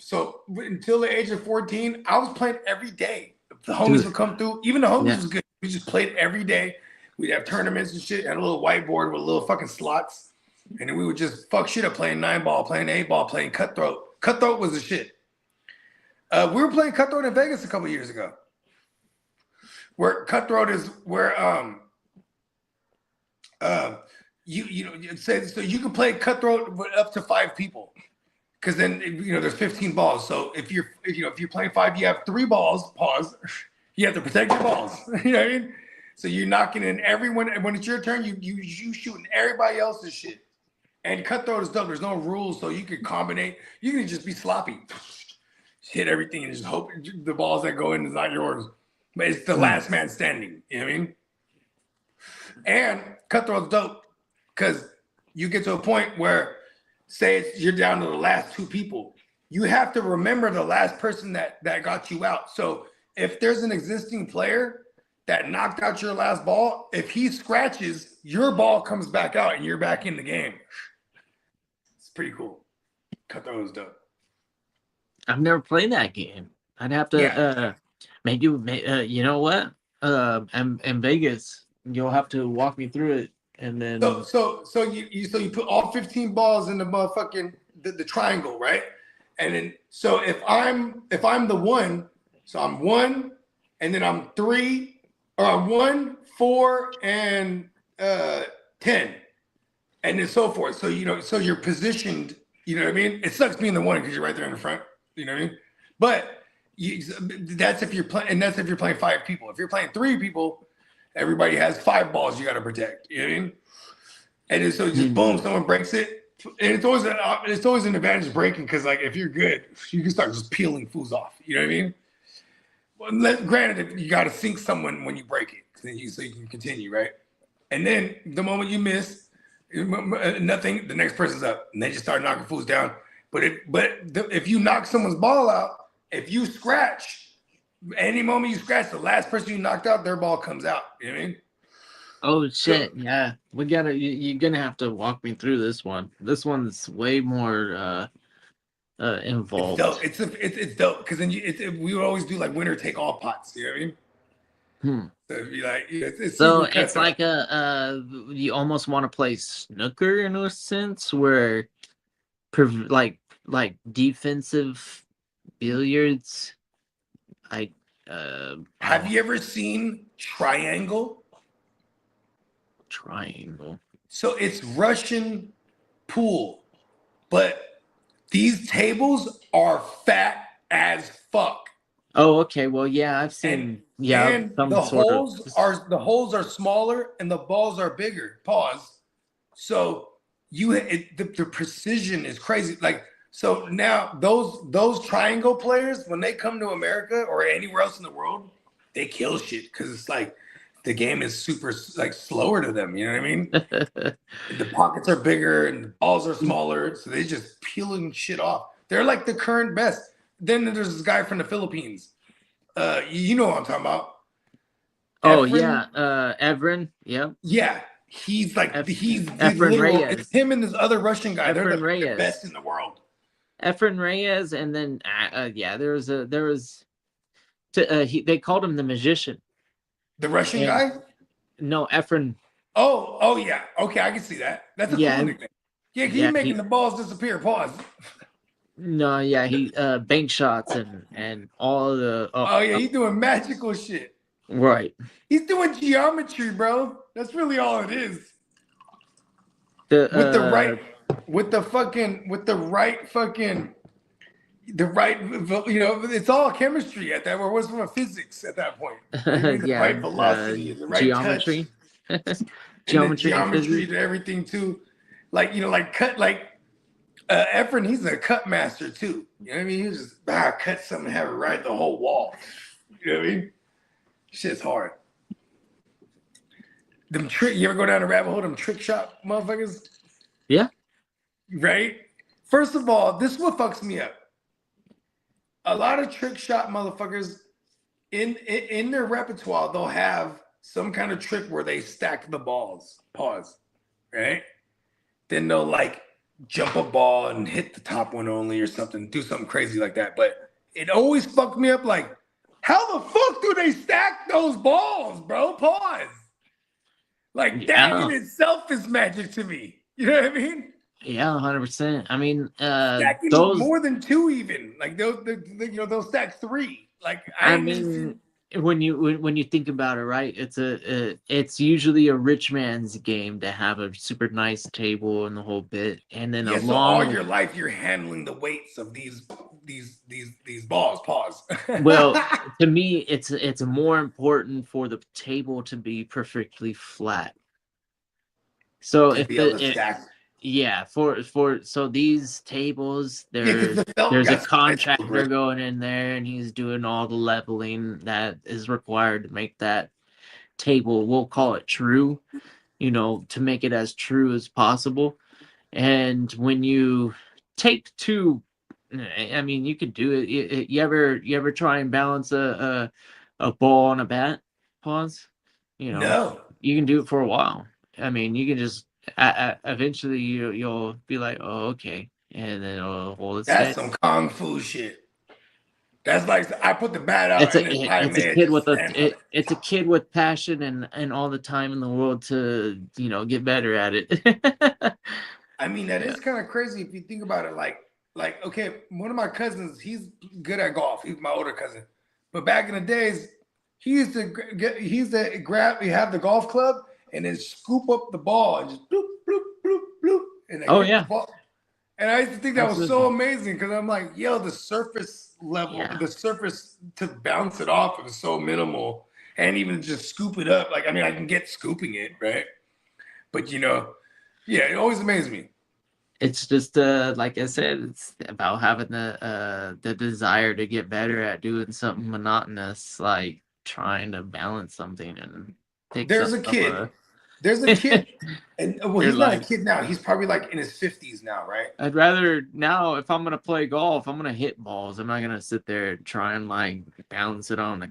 So until the age of 14, I was playing every day. The homies would come through. Even the homies was good. We just played every day. We'd have tournaments and shit. Had a little whiteboard with little fucking slots. And then we would just fuck shit up playing 9-ball, playing 8-ball, playing cutthroat. Cutthroat was the shit. We were playing cutthroat in Vegas a couple years ago. Where cutthroat is where you know it says so you can play cutthroat with up to 5 people. Because then there's 15 balls. So if you're playing 5, you have 3 balls. Pause. You have to protect your balls. You know what I mean? So you're knocking in everyone. And when it's your turn, you shooting everybody else's shit. And cutthroat is dope. There's no rules, so you can combine. You can just be sloppy, hit everything, and just hope the balls that go in is not yours. But it's the last man standing. You know what I mean? And cutthroat's dope because you get to a point where, say you're down to the last 2 people, you have to remember the last person that got you out. So if there's an existing player that knocked out your last ball, if he scratches, your ball comes back out and you're back in the game. It's pretty cool. Cutthroat is dope. I've never played that game. I'd have to maybe you know what? In Vegas, you'll have to walk me through it. And then so you put all 15 balls in the motherfucking the triangle, right? And then so if I'm the 1, so I'm 1, and then I'm 3, or I'm 1, 4, and 10, and then so forth. So so you're positioned. You know what I mean? It sucks being the 1 because you're right there in the front. You know what I mean? But that's if you're playing, and that's if you're playing 5 people. If you're playing 3 people, everybody has 5 balls you got to protect. You know what I mean? And then, so just boom, someone breaks it, and it's always an advantage breaking because like if you're good, you can start just peeling fools off. You know what I mean? Well, granted, you got to sink someone when you break it, so you can continue, right? And then the moment you miss, nothing, the next person's up, and they just start knocking fools down. But if you knock someone's ball out, if you scratch, any moment you scratch, the last person you knocked out, their ball comes out. You know what I mean? oh shit, yeah. You're gonna have to walk me through this one. This one's way more involved. It's dope because then we would always do like winner take all pots. You know what I mean? So it'd be like it's like you almost want to play snooker in a sense where like defensive billiards. Have you ever seen triangle? Triangle. So it's Russian pool, but these tables are fat as fuck. Oh, okay. Well, yeah, I've seen. And the holes are smaller and the balls are bigger. Pause. So the precision is crazy. Like so now those triangle players, when they come to America or anywhere else in the world, they kill shit because it's like the game is super like slower to them. You know what I mean? The pockets are bigger and the balls are smaller, so they just peeling shit off. They're like the current best. Then there's this guy from the Philippines. You know what I'm talking about? Oh yeah, Evren. Yep. Yeah, he's like he's Efren Reyes. It's him and this other Russian guy. They're Reyes. The best in the world. Efren Reyes, and then they called him the magician. The Russian guy? No, Efren. Oh yeah. Okay, I can see that. That's a cool nickname. Yeah, he's Yeah, making the balls disappear. Pause. No, yeah, he bank shots and all the Oh yeah, he's doing magical shit. right. He's doing geometry, bro. That's really all it is. The With the right fucking, it's all chemistry at that. Or was from physics at that point. The yeah, right velocity, the right geometry, touch, geometry, and geometry physics. to everything too. Like cut Efren, he's a cut master too. You know what I mean? He just cut something and have it right the whole wall. You know what I mean? Shit's hard. You ever go down a rabbit hole, them trick shot motherfuckers? Yeah. Right? First of all, this is what fucks me up. A lot of trick shot motherfuckers in their repertoire, they'll have some kind of trick where they stack the balls. Pause. Right? Then they'll like jump a ball and hit the top one only or something, do something crazy like that. But it always fucked me up like, how the fuck do they stack those balls, bro? Pause. Like that in itself is magic to me. You know what I mean? Yeah, 100%. I mean, stacking those more than two even. Like they'll stack three. Like I mean, when you think about it, right? It's usually a rich man's game to have a super nice table and the whole bit, and then so all your life you're handling the weights of these balls. Pause. Well, to me, it's more important for the table to be perfectly flat. So if so these tables, there's a contractor going in there and he's doing all the leveling that is required to make that table, we'll call it true, to make it as true as possible. And when you take two, I mean, you could do it. You ever try and balance a ball on a bat? Pause. No. You can do it for a while. I mean, you can just eventually you'll be like, oh, okay, and then it'll hold it. That's some kung fu shit. That's like I put the bat out. It's a kid with passion and all the time in the world to get better at it. I mean, that is kind of crazy if you think about it. Like okay, one of my cousins, he's good at golf. He's my older cousin, but back in the days, he used to grab. You have the golf club. And then scoop up the ball and just bloop, bloop, bloop, bloop. And the ball. And I used to think that was so amazing because I'm like, yo, the surface level, the surface to bounce it off is so minimal. And even just scoop it up. Like, I mean, I can get scooping it, right? But, it always amazed me. It's just, like I said, it's about having the desire to get better at doing something monotonous, like trying to balance something and There's a kid, and he's not a kid now. He's probably like in his 50s now, right? I'd rather now, if I'm gonna play golf, I'm gonna hit balls. I'm not gonna sit there and try and like balance it on a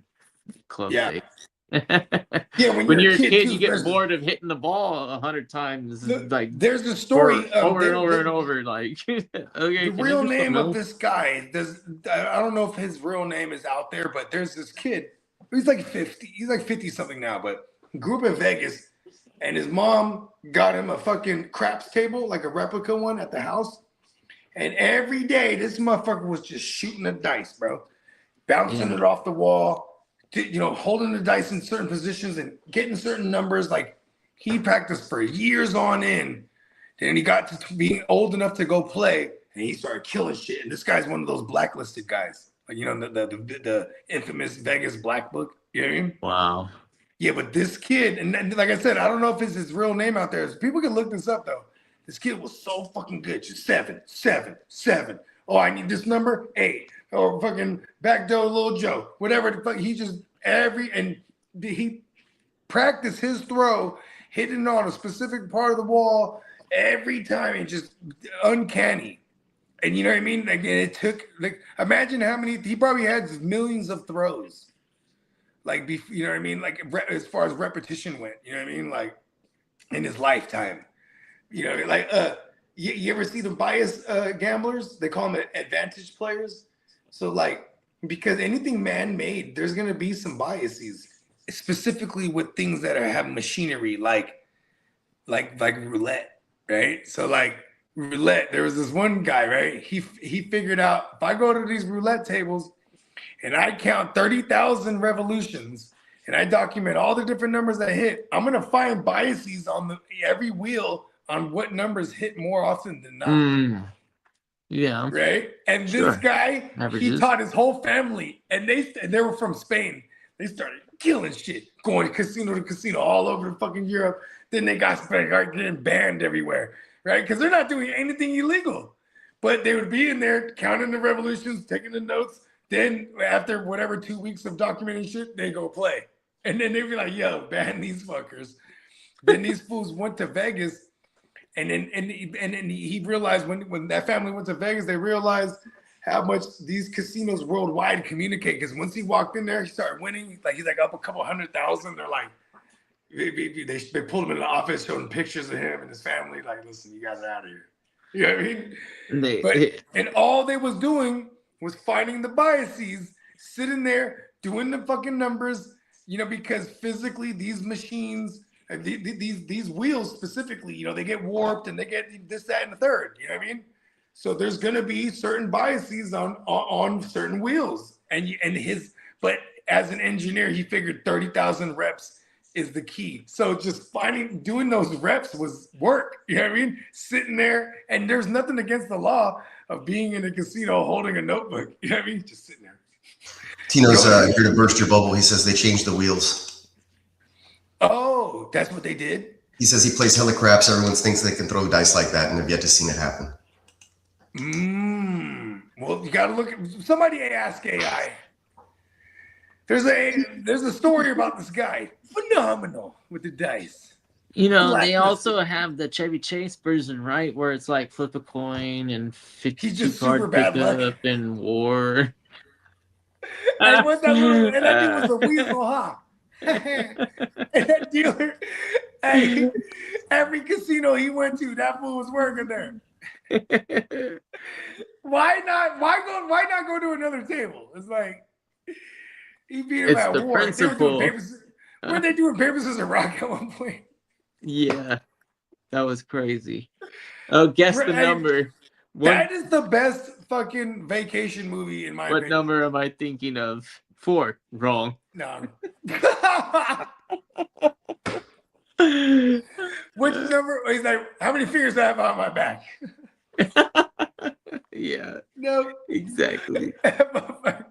club face. When you're a kid, you get bored of hitting the ball 100 times. There's the story over and over and over. Like, okay, the real name of this guy. I don't know if his real name is out there, but there's this kid. He's like 50. He's like 50 something now, but grew up in Vegas. And his mom got him a fucking craps table, like a replica one at the house. And every day, this motherfucker was just shooting the dice, bro. Bouncing it off the wall, holding the dice in certain positions and getting certain numbers. Like, he practiced for years on end. Then he got to being old enough to go play, and he started killing shit. And this guy's one of those blacklisted guys. Like, the infamous Vegas Black Book. You know what I mean? Wow. Yeah, but this kid, and like I said, I don't know if it's his real name out there. People can look this up, though. This kid was so fucking good. Just 7, 7, 7. Oh, I need this number, 8. Or fucking backdoor little Joe. Whatever the fuck. He just, he practiced his throw, hitting on a specific part of the wall every time. And just uncanny. And you know what I mean? Like, it took, imagine how many, he probably had millions of throws. Like, you know what I mean? Like, as far as repetition went, you know what I mean? Like, in his lifetime. You ever see the bias gamblers? They call them advantage players. So, like, because anything man-made, there's going to be some biases, specifically with things that have machinery, like roulette, right? So, like, roulette. There was this one guy, right? He figured out if I go to these roulette tables and I count 30,000 revolutions and I document all the different numbers I hit, I'm gonna find biases on every wheel on what numbers hit more often than not. Yeah. Right. And this guy, he taught his whole family, and they were from Spain. They started killing shit, going casino to casino all over the fucking Europe. Then they got getting banned everywhere, right? Because they're not doing anything illegal, but they would be in there counting the revolutions, taking the notes. Then after whatever 2 weeks of documenting shit, they go play, and then they'd be like, "Yo, ban these fuckers." Then these fools went to Vegas. And then he realized when that family went to Vegas, they realized how much these casinos worldwide communicate. Because once he walked in there, he started winning. Like he's like up a couple 100,000. They're like, they pulled him in the office, showing pictures of him and his family. Like, listen, you guys are out of here. You know what I mean? And all they was doing was finding the biases, sitting there doing the fucking numbers. You know, because physically these machines. These wheels specifically, you know, they get warped and they get this, that, and the third. You know what I mean? So there's gonna be certain biases on certain wheels, but as an engineer, he figured 30,000 reps is the key. So just doing those reps was work. You know what I mean? Sitting there, and there's nothing against the law of being in a casino holding a notebook. You know what I mean? Just sitting there. Tino's here to burst your bubble. He says they changed the wheels. Oh, that's what they did? He says he plays hella craps. Everyone thinks they can throw dice like that and have yet to seen it happen. Well, you got to look at somebody ask AI. There's a story about this guy. Phenomenal with the dice. You know, they also have the Chevy Chase version, right? Where it's like flip a coin and 52 card pickup and war. And that dude was a weasel, huh? And that dealer, hey, every casino he went to, that fool was working there. Why not go to another table? It's like he beat him at war. Principle. Weren't they doing paper, scissors, rock at one point? Yeah, that was crazy. Oh, guess the number. That is the best fucking vacation movie in my opinion. What number am I thinking of? 4. Wrong. No. Which number? He's like, how many fingers do I have on my back? Yeah. No. Exactly. That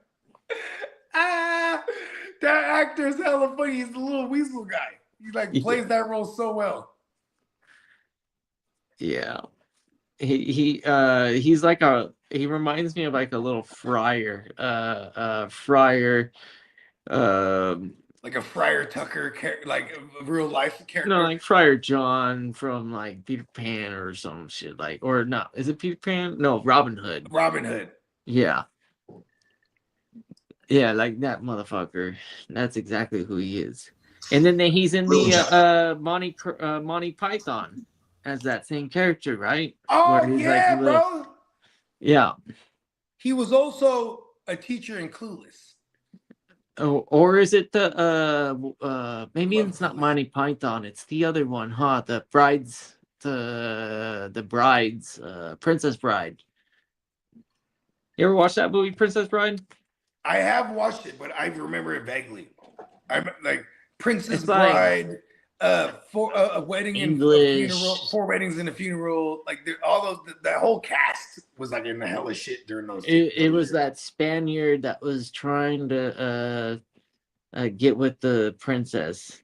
actor is hella funny. He's the little weasel guy. He plays that role so well. Yeah. He's like he reminds me of like a little friar. Like a Friar Tucker, like a real life character. No, like Friar John from like Peter Pan or some shit. Like, or no, is it Peter Pan? No, Robin Hood. Robin Hood. Yeah. Yeah, like that motherfucker. That's exactly who he is. And then he's in the Monty Python as that same character, right? Oh yeah, like, bro. Yeah. He was also a teacher in Clueless. Oh, or is it the maybe it's not Monty Python, it's the other one, huh? The Bride's Princess Bride. You ever watch that movie, Princess Bride? I have watched it, but I remember it vaguely. I'm like Princess Bride, for a wedding English. and a funeral, 4 weddings and a funeral. Like all those, that whole cast was like in the hell of shit during those. It was that Spaniard that was trying to get with the princess,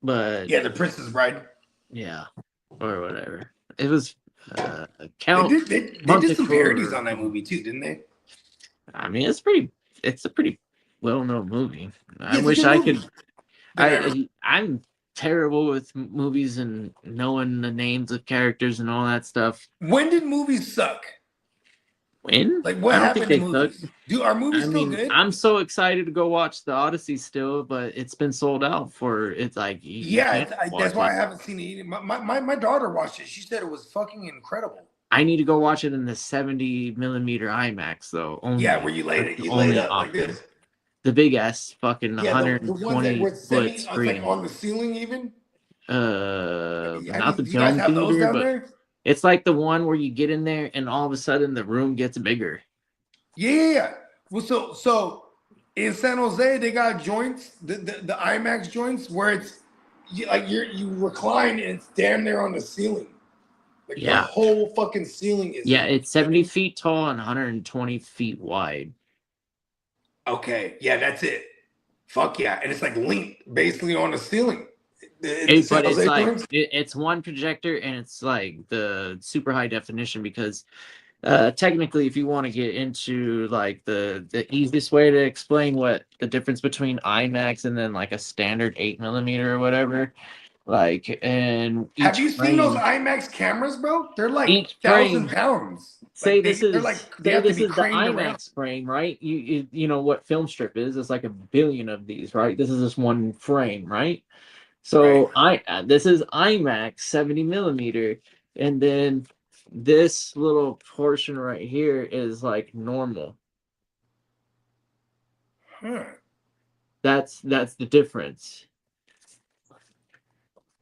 but yeah, the Princess Bride. Yeah, or whatever. It was Count. They did some parodies on that movie too, didn't they? I mean, it's a pretty well-known movie. I wish I could. I'm terrible with movies and knowing the names of characters and all that stuff. When did movies suck? When? Like what happened to movies? Are movies still good? I'm so excited to go watch The Odyssey still, but it's been sold out for. It's like that's why I haven't seen it. My daughter watched it. She said it was fucking incredible. I need to go watch it in the 70 millimeter IMAX though. Only, where you laid it. You laid it up like this. The big ass fucking 120 foot screen like on the ceiling even. Not the dome theater, but It's like the one where you get in there and all of a sudden the room gets bigger. Yeah. Well, so in San Jose they got joints, the IMAX joints where it's you recline and it's damn near on the ceiling. Like the whole fucking ceiling is. Yeah, it's 70 feet tall and 120 feet wide. Okay, yeah, that's it. Fuck yeah, and it's like linked basically on the ceiling. But it's like it's one projector and it's like the super high definition because technically, if you want to get into like the easiest way to explain what the difference between IMAX and then like a standard 8mm or whatever, like and have you seen those IMAX cameras, bro? They're like 1,000 pounds. Say this is the IMAX frame, right? You know what film strip is? It's like 1 billion of these, right? This is just one frame, right? So this is IMAX 70mm, and then this little portion right here is like normal. That's the difference.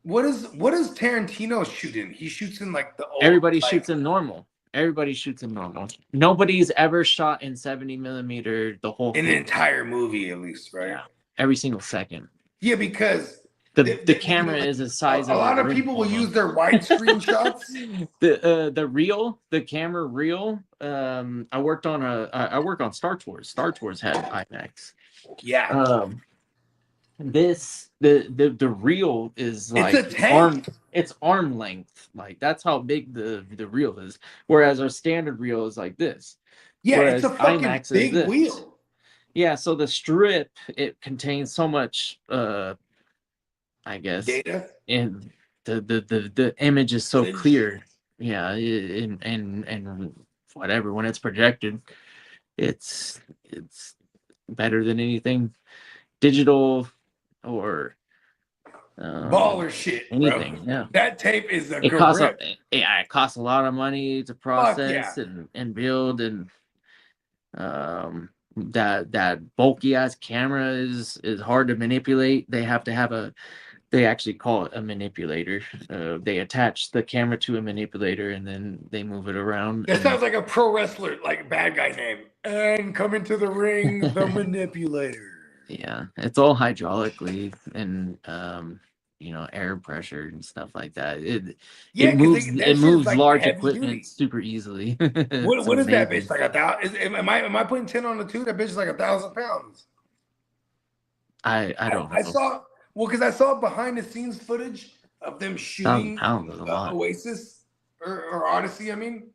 What is Tarantino shooting? He shoots in like the old. Everybody shoots in normal. Everybody shoots in normal. Nobody's ever shot in 70mm the whole in the entire movie, at least, right? Yeah, every single second. Yeah, because the camera is the size of a lot of people will use their widescreen shots. The camera reel. I work on Star Tours. Star Tours had IMAX. Yeah. The reel is like it's arm length. Like that's how big the reel is. Whereas our standard reel is like this. Yeah, whereas it's a fucking IMAX big wheel. Yeah, so the strip it contains so much I guess data, and the image is so clear. Yeah, and whatever when it's projected, it's better than anything digital or baller shit. Anything, bro. Yeah. That tape is a it costs a lot of money to process and build, and that bulky ass camera is hard to manipulate. They have to have they actually call it a manipulator. They attach the camera to a manipulator and then they move it around. That sounds like a pro wrestler, like bad guy name. And coming to the ring, the manipulator. Yeah, it's all hydraulically and air pressure and stuff like that. It moves like large equipment super easily. What is that bitch like? 1,000? Am I putting 10 on the 2? That bitch is like 1,000 pounds. I don't know. Because I saw behind the scenes footage of them shooting Oasis or Odyssey. I mean,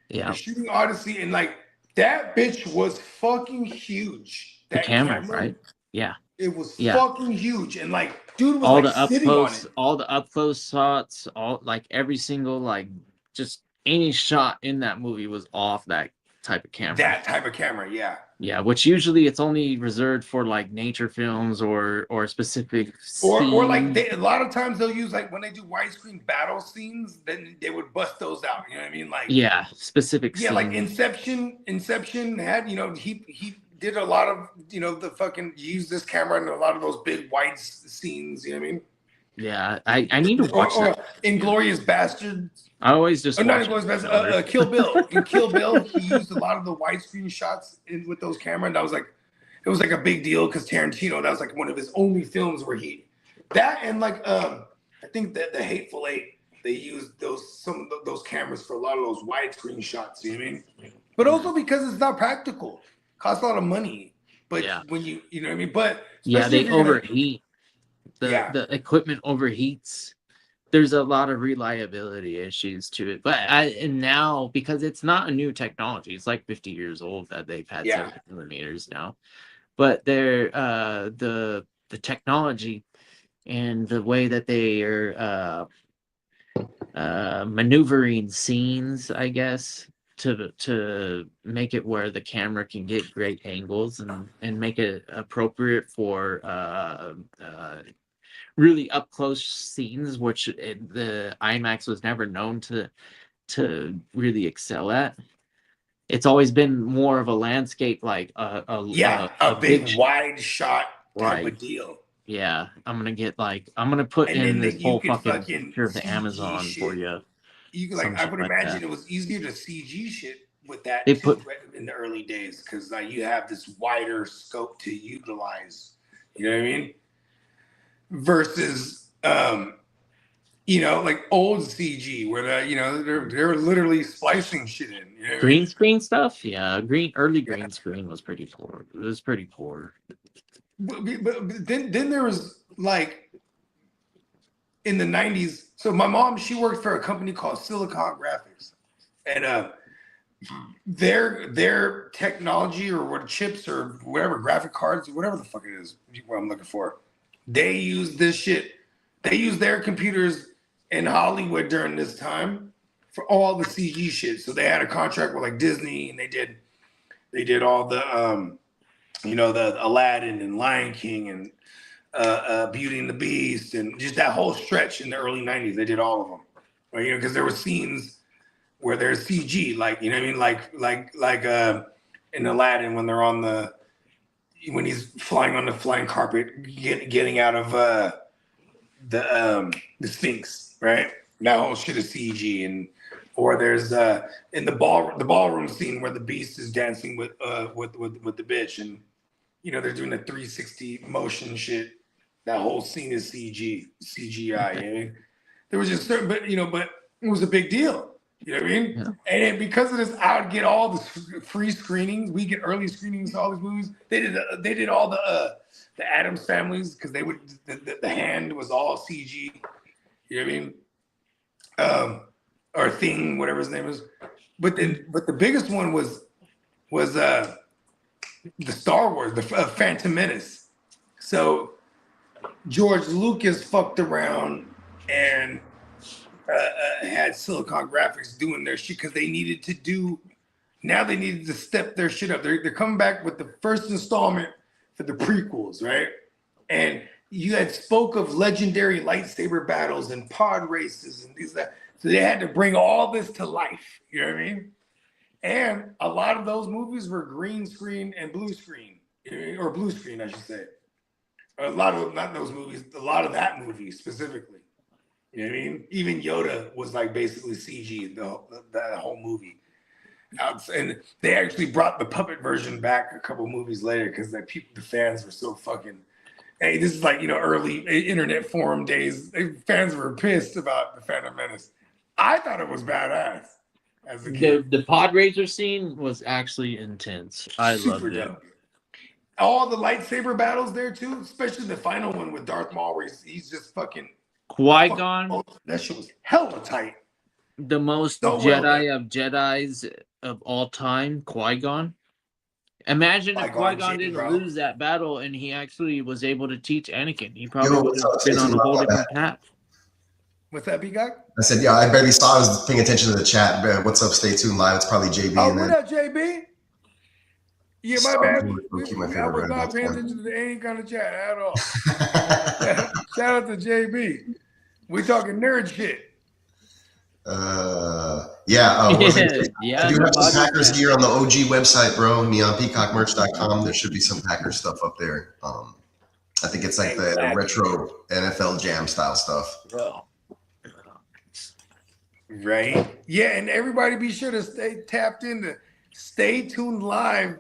yeah, they're shooting Odyssey, and like that bitch was fucking huge. The camera, right? Yeah, it was fucking huge, and like dude was sitting on it. All the up close shots, all like every single like just any shot in that movie was off that type of camera. That type of camera, yeah. Yeah, which usually it's only reserved for like nature films or specific or like a lot of times they'll use like when they do widescreen battle scenes, then they would bust those out. You know what I mean? Like specific. Yeah, like Inception had he did a lot of the fucking use this camera in a lot of those big wide scenes. You know what I mean? Yeah, I need to watch that. Inglourious Bastards. I always just not Inglourious Bastards. Kill Bill. In Kill Bill, he used a lot of the widescreen shots with those cameras. And it was like a big deal because Tarantino, that was like one of his only films where and like I think that the Hateful Eight, they used some of those cameras for a lot of those widescreen shots. You know what I mean? But also because it's not practical, costs a lot of money. But when you know what I mean? But they overheat. The equipment overheats. There's a lot of reliability issues to it. But now, because it's not a new technology, it's like 50 years old that they've had 7mm now. But they're the technology and the way that they are maneuvering scenes, I guess, to make it where the camera can get great angles and make it appropriate for really up close scenes, which the IMAX was never known to really excel at. It's always been more of a landscape, like a big wide shot type of deal. Yeah, I'm gonna put in this whole fucking picture of the Amazon for you. You could, like, I would like imagine that. it was easier to CG shit with that They too, put- in the early days, because like you have this wider scope to utilize. You know what I mean? Versus, you know, like old CG where they're literally splicing shit in. You know what I mean? Green screen stuff, yeah. Early green screen was pretty poor. It was pretty poor. But then there was like in the 90s. So my mom, she worked for a company called Silicon Graphics, and their technology or what chips or whatever, graphic cards, whatever the fuck it is, what I'm looking for, they use this shit. They use their computers in Hollywood during this time for all the CG shit. So they had a contract with like Disney, and they did all the the Aladdin and Lion King and Beauty and the Beast and just that whole stretch in the early 90s. They did all of them, right? You know, because there were scenes where there's CG, like, you know what I mean, like in Aladdin when he's flying on the flying carpet, getting out of the Sphinx, right? That whole shit is CG, or there's in the ballroom scene where the Beast is dancing with the bitch, and you know they're doing the 360 motion shit. That whole scene is CGI. You know? There was just certain, but it was a big deal. You know what I mean? Yeah. And then because of this, I would get all the free screenings. We get early screenings to all these movies. They did all the Addams Families, because they would the hand was all CG. You know what I mean? Or Thing, whatever his name is. But the biggest one was the Star Wars, the Phantom Menace. So George Lucas fucked around and had Silicon Graphics doing their shit because they needed to step their shit up. They're coming back with the first installment for the prequels, right? And you had spoke of legendary lightsaber battles and pod races and these that. So they had to bring all this to life. You know what I mean? And a lot of those movies were green screen and blue screen, or blue screen, I should say. A lot of, not those movies, a lot of that movie specifically. You know what I mean? Even Yoda was like basically CG, that whole movie. And they actually brought the puppet version back a couple movies later because the fans were so fucking. Hey, this is like, early internet forum days. Fans were pissed about the Phantom Menace. I thought it was badass as a kid. The pod racer scene was actually intense. I loved it. Dope. All the lightsaber battles there too, especially the final one with Darth Maul, where he's just fucking. Qui-Gon. That shit was hella tight. The most Jedi of Jedis of all time, Qui-Gon. Imagine if Qui-Gon didn't lose that battle and he actually was able to teach Anakin. He probably would have been on a whole different path. What's that, Peacock? I said, yeah, I barely saw. I was paying attention to the chat. What's up? Stay tuned live. It's probably JB. Oh, what up, JB? Yeah, my bad. I was not paying attention to any kind of chat at all. Shout out to JB. We talking nerd shit. Yeah. I do have some Bogard Packers gear on the OG website, bro. NeonPeacockMerch.com. There should be some Packers stuff up there. I think it's like the retro NFL Jam style stuff. Right. Yeah, and everybody be sure to stay tapped into Stay Tuned Live,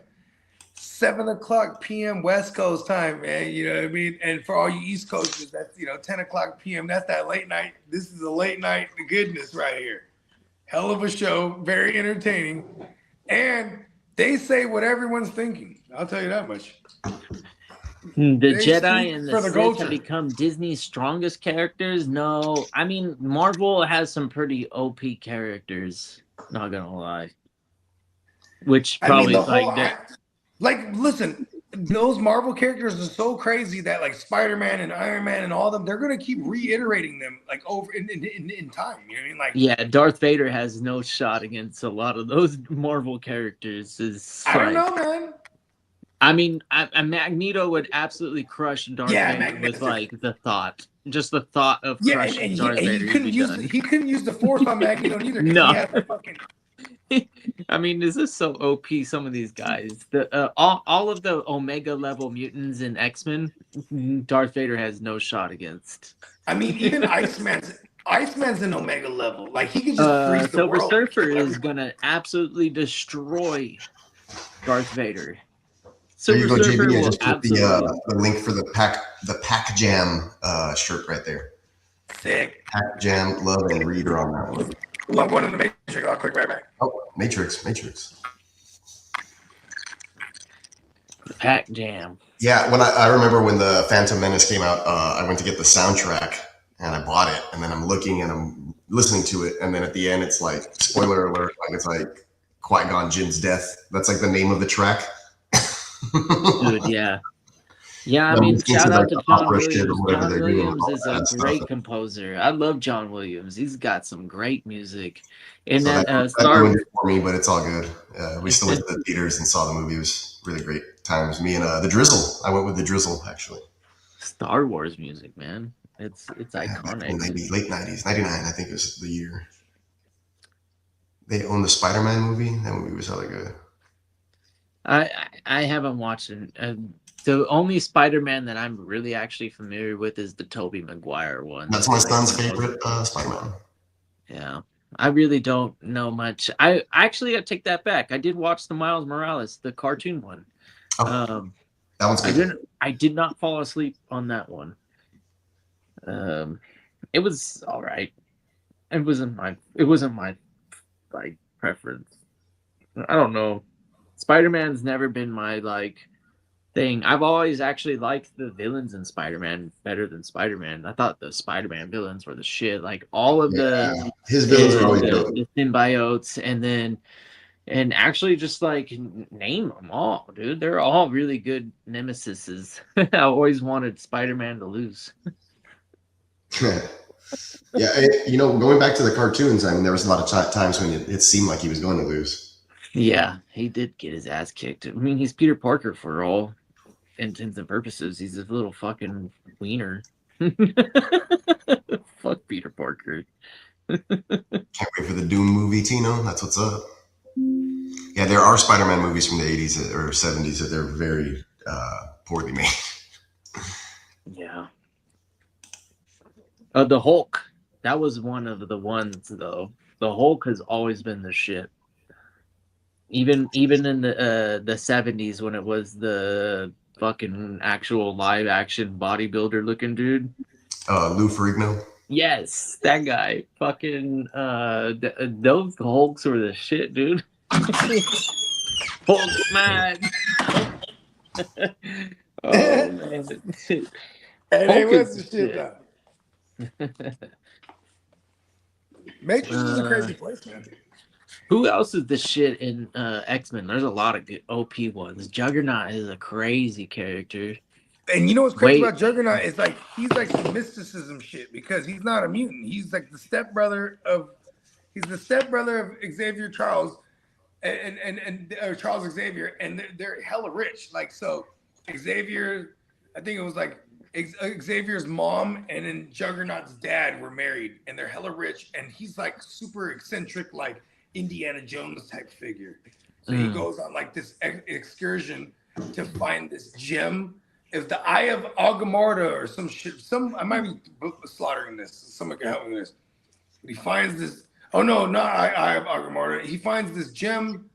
7:00 p.m. West Coast time, man. You know what I mean? And for all you East Coasters, that's 10:00 p.m. That's that late night. This is a late night goodness right here. Hell of a show, very entertaining, and they say what everyone's thinking. I'll tell you that much. The Jedi and the Sith have become Disney's strongest characters. No, I mean Marvel has some pretty OP characters. Not gonna lie. Which probably listen, those Marvel characters are so crazy that like Spider-Man and Iron Man and all of them, they're gonna keep reiterating them like over in time. You know what I mean? Like, yeah, Darth Vader has no shot against a lot of those Marvel characters. I don't know, man. I mean, Magneto would absolutely crush Darth Vader with like the thought, just the thought of crushing Darth Vader. He couldn't use the Force on Magneto either. No. He had the fucking... I mean, this is so OP. Some of these guys, all of the Omega level mutants in X-Men, Darth Vader has no shot against. I mean, even Iceman's an Omega level. Like he could just freeze the Silver world. Surfer is gonna absolutely destroy Darth Vader. There you Silver go, Surfer JB. I will just put absolutely. the link for the Pack Jam shirt right there. Sick. Pack Jam, Love, and Read are on that one. Ooh, I'm going to the Matrix. I'll click right back. Oh, Matrix. Pack Jam. Yeah, when I remember when the Phantom Menace came out, I went to get the soundtrack and I bought it, and then I'm looking and I'm listening to it, and then at the end it's like spoiler alert, like it's like Qui-Gon Jinn's death. That's like the name of the track. Dude, yeah. Yeah, I mean, shout out to John Williams. John Williams is a great composer. I love John Williams. He's got some great music. And so that that ruined it for me, but it's all good. We still went to the theaters and saw the movie. It was really great times. Me and the Drizzle. I went with the Drizzle actually. Star Wars music, man. It's iconic. Late 90s, 99, I think was the year. They owned the Spider-Man movie. That movie was hella good. I haven't watched it. The only Spider-Man that I'm really actually familiar with is the Tobey Maguire one. That's my son's favorite Spider-Man. Yeah. I really don't know much. I actually got to take that back. I did watch the Miles Morales, the cartoon one. Oh, that one's good. I did not fall asleep on that one. It was all right. It wasn't my like preference. I don't know. Spider-Man's never been my like thing. I've always actually liked the villains in Spider-Man better than Spider-Man. I thought the Spider-Man villains were the shit. Like all of his villains were always dope. The symbiotes, and actually just like name them all, dude. They're all really good nemesises. I always wanted Spider-Man to lose. Yeah, going back to the cartoons, I mean, there was a lot of times when it seemed like he was going to lose. Yeah, he did get his ass kicked. I mean, he's Peter Parker for all intents and purposes. He's a little fucking wiener. Fuck Peter Parker. Can't wait for the Doom movie, Tino. That's what's up. Yeah, there are Spider-Man movies from the 80s or 70s that they're very poorly made. Yeah. The Hulk. That was one of the ones, though. The Hulk has always been the shit. Even in the 70s when it was the fucking actual live action bodybuilder looking dude. Lou Ferrigno. Yes, that guy. Fucking those Hulks were the shit, dude. Hulk man. Oh man. Hey, what's the shit though? Matrix is a crazy place, man. Who else is the shit in X-Men? There's a lot of good OP ones. Juggernaut is a crazy character. And you know what's crazy about Juggernaut is like he's like some mysticism shit because he's not a mutant. He's like the stepbrother of Xavier Charles and Charles Xavier, and they're hella rich. Like so, Xavier, I think it was like Xavier's mom and then Juggernaut's dad were married, and they're hella rich, and he's like super eccentric, like Indiana Jones type figure. So he goes on like this excursion to find this gem. It's the Eye of Agamorta or some shit. I might be slaughtering this. Someone can help me with this. But he finds this. Oh no, not Eye of Agamorta. He finds this gem.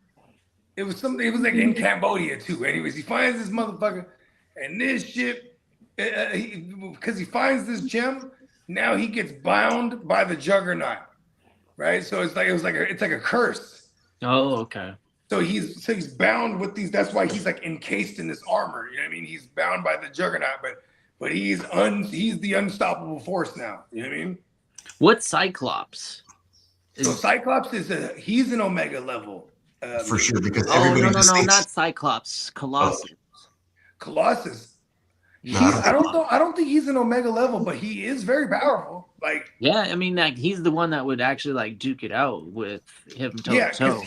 It was like in Cambodia too. Anyways, he finds this motherfucker, and this shit, because he finds this gem, now he gets bound by the Juggernaut, right? So it's like a curse. Oh, okay. So he's bound with these. That's why he's like encased in this armor. You know what I mean? He's bound by the Juggernaut, but he's the unstoppable force now. You know what I mean? What's Cyclops? So Cyclops he's an Omega level. For sure, because everybody no, not Cyclops. Colossus. Colossus. I don't think he's an Omega level, but he is very powerful. Like yeah, I mean, like he's the one that would actually like duke it out with him toe to toe.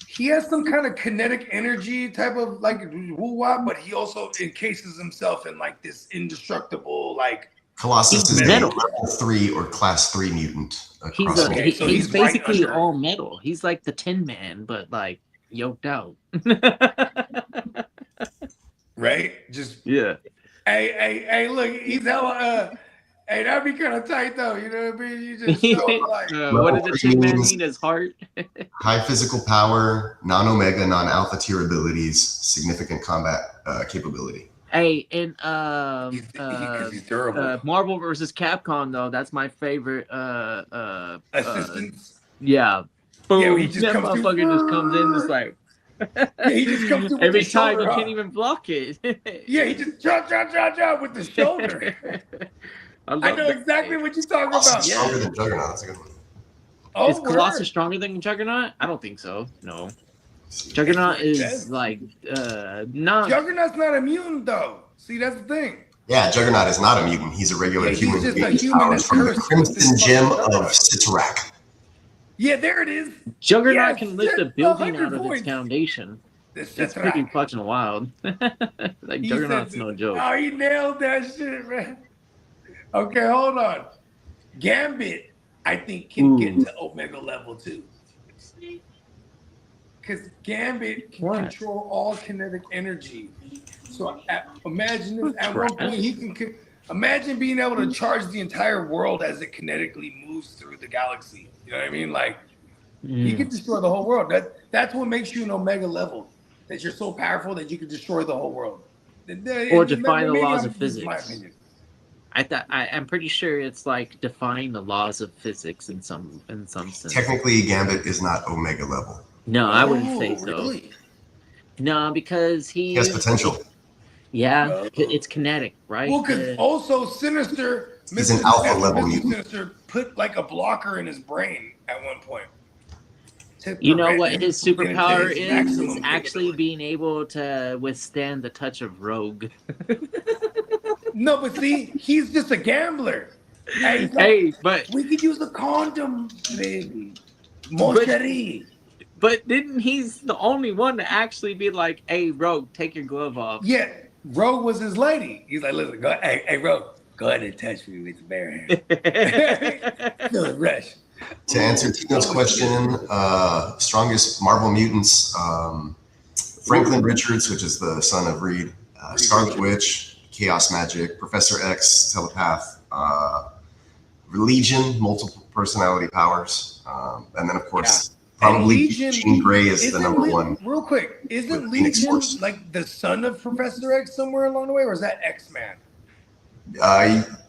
He has some kind of kinetic energy type of like woo-wop, but he also encases himself in like this indestructible like. Colossus is a level 3 or class 3 mutant. He's basically all metal. He's like the Tin Man, but like yoked out. Right? Just yeah. Hey, look, he's hella Hey, that'd be kind of tight though. You know what I mean? You just show like. What did the chick man need? His heart. High physical power, non-omega, non-alpha tier abilities, significant combat capability. Hey, and he's durable. Marvel versus Capcom though, that's my favorite. Assistance. Yeah. Boom. Yeah, he just that comes through. motherfucker just comes in, just like. Yeah, he just comes through with every the time shoulder, you can't even block it. Yeah, he just jump with the shoulder. I know exactly what you're talking about. Stronger than Juggernaut. That's a good one. Oh, is Colossus stronger than Juggernaut? I don't think so. No. Juggernaut is like not. Juggernaut's not a mutant though. See, that's the thing. Yeah, Juggernaut is not a mutant. He's a regular human. He's just who a gets human powers that's from the cursed Crimson with Gem this of Sitarak. Yeah, there it is. Juggernaut Yes, can lift a that's building 100 out of its points. foundation. It's It's pretty fucking wild. Like Juggernaut's no joke. Oh, he nailed that shit, man. Okay, hold on. Gambit, I think, can get to Omega level 2. Because Gambit can control all kinetic energy. So imagine this. At one point, he can imagine being able to charge the entire world as it kinetically moves through the galaxy. You know what I mean? Like, he can destroy the whole world. That's what makes you an Omega level. That you're so powerful that you can destroy the whole world. Or defy the laws of My physics. opinion. I'm pretty sure it's like defying the laws of physics in some sense. Technically, Gambit is not Omega level. No, I wouldn't say so. Really? No, because He has potential. Yeah, it's kinetic, right? Well, because also Sinister, He's an alpha level mutant. Sinister put like a blocker in his brain at one point. You know what his superpower his is? maximum It's actually being able to withstand the touch of Rogue. No, but see, he's just a gambler. Hey, but we could use a condom, baby. Moncherie. But didn't he's the only one to actually be like, "Hey, Rogue, take your glove off." Yeah, Rogue was his lady. He's like, "Listen, go, hey, Rogue, go ahead and touch me with your bare hand." Feel it rush. To answer Tino's question, strongest Marvel mutants, Franklin Richards, which is the son of Reed, Scarlet Witch, Chaos Magic, Professor X, Telepath, Legion, multiple personality powers, and then of course probably Jean Grey is the number one. Real quick, isn't Legion like the son of Professor X somewhere along the way, or is that X-Man?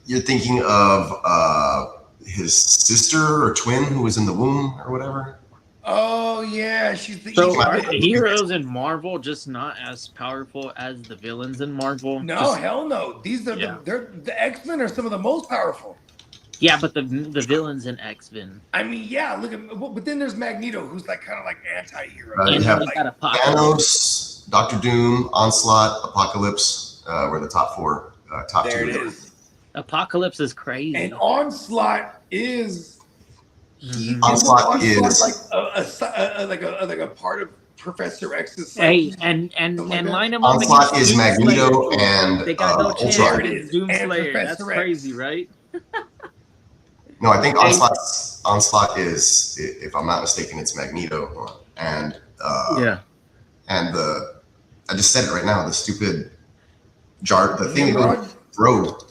You're thinking of his sister or twin who was in the womb or whatever. Oh yeah, she's the heroes in Marvel just not as powerful as the villains in Marvel. No, hell no. These are the X-Men are some of the most powerful. Yeah, but the villains in X-Men. I mean, yeah, look at, but then there's Magneto, who's like kind of like anti-hero. You have Thanos, Doctor Doom, Onslaught, Apocalypse. Were the top four. Top there two. It is. Apocalypse is crazy. And Onslaught is. Onslaught is like a part of Professor X's. Hey, and line them up. Onslaught is Magneto and they got no chance Ultron. against Doomslayer. That's crazy, right? No, I think Onslaught is, if I'm not mistaken, it's Magneto and and I just said it right now. The stupid the thing that goes rogue.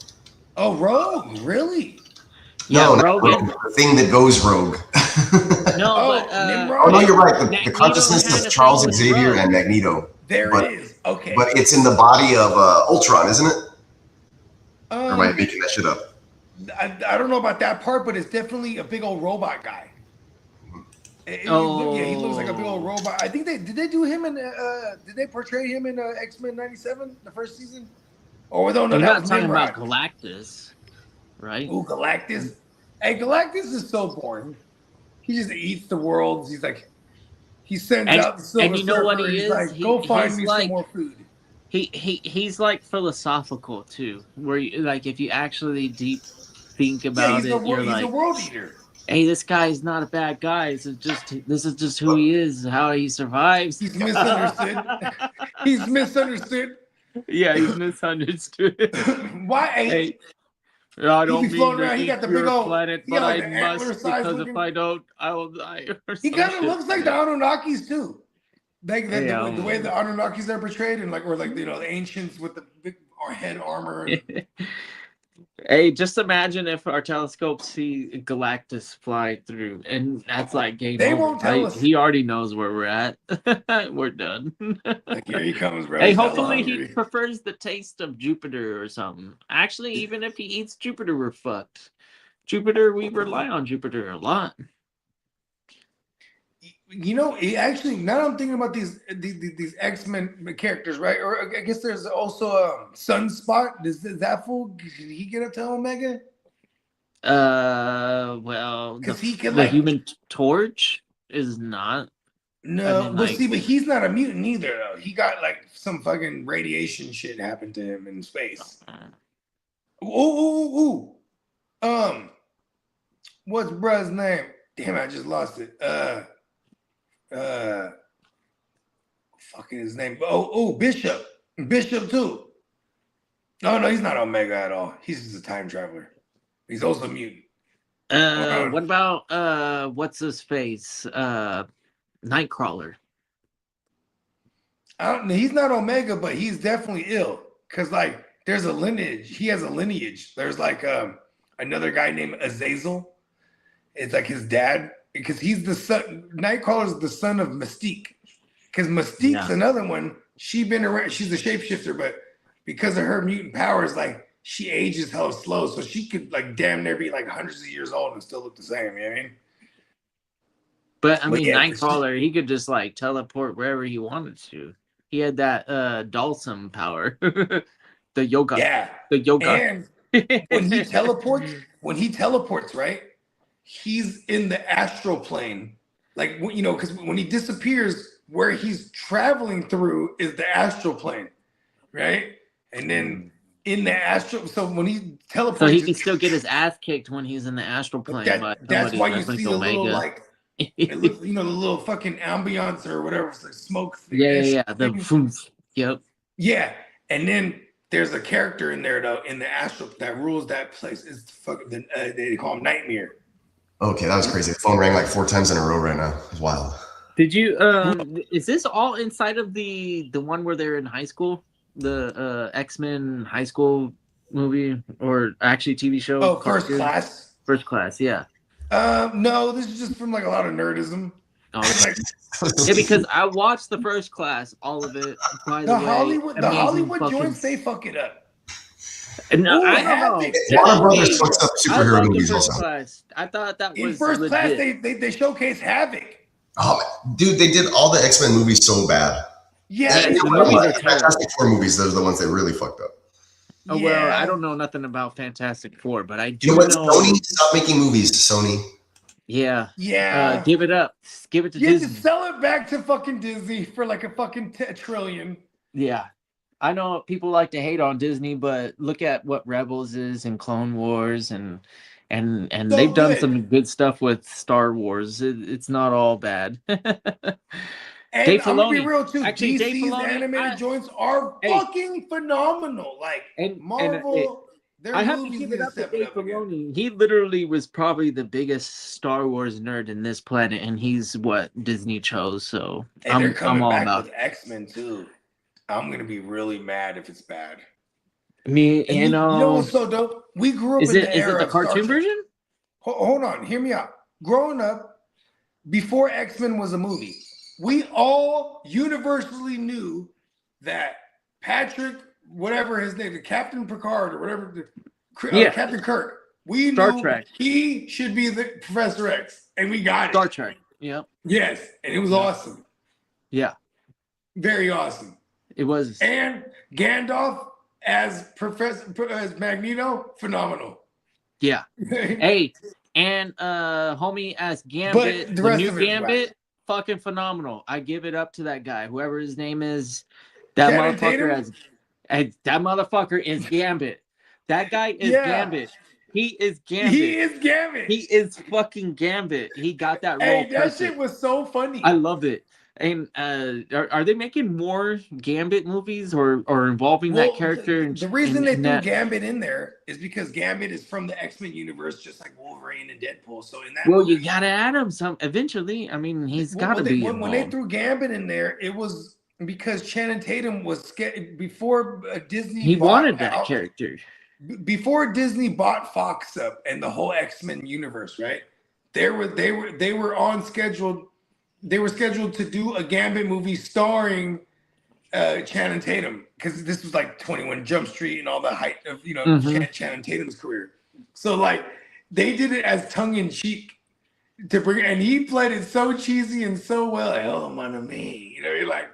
Oh, Rogue, really? No, not rogue. The thing that goes rogue. No, no, you're right. The consciousness of Charles Xavier and Magneto. It is. Okay. But it's in the body of Ultron, isn't it? Or am I making that shit up? I don't know about that part, but it's definitely a big old robot guy. He looks like a big old robot. I think did they portray him in X-Men 97, the first season? Or no, you're that not was talking Nimrod. about Galactus, right? Ooh, Galactus. Hey, Galactus is so boring. He just eats the world. He's like, he sends out the Silver and you know what Surfer. he He's is? like, go find me some more food. He's like philosophical too, where you, like if you actually deep think about he's a world eater. Hey, this guy is not a bad guy. This is just who he is, how he survives. He's misunderstood. He's misunderstood. Yeah, he's misunderstood. Why? Hey, I don't mean to he got the eat your big old planet, but like I must because if I don't, I will die. He kind of looks like the Anunnakis too. Like the way the Anunnakis are portrayed, and the ancients with the big head armor. Hey, just imagine if our telescopes see Galactus fly through, and that's like game They over. won't tell us. He already knows where we're at. We're done. Like, here he comes, bro. Hey, He's hella hopefully he hungry. prefers the taste of Jupiter or something. Actually, even if he eats Jupiter, we're fucked. Jupiter, we rely on Jupiter a lot. You know, actually, now I'm thinking about these X-Men characters, right? Or I guess there's also Sunspot. Is that fool? Did he get up to Omega? Well, Because he can, the like, Human Torch is not. No, I mean, well, like- see, but he's not a mutant either, though. He got like some fucking radiation shit happened to him in space. Ooh. What's bruh's name? Damn, I just lost it. Fucking his name. Bishop. Bishop too. No, he's not Omega at all. He's just a time traveler. He's also a mutant. What about what's his face? Nightcrawler. He's not Omega, but he's definitely ill. Cause like there's a lineage. He has a lineage. There's like another guy named Azazel. It's like his dad. Because he's the son. Nightcrawler's the son of Mystique. Because Mystique's another one. She's been around. She's a shapeshifter, but because of her mutant powers, like she ages hella slow, so she could like damn near be like hundreds of years old and still look the same. You know what I mean? But I mean, Nightcrawler, he could just like teleport wherever he wanted to. He had that Dalsum power, the yoga. Yeah, the yoga. And when he teleports, right? He's in the astral plane, like because when he disappears, where he's traveling through is the astral plane, right? And then in the astral, so when he teleports, so he can still get his ass kicked when he's in the astral plane. That's why you see the little like, the little fucking ambiance or whatever, it's like smoke. Yeah. Yep. Yeah, and then there's a character in there though in the astral that rules that place. It's fucking they call him Nightmare. Okay, that was crazy. The phone rang like 4 times in a row right now. It was wild. Did you is this all inside of the one where they're in high school? The X-Men high school movie or actually TV show? Oh, First Class. First Class, yeah. No, this is just from like a lot of nerdism. Oh, yeah, because I watched the First Class, all of it. By the way, Hollywood joints, they fuck it up. No, I don't know. Warner Brothers fucks up superhero movies also. I thought that in was First legit. Class. They showcase Havoc. Oh, dude, they did all the X-Men movies so bad. Yeah, the Fantastic Four movies. Those are the ones that really fucked up. Oh well, I don't know nothing about Fantastic Four, but I do know. know. Sony, stop making movies, Sony. Yeah. Yeah. Give it up. Give it to Disney. Just sell it back to fucking Disney for like a fucking trillion. Yeah. I know people like to hate on Disney, but look at what Rebels is and Clone Wars and so they've done some good stuff with Star Wars. It's not all bad. And Dave I'm gonna be Filoni. real too. Actually, Dave DC's Filoni, animated joints are fucking phenomenal. Like Marvel, their I have to movies give need it to up to step it Dave up again. Filoni. He literally was probably the biggest Star Wars nerd in this planet, and he's what Disney chose. So And they're I'm coming all back about with X-Men too. I'm gonna be really mad if it's bad. me. And you know what's so dope? We grew up Is in it the era the of Star cartoon Trek. version? Hold on, hear me out. Growing up, before X-Men was a movie, we all universally knew that Patrick, whatever his name, Captain Picard or whatever, Captain Kirk, we Star knew Trek. he should be the Professor X, and we got it. Star Trek. Yep. Yes, and it was awesome. Yeah. Very awesome. It was. And Gandalf as Magneto, phenomenal. Yeah. Hey, and homie as Gambit, But the the rest new of it is Gambit, fucking phenomenal. I give it up to that guy, whoever his name is. That Channing motherfucker that motherfucker is Gambit. That guy is Gambit. He is Gambit. He is Gambit. He is fucking Gambit. He got that role. Hey, that perfect. shit was so funny. I love it. And are they making more Gambit movies or involving that character? The reason they threw Gambit in there is because Gambit is from the X-Men universe, just like Wolverine and Deadpool. So in that, you gotta add him some eventually. I mean, he's got to be. When they threw Gambit in there, it was because Channing Tatum was scared before Disney. He wanted that character. before Disney bought Fox up and the whole X-Men universe, right? They were on schedule. They were scheduled to do a Gambit movie starring Channing Tatum, because this was like 21 Jump Street and all the height of Channing Tatum's career. So like they did it as tongue in cheek to bring, and he played it so cheesy and so well. Oh mon ami, you're like,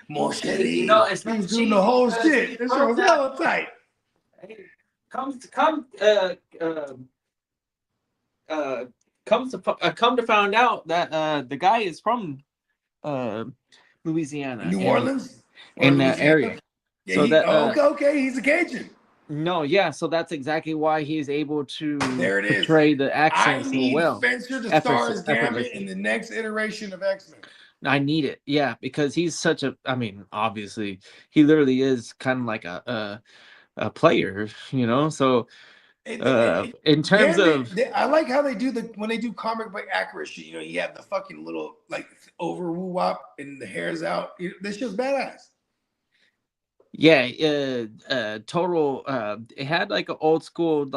mon chéri. It's not he's doing the whole shit. This shit was hella tight. Come to find out that the guy is from Louisiana, New Orleans, in that area. Yeah, so okay, he's a Cajun. No, yeah, so that's exactly why he's able to There it is. portray the accent I so need well. Spencer to star as Gambit in the next iteration of X-Men. I need it, yeah, because he's such a. I mean, obviously, he literally is kind of like a player, So, in terms Gambit, I like how they do when they do comic book accuracy. You have the fucking little like over woo wop and the hair's out. This shit's badass. Yeah, total. It had like an old school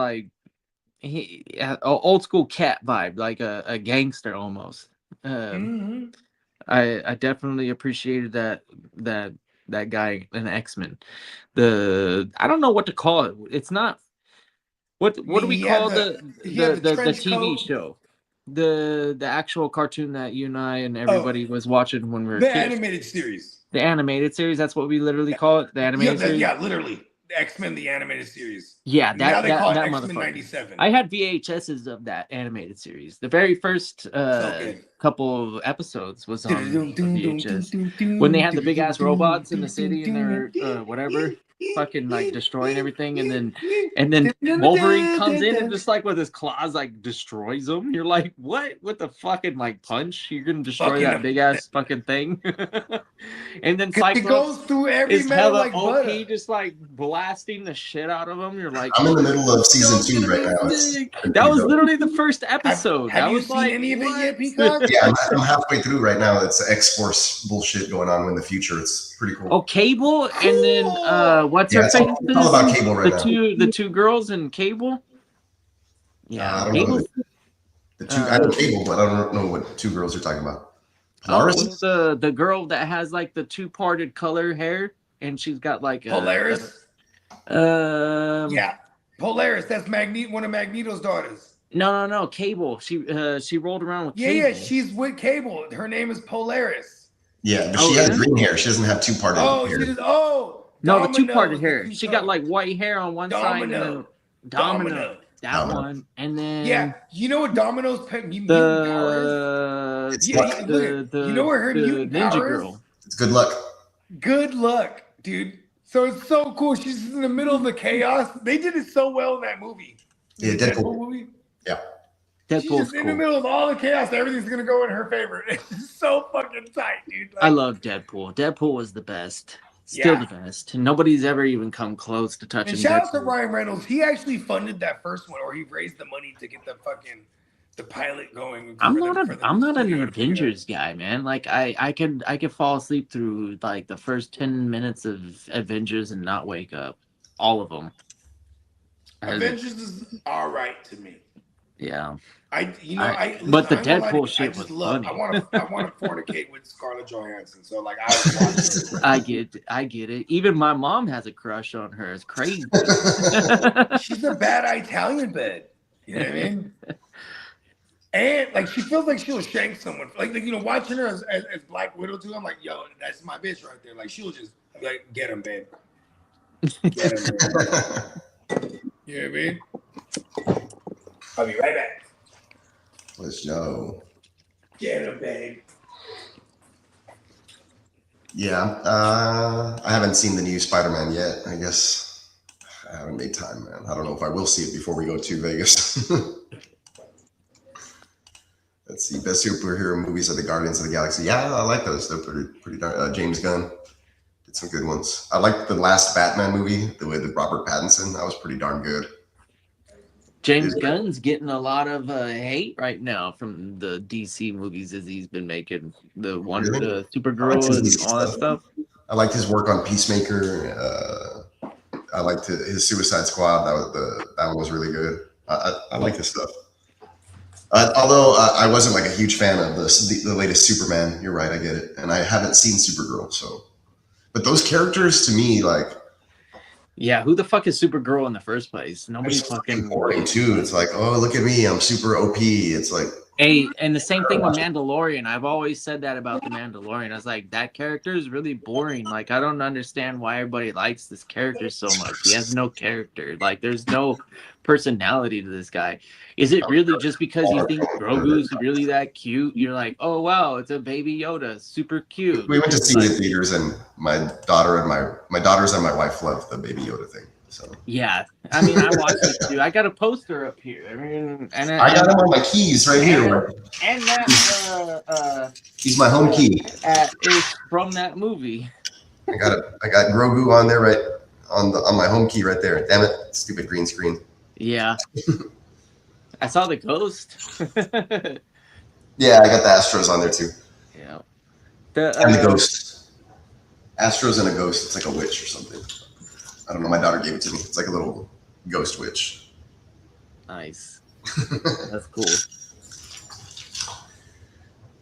old school cat vibe, like a gangster almost. I definitely appreciated that guy in X-Men. I don't know what to call it. It's not what do we call the TV show? The actual cartoon that you and I and everybody was watching when we were the kids. animated series. The animated series, that's what we literally call it. The animated series. Yeah, literally. X-Men the animated series. Yeah, now they call it that X-Men motherfucker. 97. I had VHSs of that animated series. The very first couple of episodes was on VHS. When they had the big ass robots in the city and they're whatever, fucking like destroying everything, and then Wolverine comes in and just like with his claws like destroys them. You're like, what? With the fucking like punch, you're gonna destroy that big ass fucking thing. And then Cyclops it goes through every is metal hella like OP, butter. just like blasting the shit out of them. You're like, I'm in the middle of season 2 right now. That was literally the first episode. Have that you was seen like, any of it yet, what? Peacock? Yeah, I'm halfway through right now. It's X-Force bullshit going on in the future. It's pretty cool. Oh, Cable, and then what's her it's face? all about Cable right now. The two girls in Cable. Yeah, I don't Cable. know I know Cable, but I don't know what two girls you're talking about. Polaris? The girl that has like the two-parted color hair, and she's got like Polaris. Yeah, Polaris. That's one of Magneto's daughters. No. Cable. She rolled around with Cable. Yeah. She's with Cable. Her name is Polaris. Yeah, but she has green hair. She doesn't have two-parted hair. No, the two-parted hair. She got like white hair on one side and then Domino. That one, and then you know what Domino's mutant power is? You know what her mutant ninja power girl. is? It's good luck. Good luck, dude. So it's so cool. She's in the middle of the chaos. They did it so well in that movie. Yeah, Deadpool movie. Yeah. She's just in the middle of all the chaos. Everything's gonna go in her favor. It's so fucking tight, dude. I love Deadpool. Deadpool was the best. Still the best. Nobody's ever even come close to touching. And shout out Deadpool. to Ryan Reynolds. He actually funded that first one, or he raised the money to get the pilot going. I'm not an Avengers guy, man. Like I could fall asleep through like the first 10 minutes of Avengers and not wake up. All of them. Avengers is all right to me. Yeah. But the Deadpool shit was funny. I want to fornicate with Scarlett Johansson. So like I get it. Even my mom has a crush on her. It's crazy. She's a bad Italian bed. You know what I mean? And like she feels like she'll shank someone. Like watching her as Black Widow too. I'm like, yo, that's my bitch right there. Like she'll just like get him, babe. Get him, babe. You know what I mean? I'll be right back. Let's go. Get him, babe. Yeah, I haven't seen the new Spider-Man yet. I guess I haven't made time, man. I don't know if I will see it before we go to Vegas. Let's see, best superhero movies are the Guardians of the Galaxy. Yeah, I like those. They're pretty darn. James Gunn did some good ones. I liked the last Batman movie, the way with Robert Pattinson. That was pretty darn good. James Gunn's getting a lot of hate right now from the DC movies as he's been making the Supergirl and all that stuff. I liked his work on Peacemaker. I liked his Suicide Squad. That one was really good. I like his stuff. Although I wasn't like a huge fan of the latest Superman. You're right, I get it, and I haven't seen Supergirl. So, but those characters to me, like, Yeah, who the fuck is Supergirl in the first place? Nobody fucking boring too. It's like, oh, look at me, I'm super OP. It's like, hey, and the same thing with Mandalorian. I've always said that about the Mandalorian. I was like, that character is really boring. Like, I don't understand why everybody likes this character so much. He has no character. Like, there's no personality to this guy. Is it really just because you think Grogu's really that cute? You're like, oh wow, it's a baby Yoda, super cute. we went to see it in theaters, and my daughters and my wife loved the Baby Yoda thing. So yeah, I mean, I watched it too. I got a poster up here. I mean, and I got him on my keys right here. And that He's my home key. is from that movie. I got Grogu on there, right on my home key right there. Damn it, stupid green screen. Yeah. I saw the ghost. Yeah, I got the Astros on there too. Yeah. And the ghost. Astros and a ghost. It's like a witch or something. I don't know. My daughter gave it to me. It's like a little ghost witch. Nice. That's cool.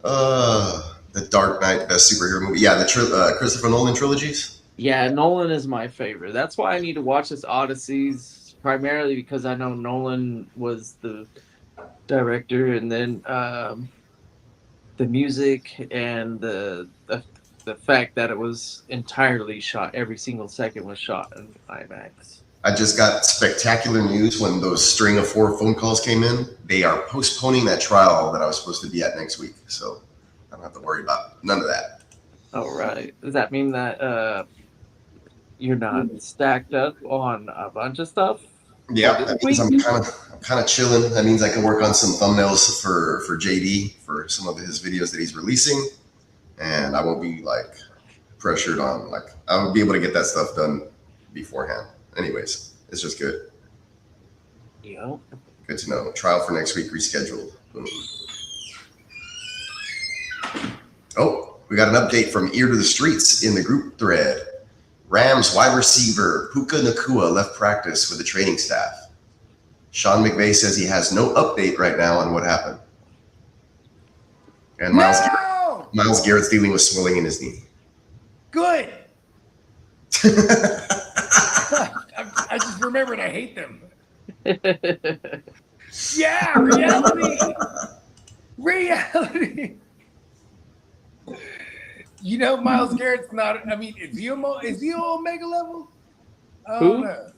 The Dark Knight, the superhero movie. Yeah, the Christopher Nolan trilogies. Yeah, Nolan is my favorite. That's why I need to watch this Odysseys, primarily because I know Nolan was the director, and then the music and the fact that it was entirely shot, every single second was shot in IMAX. I just got spectacular news when those string of 4 phone calls came in. They are postponing that trial that I was supposed to be at next week, so I don't have to worry about none of that. Oh, right. Does that mean that you're not stacked up on a bunch of stuff? Yeah, that means I'm kind of chilling. That means I can work on some thumbnails for JD for some of his videos that he's releasing, and I won't be like pressured on. Like, I will be able to get that stuff done beforehand. Anyways, it's just good. Yeah. Good to know. Trial for next week rescheduled. Boom. Oh, we got an update from Ear to the Streets in the group thread. Rams wide receiver Puka Nacua left practice with the training staff. Sean McVay says he has no update right now on what happened. And Myles Garrett's dealing with swelling in his knee. Good. I just remembered I hate them. Yeah, reality. You know, Myles Garrett's not. I mean, is he Omega level? I don't know.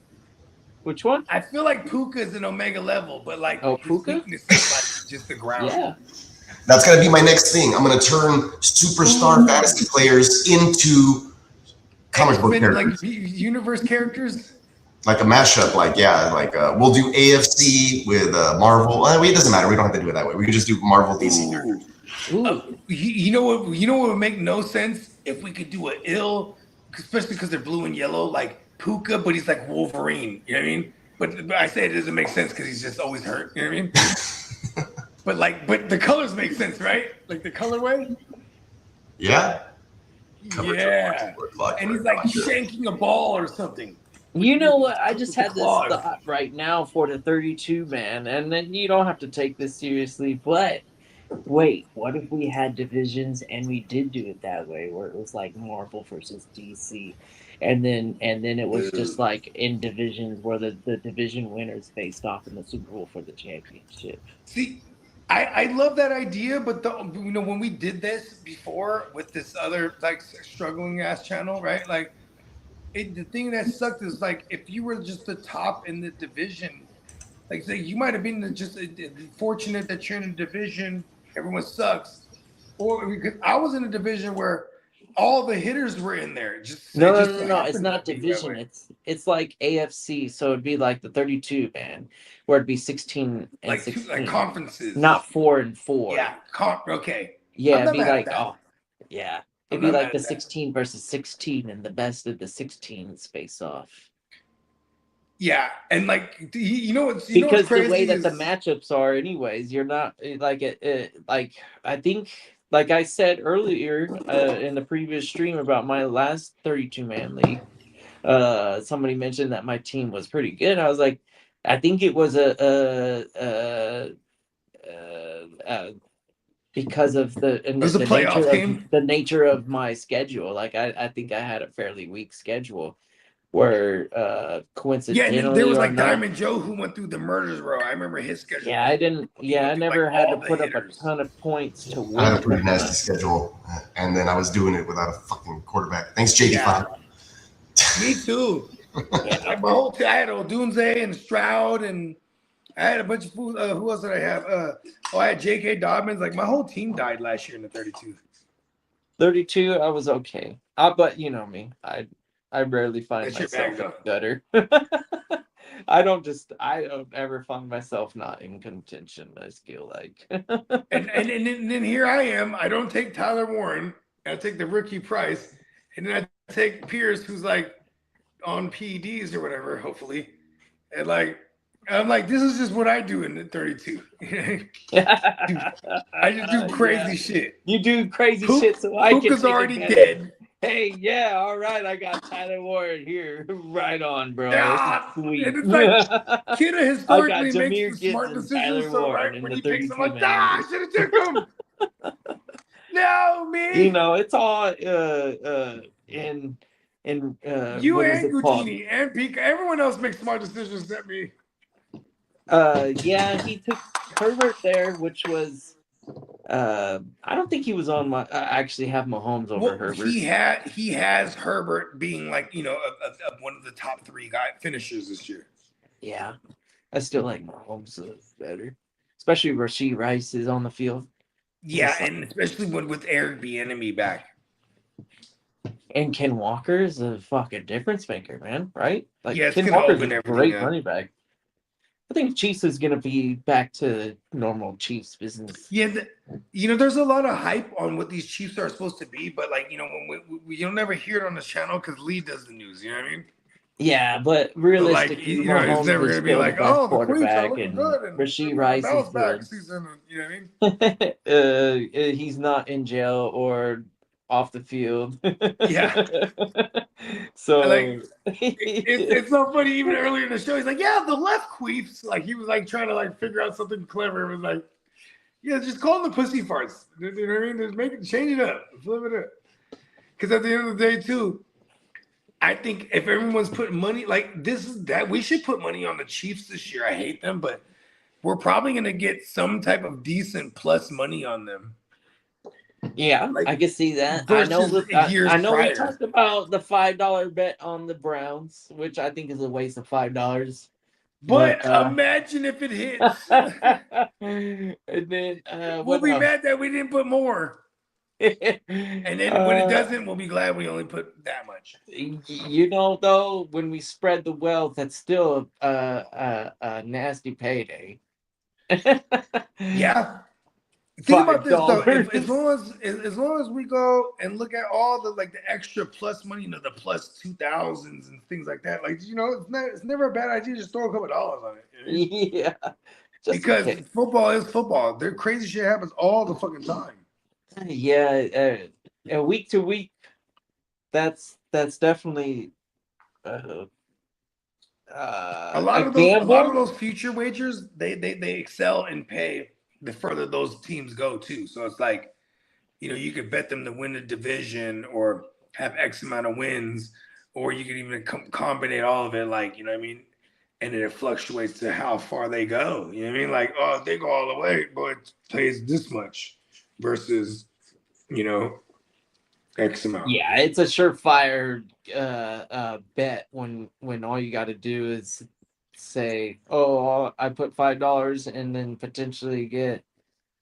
Which one? I feel like Puka's an Omega level, but like, Puka? is like just the ground. Yeah. That's gonna be my next thing. I'm gonna turn superstar fantasy players into comic book characters, like universe characters. like a mashup. Like we'll do AFC with Marvel. It doesn't matter. We don't have to do it that way. We can just do Marvel DC characters. You know what would make no sense if we could do an especially because they're blue and yellow, like Puka, but he's like Wolverine. You know what I mean? But I say it doesn't make sense because he's just always hurt. You know what I mean? but the colors make sense, right? Like the colorway. Yeah. Yeah. And he's like shanking a ball or something. You know what? I just had this thought right now for the 32 man, and then you don't have to take this seriously, but wait, what if we had divisions and we did do it that way, where it was like Marvel versus DC, and then it was just like in divisions where the division winners faced off in the Super Bowl for the championship. See, I love that idea, but when we did this before with this other like struggling ass channel, right? Like, the thing that sucked is like if you were just the top in the division, like say you might have been just fortunate that you're in a division, everyone sucks, or because I was in a division where all the hitters were in there. No, it's not division. It's like AFC, so it'd be like the 32 man, where it'd be 16 and 16, like conferences, not 4 and 4. Yeah, okay. Yeah, it'd be like it'd be like the 16 versus 16, and the best of the 16s face off. Yeah, and like you know what's because the way that the matchups are, anyways, you're not like like I think. Like I said earlier in the previous stream about my last 32-man league, somebody mentioned that my team was pretty good. I was like, I think it was because of the nature of my schedule. Like I think I had a fairly weak schedule where coincidentally Yeah, and there was like not, Diamond Joe who went through the murders row. I remember his schedule. Yeah, I didn't. Yeah, I never had to put up a ton of points to win. I had a pretty nasty schedule, and then I was doing it without a fucking quarterback. Thanks, JD. Yeah. Me too. Like my whole team, I had Odunze and Stroud, and I had a bunch of who else did I have? I had J.K. Dobbins. Like my whole team died last year in the 32. 32, I was okay. But you know me, I rarely find myself in the gutter. I don't ever find myself not in contention. I feel like. and then here I am. I don't take Tyler Warren. I take the rookie Price, and then I take Pierce, who's like on PEDs or whatever, hopefully. And like I'm like, this is just what I do in the 32. I just do crazy shit. You do crazy shit, so I can. Puka's already dead. Hey, yeah, all right. I got Tyler Warren here. Right on, bro. Yeah, sweet. And it's like, Kitteh historically makes the smart decisions. So right when he picks him, like, I should have took him. No, me. You know, it's all in you and Guchinni and Peacock. Everyone else makes smart decisions except me. Yeah, he took Herbert there, which was I don't think he was on my. I actually have Mahomes over Herbert. He has Herbert being like, you know, one of the top 3 finishers this year. Yeah, I still like Mahomes better, especially Rashee Rice is on the field. Yeah, and especially with Eric Bieniemy back. And Ken Walker is a fucking difference maker, man. Right? Like yeah, Ken Walker's a great running back. I think Chiefs is going to be back to normal Chiefs business. Yeah, you know, there's a lot of hype on what these Chiefs are supposed to be, but like, you know, you'll never hear it on this channel because Lee does the news. You know what I mean? Yeah, but realistically, like, you know, it's never going to be like, oh, the Queens are looking good, and Rashee Rice is back season. You know what I mean? He's not in jail or off the field. Yeah. So like, it's so funny. Even earlier in the show, he's like, "Yeah, the left queefs." Like he was like trying to like figure out something clever. It was like, "Yeah, just call them the pussy farts." You know what I mean? Just change it up, flip it up. Because at the end of the day, too, I think if everyone's putting money like we should put money on the Chiefs this year. I hate them, but we're probably going to get some type of decent plus money on them. Yeah, like, I can see that. I know we talked about the $5 bet on the Browns, which I think is a waste of $5. But imagine if it hits. And then we'll be mad that we didn't put more. And then when it doesn't, we'll be glad we only put that much. You know, though, when we spread the wealth, that's still a nasty payday. Yeah. Think about this though. As long as we go and look at all the extra plus money, you know, the plus 2000s and things like that, like, you know, it's never a bad idea to just throw a couple dollars on it. You know? Yeah, because football is football. Their crazy shit happens all the fucking time. Yeah, week to week, that's definitely a lot of those future wagers. They excel and pay the further those teams go too. So it's like, you know, you could bet them to win the division or have X amount of wins, or you could even combine all of it, like, you know what I mean? And then it fluctuates to how far they go. You know what I mean? Like, oh, if they go all the way, but it pays this much versus, you know, X amount. Yeah, it's a surefire bet when all you got to do is say, oh, I put $5 and then potentially get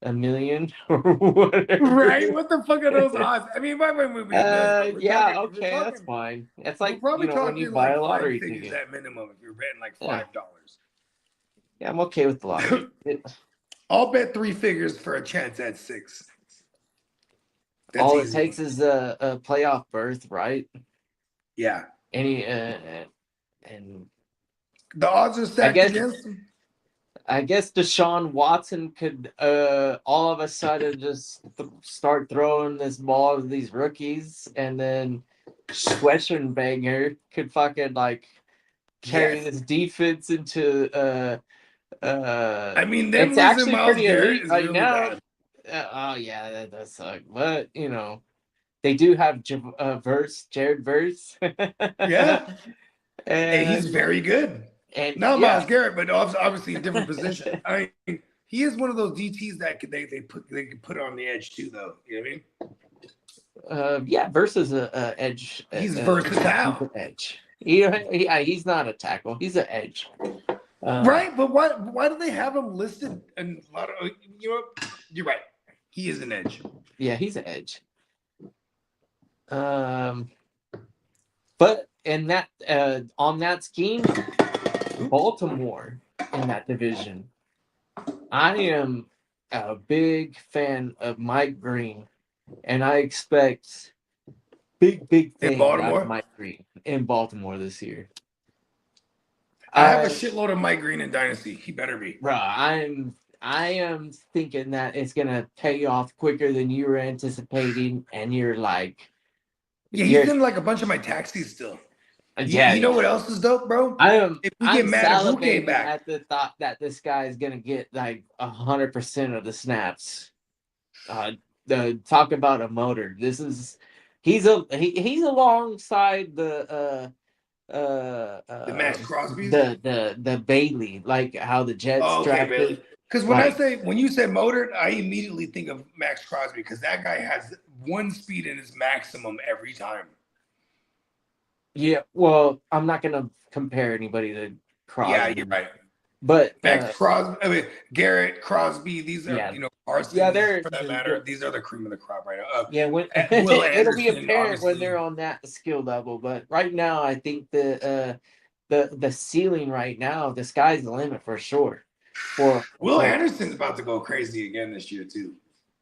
$1 million or whatever. Right? What the fuck are those odds? I mean, why would we? That's fine. It's like, probably you know, when you buy a lottery ticket at minimum if you're betting like $5. Yeah, I'm okay with the lottery. I'll bet 3 figures for a chance at 6. That's all easy. It takes is a playoff berth, right? Yeah. And the odds are stacked against him. I guess Deshaun Watson could all of a sudden just start throwing this ball to these rookies, and then Schwechenbanger could fucking like carry Yes. this defense into I mean, them it's losing actually Miles pretty Garrett elite is right really now. bad. Oh yeah, that does suck. But they do have Jared Verse. Yeah. And he's very good. And Not yeah. Miles Garrett, but obviously a different position. I mean, he is one of those DTs that they can put on the edge too, though. You know what I mean? Yeah, versus a edge. He's versatile. He's an edge. He's not a tackle. He's an edge. Right, but why do they have him listed? And a lot of you're right. He is an edge. Yeah, he's an edge. But in that on that scheme, Baltimore in that division. I am a big fan of Mike Green, and I expect big things out of Mike Green in Baltimore this year. I have a shitload of Mike Green in Dynasty. He better be. Bro, I am thinking that it's gonna pay off quicker than you were anticipating, and you're like, yeah, he's in like a bunch of my taxis still. Yeah, you know what else is dope, bro? If we get salivating back at the thought that this guy is gonna get like 100% of the snaps. Talk about a motor. He's alongside the Max Crosby, the Bailey, like how the Jets drafted. Because when you say motor, I immediately think of Max Crosby because that guy has one speed in his maximum every time. Yeah, well, I'm not gonna compare anybody to Crosby. Yeah, you're right. But Max Crosby, Garrett, Crosby, these are Parsons, they're for that matter. These are the cream of the crop right now. It'll be apparent when they're on that skill level. But right now, I think the ceiling right now, the sky's the limit for sure. Will Anderson's about to go crazy again this year too.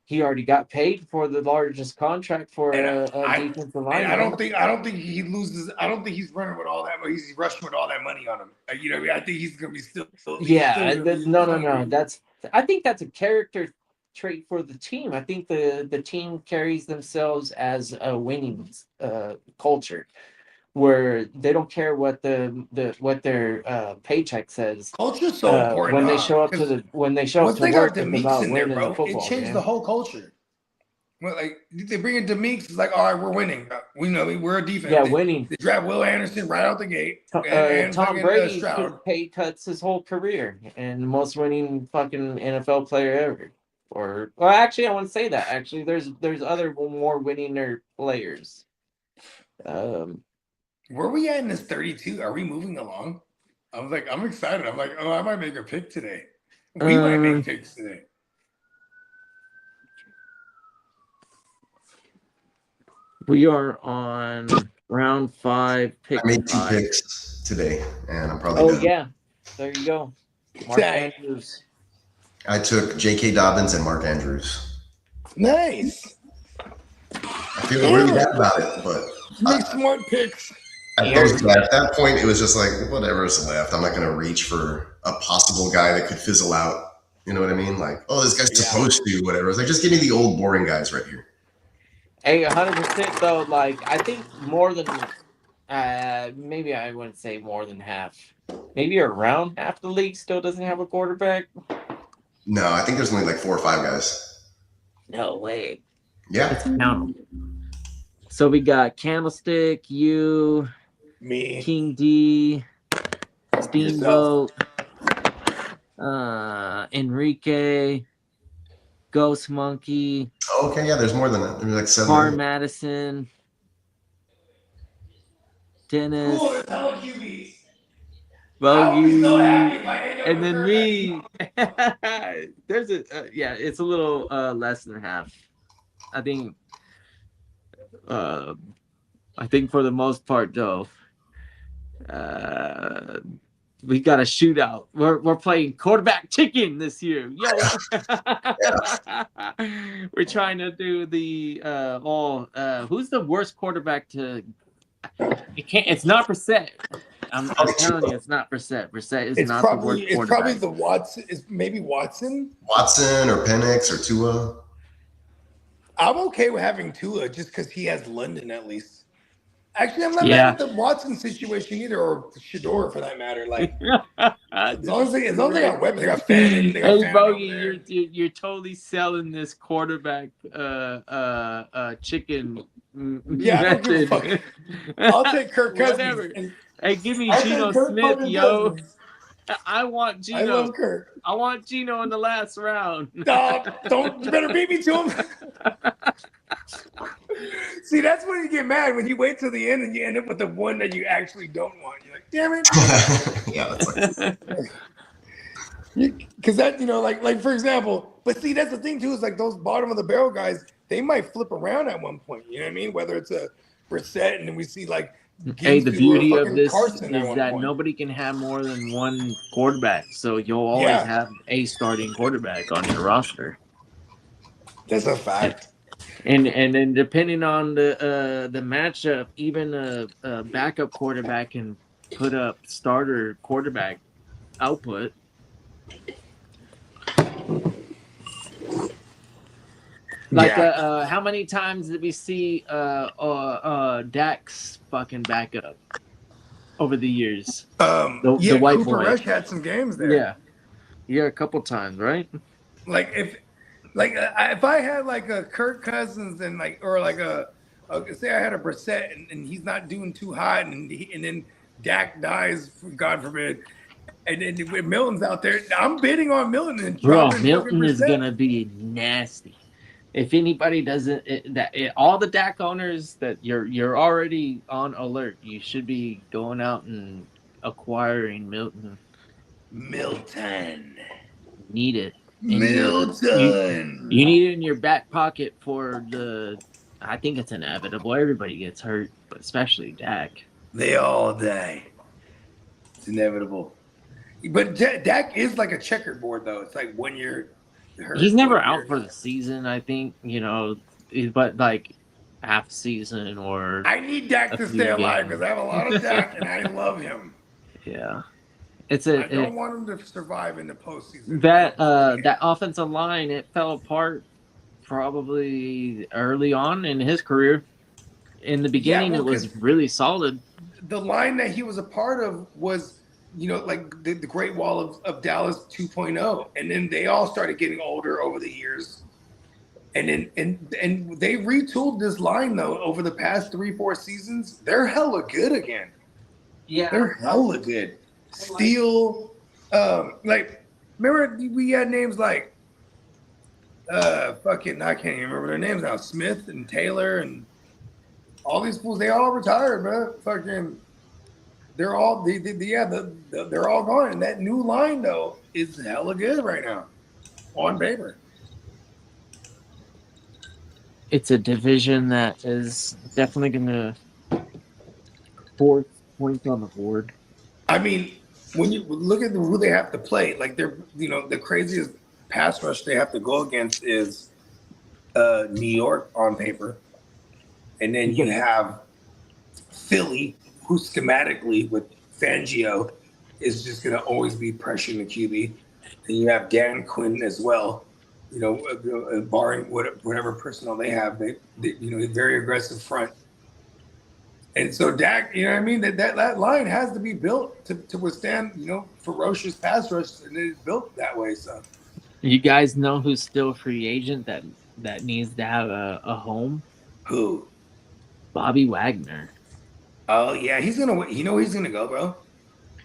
He already got paid for the largest contract for a defensive line. I don't think he loses. I don't think he's running with all that. He's rushing with all that money on him. I think he's gonna be still. No. I think that's a character trait for the team. I think the team carries themselves as a winning culture, where they don't care what their paycheck says. Culture's so important when they show up to work. It's about winning the football. It changed the whole culture. Well, like they bring in Demeeks, it's like, all right, we're winning. We know we're a defense. Yeah, winning. They draft Will Anderson right out the gate. Tom Brady took pay cuts his whole career, and most winning fucking NFL player ever. Actually, I want to say that. Actually, there's other more winning players. Where are we at in this 32? Are we moving along? I'm excited. I'm like, oh, I might make a pick today. We might make picks today. We are on round 5. Pick I made 2 picks today, and I'm probably done. Yeah. There you go. Mark Andrews. I took J.K. Dobbins and Mark Andrews. Nice. I feel really bad about it, but make smart picks. At that point, it was just like, whatever's left. I'm not going to reach for a possible guy that could fizzle out. You know what I mean? Like, oh, this guy's supposed to, whatever. It's like, just give me the old boring guys right here. Hey, 100% though. Like, I think more than maybe I wouldn't say more than half. Maybe around half the league still doesn't have a quarterback. No, I think there's only like 4 or 5 guys. No way. Yeah. Let's count them. So we got Candlestick, you, me, King D, Steamboat, Enrique, Ghost Monkey. Oh, okay, yeah, there's more than that. There's like 7. Car Madison, Dennis, Bogey, and then me. There's it's a little less than half. I think for the most part, though, we got a shootout. We're playing quarterback chicken this year. Yo, we're trying to do the who's the worst quarterback to? It's not Brissett. I'm telling you, it's not Brissett. Brissett is not the worst quarterback. It's probably the Watson. It's maybe Watson. Watson or Penix or Tua. I'm okay with having Tua just because he has London at least. Actually, I'm not mad with the Watson situation either, or Shador for that matter. Like, as long as they got weapons, they got Fannin. They got Hey, Fannin Bogey, you're totally selling this quarterback chicken Yeah, I don't give a method. fuck. I'll take Kirk Cousins. Whatever. Hey, give me I Geno take Kirk Smith, fucking yo. Cousins. I want Geno. I love Kirk. I want Geno in the last round. Don't you better beat me to him. See, that's when you get mad, when you wait till the end and you end up with the one that you actually don't want. You're like, damn it. Yeah, that's like Because that, like for example, but see, that's the thing too, is like those bottom of the barrel guys, they might flip around at one point. You know what I mean? Whether it's a Brissett, and then we see like. Hey, the beauty of this Carson is that nobody can have more than one quarterback, so you'll always have a starting quarterback on your roster. That's a fact. And then depending on the matchup, even a backup quarterback can put up starter quarterback output. Like, how many times did we see Dak's fucking backup over the years? The white Cooper boy. Rush had some games there. Yeah, a couple times, right? Like if I had like a Kirk Cousins and like, or like say I had a Brissett and he's not doing too hot, and then Dak dies, God forbid. And then when Milton's out there, I'm bidding on Milton. And Milton is gonna be nasty. If anybody doesn't, all the Dak owners that you're already on alert. You should be going out and acquiring Milton. Need it. Milton. You need it in your back pocket for the. I think it's inevitable. Everybody gets hurt, but especially Dak. They all die. It's inevitable. But Dak is like a checkerboard, though. It's like when you're hurt. He's never out for the season, I think, but like half season or. I need Dak to stay alive because I have a lot of Dak and I love him. Yeah. I don't want him to survive in the postseason. That offensive line, it fell apart probably early on in his career. In the beginning, it was really solid. The line that he was a part of was, like the Great Wall of Dallas 2.0. And then they all started getting older over the years. And then and they retooled this line, though, over the past 3-4 seasons. They're hella good again. Yeah. They're hella good. Steele, remember we had names like I can't even remember their names now. Smith and Taylor and all these fools, they all retired, bro. Fucking, they're all they're all gone. And that new line though is hella good right now, on paper. It's a division that is definitely going to force points on the board. I mean, when you look at who they have to play, like they're, the craziest pass rush they have to go against is New York on paper. And then you have Philly, who schematically with Fangio is just going to always be pressuring the QB. And you have Dan Quinn as well, barring whatever personnel they have, they very aggressive front. And so Dak, that line has to be built to withstand, ferocious pass rush, and it's built that way. So, you guys know who's still a free agent that needs to have a home? Who? Bobby Wagner. Oh yeah, he's gonna. He's gonna go, bro.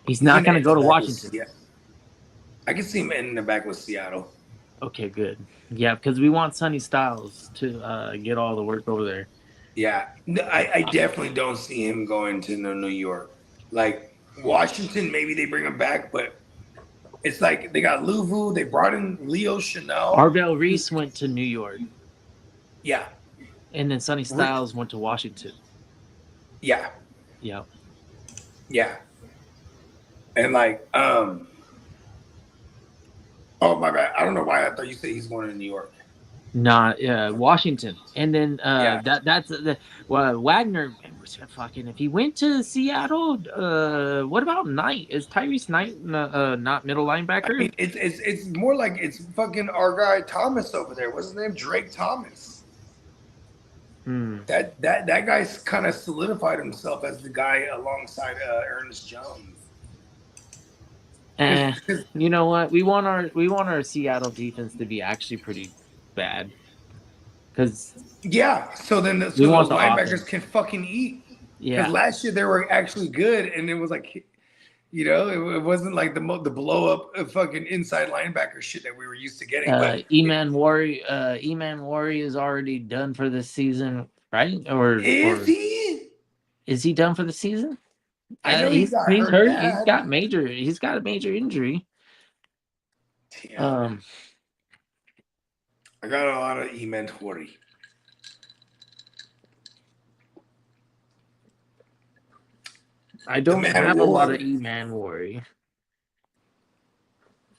He's not gonna go to Washington. Yeah, I can see him ending the back with Seattle. Okay, good. Yeah, because we want Sonny Styles to get all the work over there. Yeah, I definitely don't see him going to New York. Like Washington, maybe they bring him back, but it's like they got Louvu. They brought in Leo Chanel. Arvell Reese went to New York. Yeah. And then Sonny Styles went to Washington. Yeah. Yeah. Yeah. And like, oh my bad. I don't know why I thought you said he's going to New York. Washington. And then Wagner, fucking, if he went to Seattle, what about Knight? Is Tyrese Knight not middle linebacker? I mean, it's more like it's fucking our guy Thomas over there. What's his name? Drake Thomas. That guy's kind of solidified himself as the guy alongside Ernest Jones. You know what? We want our Seattle defense to be actually pretty bad. Because so then those linebackers can fucking eat. Yeah. Because last year they were actually good, and it was like, it wasn't like the blow up fucking inside linebacker shit that we were used to getting. Eman Worry is already done for this season, right? Is he? Is he done for the season? I know he's hurt. Bad. He's got a major injury. Damn. I got a lot of Eman Worry. I don't have a lot of E-Man Worry.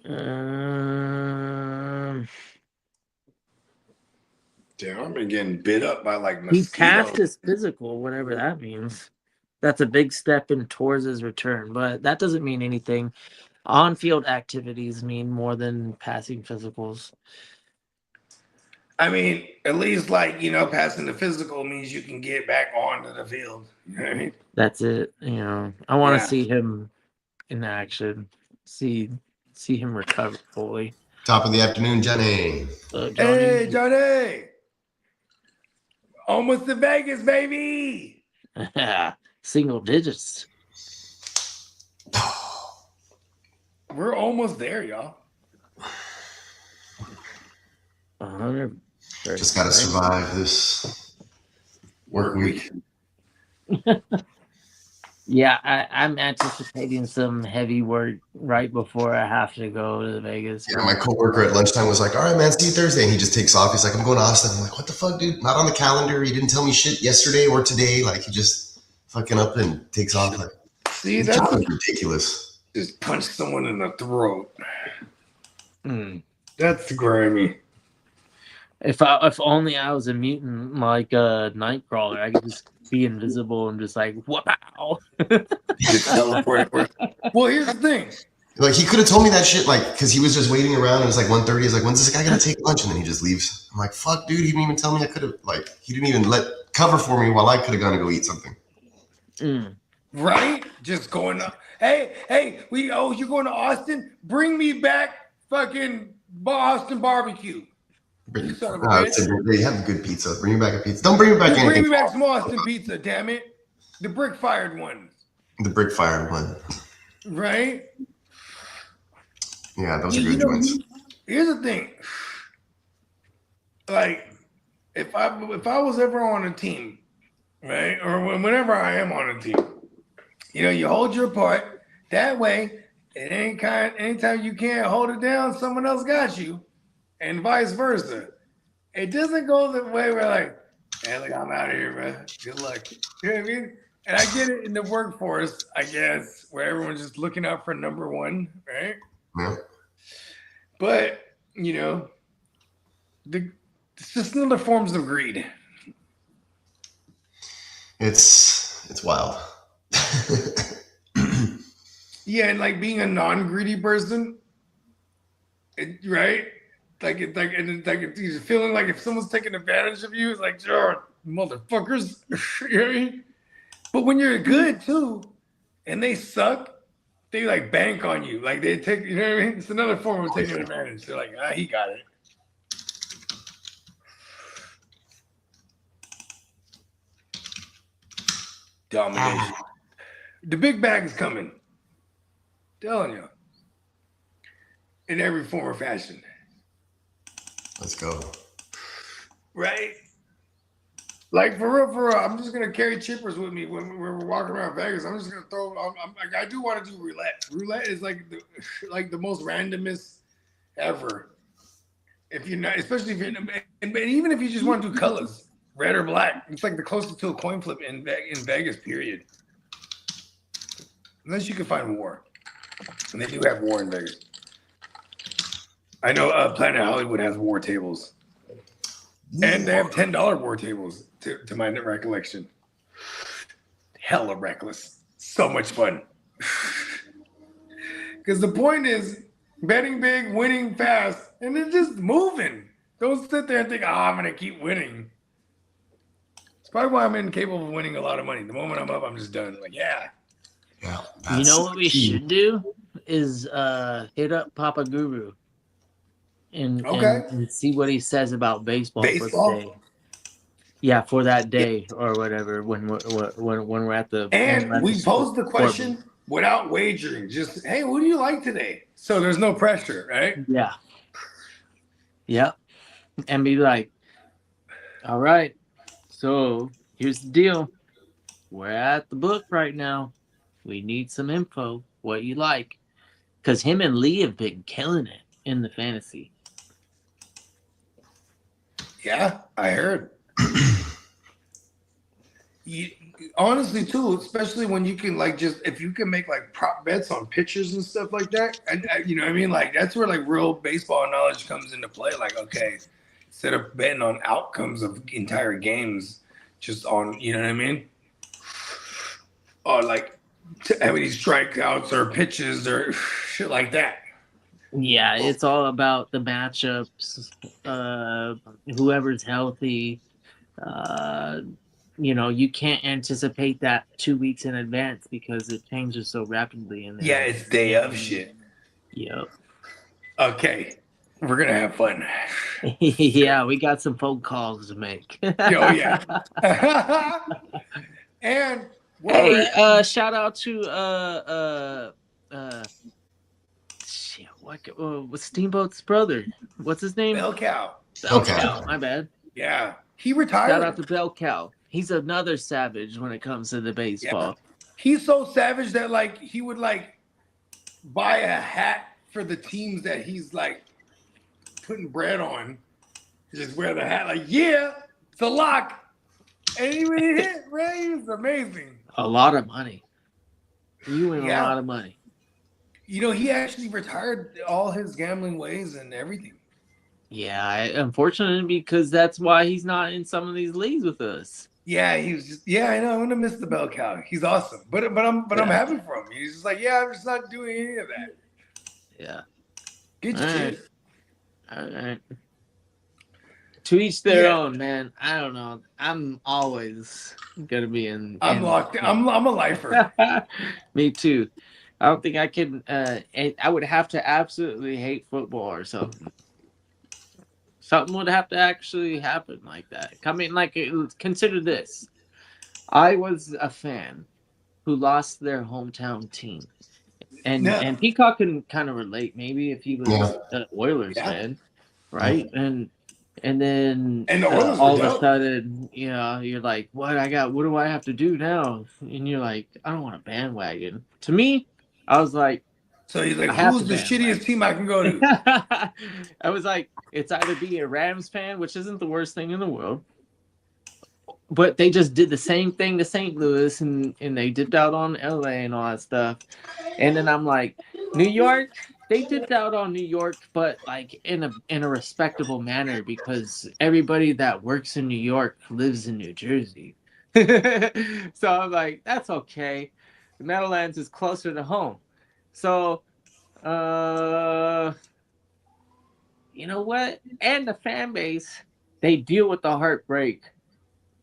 Damn, I've been getting bit up by like mosquitoes. He passed his physical, whatever that means. That's a big step in towards his return, but that doesn't mean anything. On-field activities mean more than passing physicals. I mean, at least passing the physical means you can get back onto the field. You know what I mean? That's it. I want to see him in action. See him recover fully. Top of the afternoon, Johnny. Johnny. Hey, Johnny. Almost to Vegas, baby. Single digits. We're almost there, y'all. 100. Just got to survive this work week. Yeah, I'm anticipating some heavy work right before I have to go to Vegas. Yeah, my coworker at lunchtime was like, "All right, man, see you Thursday." And he just takes off. He's like, "I'm going to Austin." I'm like, "What the fuck, dude? Not on the calendar. You didn't tell me shit yesterday or today." Like, he just fucking up and takes off. Like, see, that's ridiculous. Just punch someone in the throat. That's grimy. If only I was a mutant like Nightcrawler, I could just be invisible and just like wow. Just teleport. Well, here's the thing. Like, he could have told me that shit, like, because he was just waiting around. It was like 1:30. He's like, "When's this guy gonna take lunch?" And then he just leaves. I'm like, "Fuck, dude! He didn't even tell me I could have." Like, he didn't even let cover for me while I could have gone to go eat something. Right? Just going up. Hey, you're going to Austin? Bring me back fucking Austin barbecue. They have good pizza. Bring me back a pizza. Don't bring me back anything. Bring me back some Austin pizza, damn it. The brick-fired one. The brick-fired one. Right? Yeah, those are good ones. Here's the thing. Like, if I was ever on a team, right? Or whenever I am on a team, you hold your part. That way, anytime you can't hold it down, someone else got you. And vice versa. It doesn't go the way we're like, "Hey, look, I'm out of here, man. Good luck." You know what I mean? And I get it in the workforce, I guess, where everyone's just looking out for number one, right? Yeah. But, it's just another forms of greed. It's wild. Yeah, and like being a non-greedy person, right? You're feeling like if someone's taking advantage of you, it's like, "Sure, motherfuckers." You know what I mean? But when you're good too, and they suck, they like bank on you. Like they take, you know what I mean? It's another form of taking advantage. They're like, "He got it." Domination. The big bag is coming. Telling you. In every form or fashion. Let's go. Right? Like, for real, I'm just going to carry chippers with me when we're walking around Vegas. I'm just going to throw, I do want to do roulette. Roulette is like the most randomest ever. If you're not, especially if you're, and even if you just want to do colors, red or black, it's like the closest to a coin flip in Vegas, period. Unless you can find war. And they do have war in Vegas. I know Planet Hollywood has war tables. And they have $10 war tables, to my recollection. Hella reckless. So much fun. Because the point is betting big, winning fast, and then just moving. Don't sit there and think, I'm going to keep winning. probably why I'm incapable of winning a lot of money. The moment I'm up, I'm just done. Like, yeah. You know what we should do is hit up Papa Guru and see what he says about baseball for the day. Yeah, for that day or whatever when we're at the we pose the question without wagering. Just, hey, what do you like today? So there's no pressure, right? Yeah. Yep. And be like, all right, so here's the deal. We're at the book right now. We need some info. What you like? Because him and Lee have been killing it in the fantasy. Yeah, I heard. Honestly, too, especially when you can if you can make like prop bets on pitchers and stuff like that, and you know what I mean, like that's where like real baseball knowledge comes into play. Like, okay, instead of betting on outcomes of entire games, just on, you know what I mean, or like how many strikeouts or pitches or shit like that. Yeah, it's all about the matchups. Whoever's healthy. You can't anticipate that 2 weeks in advance because it changes so rapidly. Yeah, it's day of shit. Yep. Okay, we're gonna have fun. Yeah, we got some phone calls to make. Oh yeah. And hey, shout out to Steamboat's brother. What's his name? Bell Cow. Bell Cow. My bad. Yeah, he retired. Shout out to Bell Cow. He's another savage when it comes to the baseball. Yeah. He's so savage that like he would like buy a hat for the teams that he's like putting bread on. Just wear the hat like, yeah, it's a lock. And he would hit, right? He was amazing. A lot of money. You win a lot of money. You know, he actually retired all his gambling ways and everything. Yeah, unfortunately, because that's why he's not in some of these leagues with us. Yeah, he was just, I know. I'm gonna miss the Bell Cow. He's awesome, but I'm happy for him. He's just like, I'm just not doing any of that. Yeah, good shit. All right. To each their own, man. I don't know. I'm always gonna be in. I'm locked in. I'm a lifer. Me too. I don't think I can. I would have to absolutely hate football or something. Something would have to actually happen like that. I mean, like, consider this. I was a fan who lost their hometown team. And Peacock can kind of relate, maybe, if he was an Oilers fan, right? And then all of a sudden, you're like, what do I have to do now? And you're like, I don't want a bandwagon. To me, I was like, so he's like, who's the shittiest team I can go to? I was like, it's either be a Rams fan, which isn't the worst thing in the world, but they just did the same thing to St. Louis, and they dipped out on LA and all that stuff. And then I'm like, New York, they dipped out on New York, but like in a respectable manner, because everybody that works in New York lives in New Jersey. So I'm like, that's okay. The Meadowlands is closer to home. So, you know what? And the fan base, they deal with the heartbreak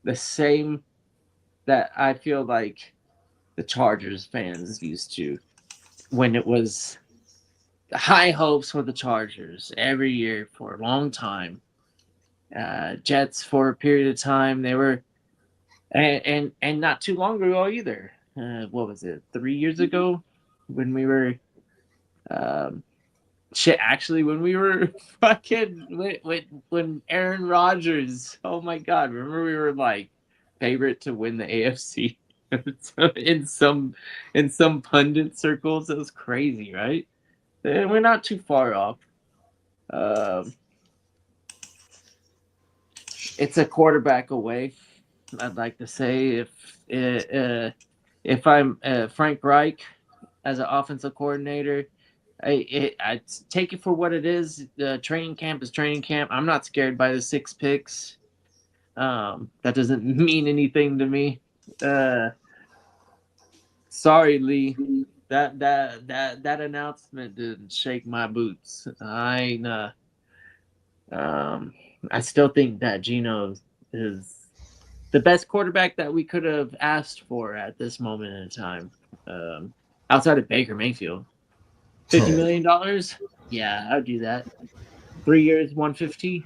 the same that I feel like the Chargers fans used to, when it was high hopes for the Chargers every year for a long time. Jets for a period of time, they were, and not too long ago either. What was it? 3 years ago, when we were, when we were fucking when Aaron Rodgers. Oh my God! Remember we were like favorite to win the AFC in some pundit circles. It was crazy, right? And we're not too far off. It's a quarterback away. I'd like to say if I'm Frank Reich as an offensive coordinator, I take it for what it is. The training camp is training camp. I'm not scared by the 6 picks. That doesn't mean anything to me. Sorry, Lee. That announcement didn't shake my boots. I still think that Geno is the best quarterback that we could have asked for at this moment in time, outside of Baker Mayfield. $50 million? Yeah, I'd do that. 3 years, 150.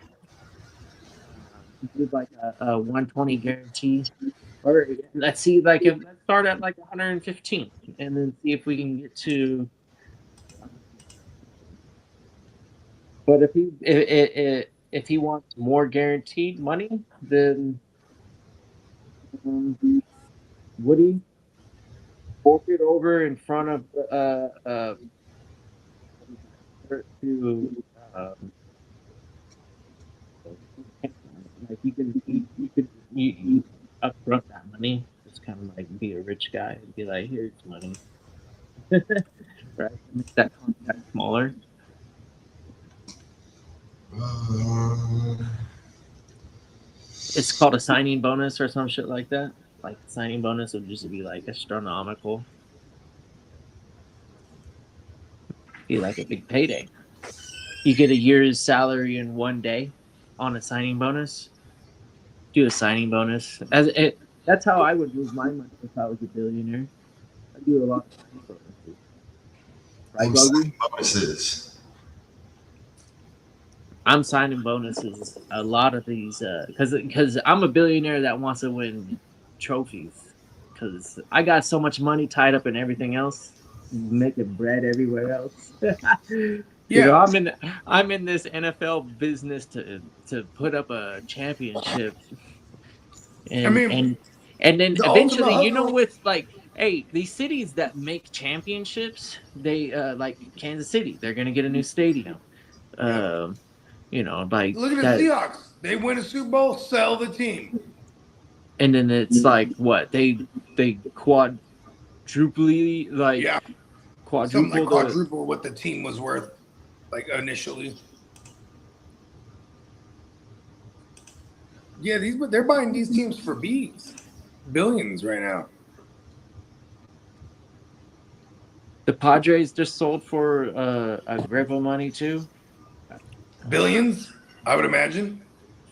Do like a 120 guarantee. Or let's see, like let's start at like 115, and then see if we can get to. But if he wants more guaranteed money, then would he fork it over in front of to like you upfront that money? Just kind of like be a rich guy and be like, here's money, right? Make that contract smaller. It's called a signing bonus or some shit like that. Like signing bonus would just be like astronomical. Be like a big payday. You get a year's salary in 1 day on a signing bonus. Do a signing bonus. That's how I would move my money if I was a billionaire. I do a lot of signing bonuses. Right, Bogard? Bonuses. I'm signing bonuses. A lot of these, because I'm a billionaire that wants to win trophies. Because I got so much money tied up in everything else, making bread everywhere else. You know, I'm in this NFL business to put up a championship, and then eventually, with like, hey, these cities that make championships, they like Kansas City, they're gonna get a new stadium. You know, like look at the Seahawks. They win a Super Bowl, sell the team. And then it's like what they quadruple quadruple what the team was worth, like initially. Yeah, they're buying these teams for billions right now. The Padres just sold for a grip of money too. Billions, I would imagine.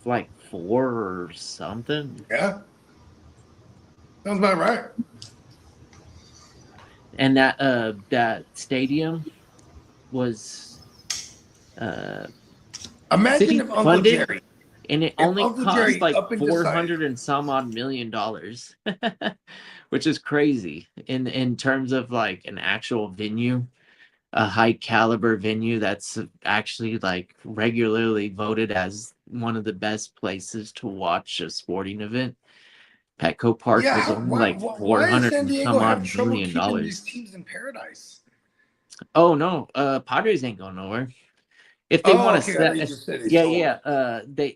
Like 4 or something. Yeah. Sounds about right. And that stadium was imagine if Uncle funded, Jerry, and it only cost like $400 and some odd million, which is crazy in terms of like an actual venue. A high caliber venue that's actually like regularly voted as one of the best places to watch a sporting event. Petco Park was only like $400 and some odd million. These teams in paradise. Oh no, Padres ain't going nowhere. If they want to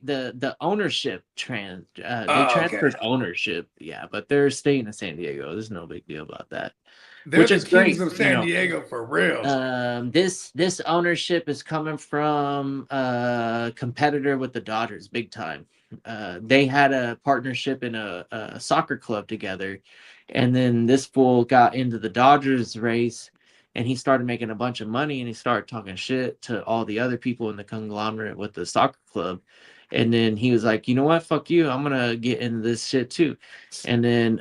the ownership they transferred ownership, but they're staying in San Diego. There's no big deal about that. Which is great. Of San Diego for real. This ownership is coming from a competitor with the Dodgers, big time. They had a partnership in a soccer club together, and then this fool got into the Dodgers race, and he started making a bunch of money, and he started talking shit to all the other people in the conglomerate with the soccer club. And then he was like, you know what? Fuck you. I'm going to get into this shit too. And then,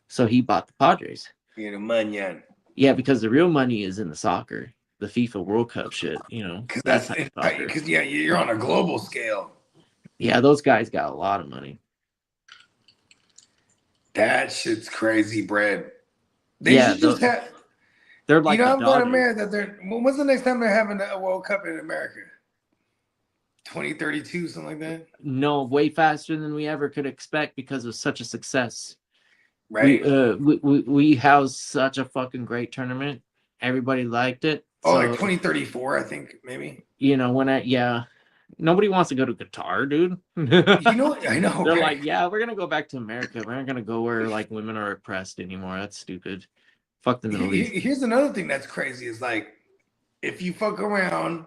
so he bought the Padres. Yeah, because the real money is in the soccer, the FIFA World Cup shit, you know. Because you're on a global scale. Yeah, those guys got a lot of money. That shit's crazy, bread. They're like, I'm not mad that when's the next time they're having a World Cup in America? 2032, something like that? No, way faster than we ever could expect because of such a success. Right. We housed such a fucking great tournament. Everybody liked it. Like 2034, I think, maybe. You know, nobody wants to go to Qatar, dude. I know. They're like, we're gonna go back to America. We're not gonna go where like women are oppressed anymore. That's stupid. Fuck the Middle East. Here's another thing that's crazy is like, if you fuck around,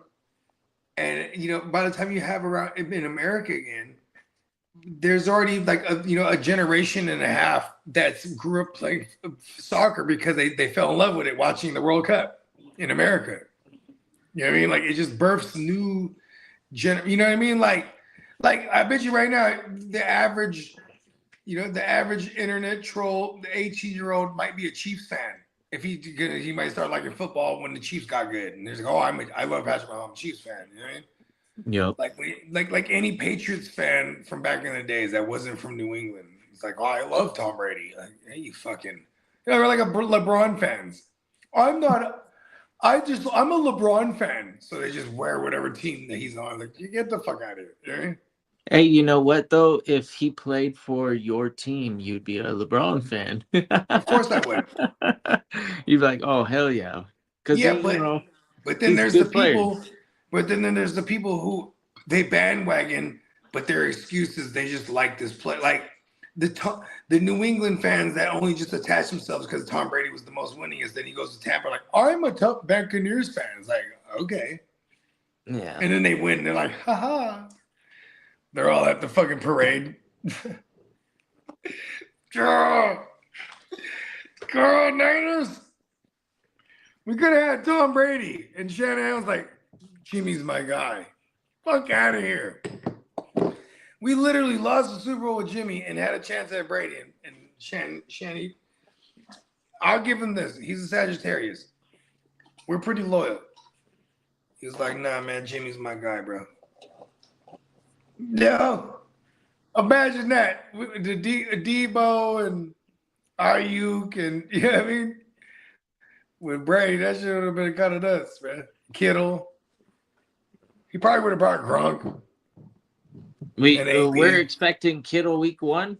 and by the time you have around in America again, there's already like a generation and a half that grew up playing soccer because they fell in love with it watching the World Cup in America. You know what I mean? Like it just births new you know what I mean? Like I bet you right now the average the average internet troll, the 18-year-old might be a Chiefs fan. If he might start liking football when the Chiefs got good, and there's like, oh, I love Patrick Mahomes, I'm a Chiefs fan. You know what I mean? Yep. Like any Patriots fan from back in the days that wasn't from New England. It's like, oh, I love Tom Brady. Like, hey, you fucking, we're like a LeBron fans. I'm a LeBron fan, so they just wear whatever team that he's on. Like, you get the fuck out of here. You know what I mean? Hey, you know what though? If he played for your team, you'd be a LeBron fan. Of course I would. You'd be like, "Oh hell yeah!" Because but then there's the people. But then there's the people who they bandwagon, but their excuses they just like this play. Like the New England fans that only just attach themselves because Tom Brady was the most winningest. Then he goes to Tampa like, I'm a tough Buccaneers fan. It's like, okay, yeah. And then they win. They're like, haha. They're all at the fucking parade. Girl, Niners. We could have had Tom Brady. And Shanahan was like, Jimmy's my guy. Fuck out of here. We literally lost the Super Bowl with Jimmy and had a chance at Brady. And Shanny, I'll give him this. He's a Sagittarius. We're pretty loyal. He was like, nah, man, Jimmy's my guy, bro. No. Imagine that. The Debo and Ayuk and, you know what I mean? With Brady, that shit would have been kind of nuts, man. Kittle. He probably would have brought Gronk. We're expecting Kittle week 1.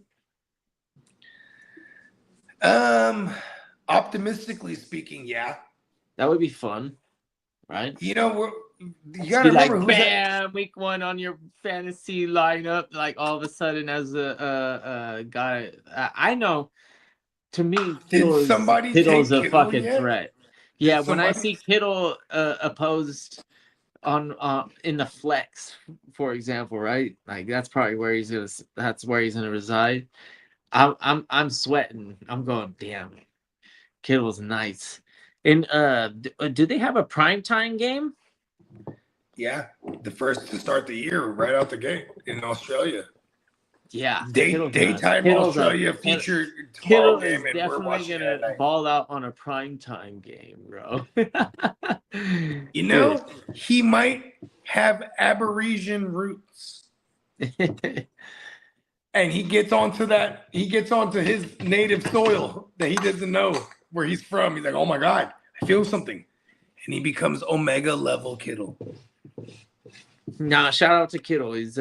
Optimistically speaking, yeah. That would be fun, right? You know, you gotta remember like, who's bam, week 1 on your fantasy lineup. Like all of a sudden, as a guy, I know. To me, Kittle's a fucking threat. Yeah, when I see Kittle opposed on in the flex, for example, right? Like that's probably where he's gonna reside. I'm sweating. I'm going, damn. Kittle's nice. And do they have a primetime game? Yeah, the first to start the year right out the gate in Australia. Yeah, daytime Australia featured Kittle tomorrow is game, and definitely gonna ball out on a primetime game, bro. You know, he might have Aborigine roots. And he gets onto his native soil that he doesn't know where he's from. He's like, oh my God, I feel something. And he becomes Omega level Kittle. Nah, shout out to Kittle. He's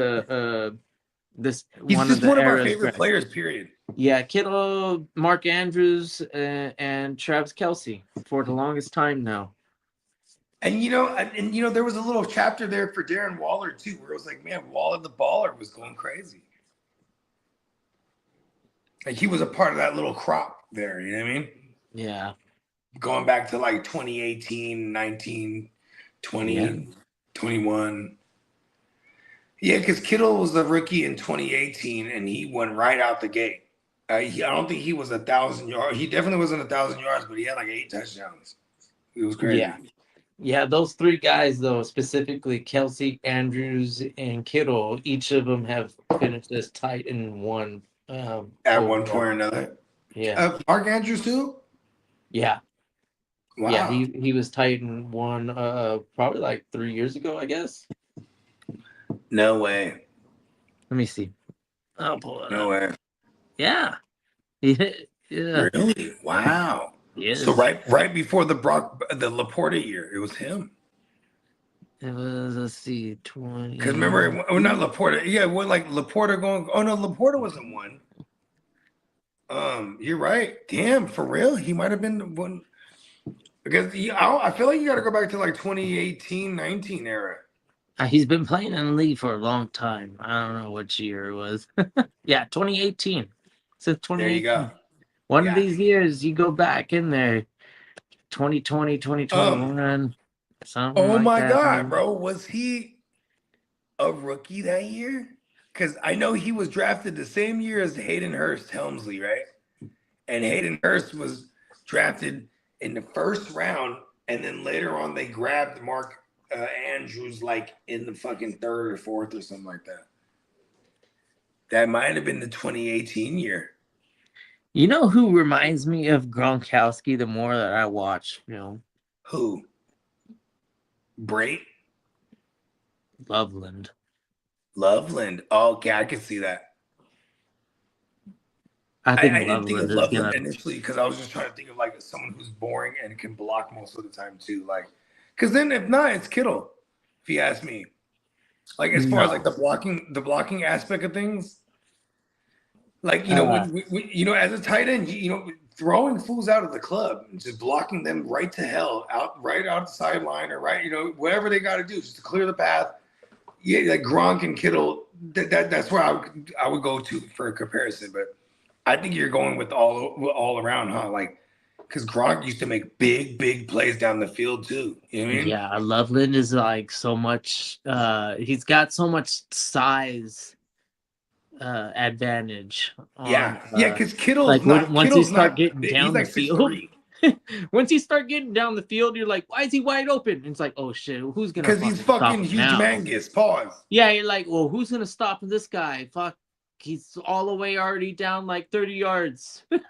He's just one of our favorite players, period. Yeah, Kittle, Mark Andrews, and Travis Kelce for the longest time now. And you know, there was a little chapter there for Darren Waller too, where it was like, man, Waller the baller was going crazy. Like he was a part of that little crop there, you know what I mean? Yeah. Going back to like 2018, 19, 20, 21. Yeah, because Kittle was the rookie in 2018, and he went right out the gate. I don't think he was 1,000 yards. He definitely wasn't 1,000 yards, but he had like 8 touchdowns. It was crazy. Yeah, those 3 guys, though, specifically Kelce, Andrews, and Kittle, each of them have finished as tight in one. At one point or another. Yeah. Mark Andrews, too? Yeah. Wow. Yeah, he was tight in one probably like 3 years ago, I guess. No way. Let me see. I'll pull it No up. way. Yeah. Yeah. Really? Wow. Yeah. So right before the Laporta year, it was him. It was, let's see, 20. Because remember, not Laporta. Yeah, it went like Laporta going. Oh no, Laporta wasn't one. You're right. Damn, for real, he might have been one. Because I feel like you got to go back to like 2018, 19 era. He's been playing in the league for a long time. I don't know which year it was. Yeah, 2018. Since 2018. There you go. One of these years, you go back in there. 2020, 2021. Something like my that, God, man. bro. Was he a rookie that year? Because I know he was drafted the same year as Hayden Hurst Helmsley, right? And Hayden Hurst was drafted in the first round, and then later on they grabbed Mark Andrews like in the fucking 3rd or 4th or something like that. That might have been the 2018 year. You know who reminds me of Gronkowski the more that I watch film? Who? Brait? Loveland. Loveland. Oh, okay, I can see that. I think I didn't think of Loveland is Loveland gonna. initially because I was just trying to think of like someone who's boring and can block most of the time too. Like, because then if not, it's Kittle. If you ask me, like as far as like the blocking aspect of things, like when as a tight end, throwing fools out of the club, just blocking them right to hell, right out the sideline or right, whatever they got to do just to clear the path. Yeah, like Gronk and Kittle, that's where I would go to for a comparison. But I think you're going with all around, huh? Like, because Gronk used to make big plays down the field too. You know what I mean? Yeah, Loveland is like so much. He's got so much size advantage. Yeah, because Kittle's like not. once you start getting big. down He's the like field. 6'3". Once you start getting down the field, you're like, why is he wide open? And it's like, oh shit, who's gonna? Because he's fucking huge mangus. Pause. Yeah, you're like, well, who's gonna stop this guy? Fuck, he's all the way already down like 30 yards. This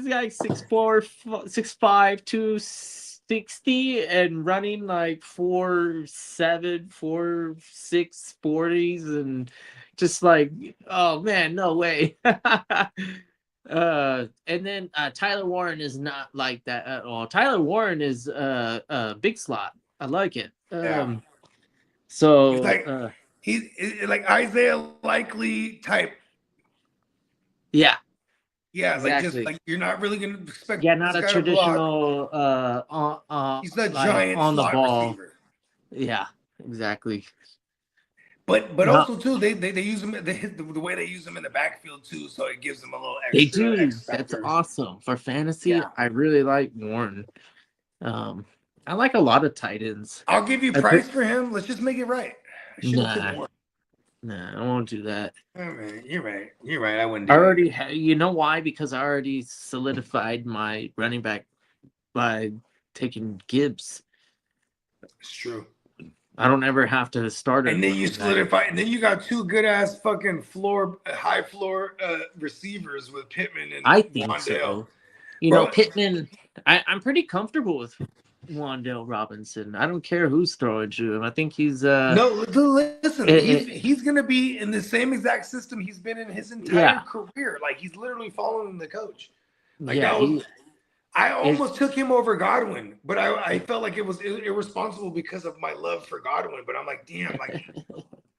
guy's 6'4", 6'5", 260, and running like 4.7, 4.6 40s, and just like, oh man, no way. And then Tyler Warren is not like that at all. Tyler Warren is a big slot. I like it. So he's like Isaiah Likely type. Yeah, exactly. Like just like you're not really gonna expect. Yeah, not a traditional. He's a giant on the ball. Receiver. Yeah, exactly. But also too, they use him the way they use him in the backfield too, so it gives them a little extra. They do. That's awesome for fantasy. Yeah. I really like Warren. I like a lot of tight ends. I'll give you price for him. Let's just make it right. Nah, I won't do that. Oh, man, you're right. I wouldn't. You know why? Because I already solidified my running back by taking Gibbs. It's true. I don't ever have to start it. And then you solidify, and then you got two good ass fucking high floor receivers with Pittman and I think Wandale. so. You know, Pittman. I'm pretty comfortable with Wandale Robinson. I don't care who's throwing to him. I think he's no. Listen, he's gonna be in the same exact system he's been in his entire career. Like he's literally following the coach. Like I almost took him over Godwin, but I felt like it was irresponsible because of my love for Godwin. But I'm like, damn, like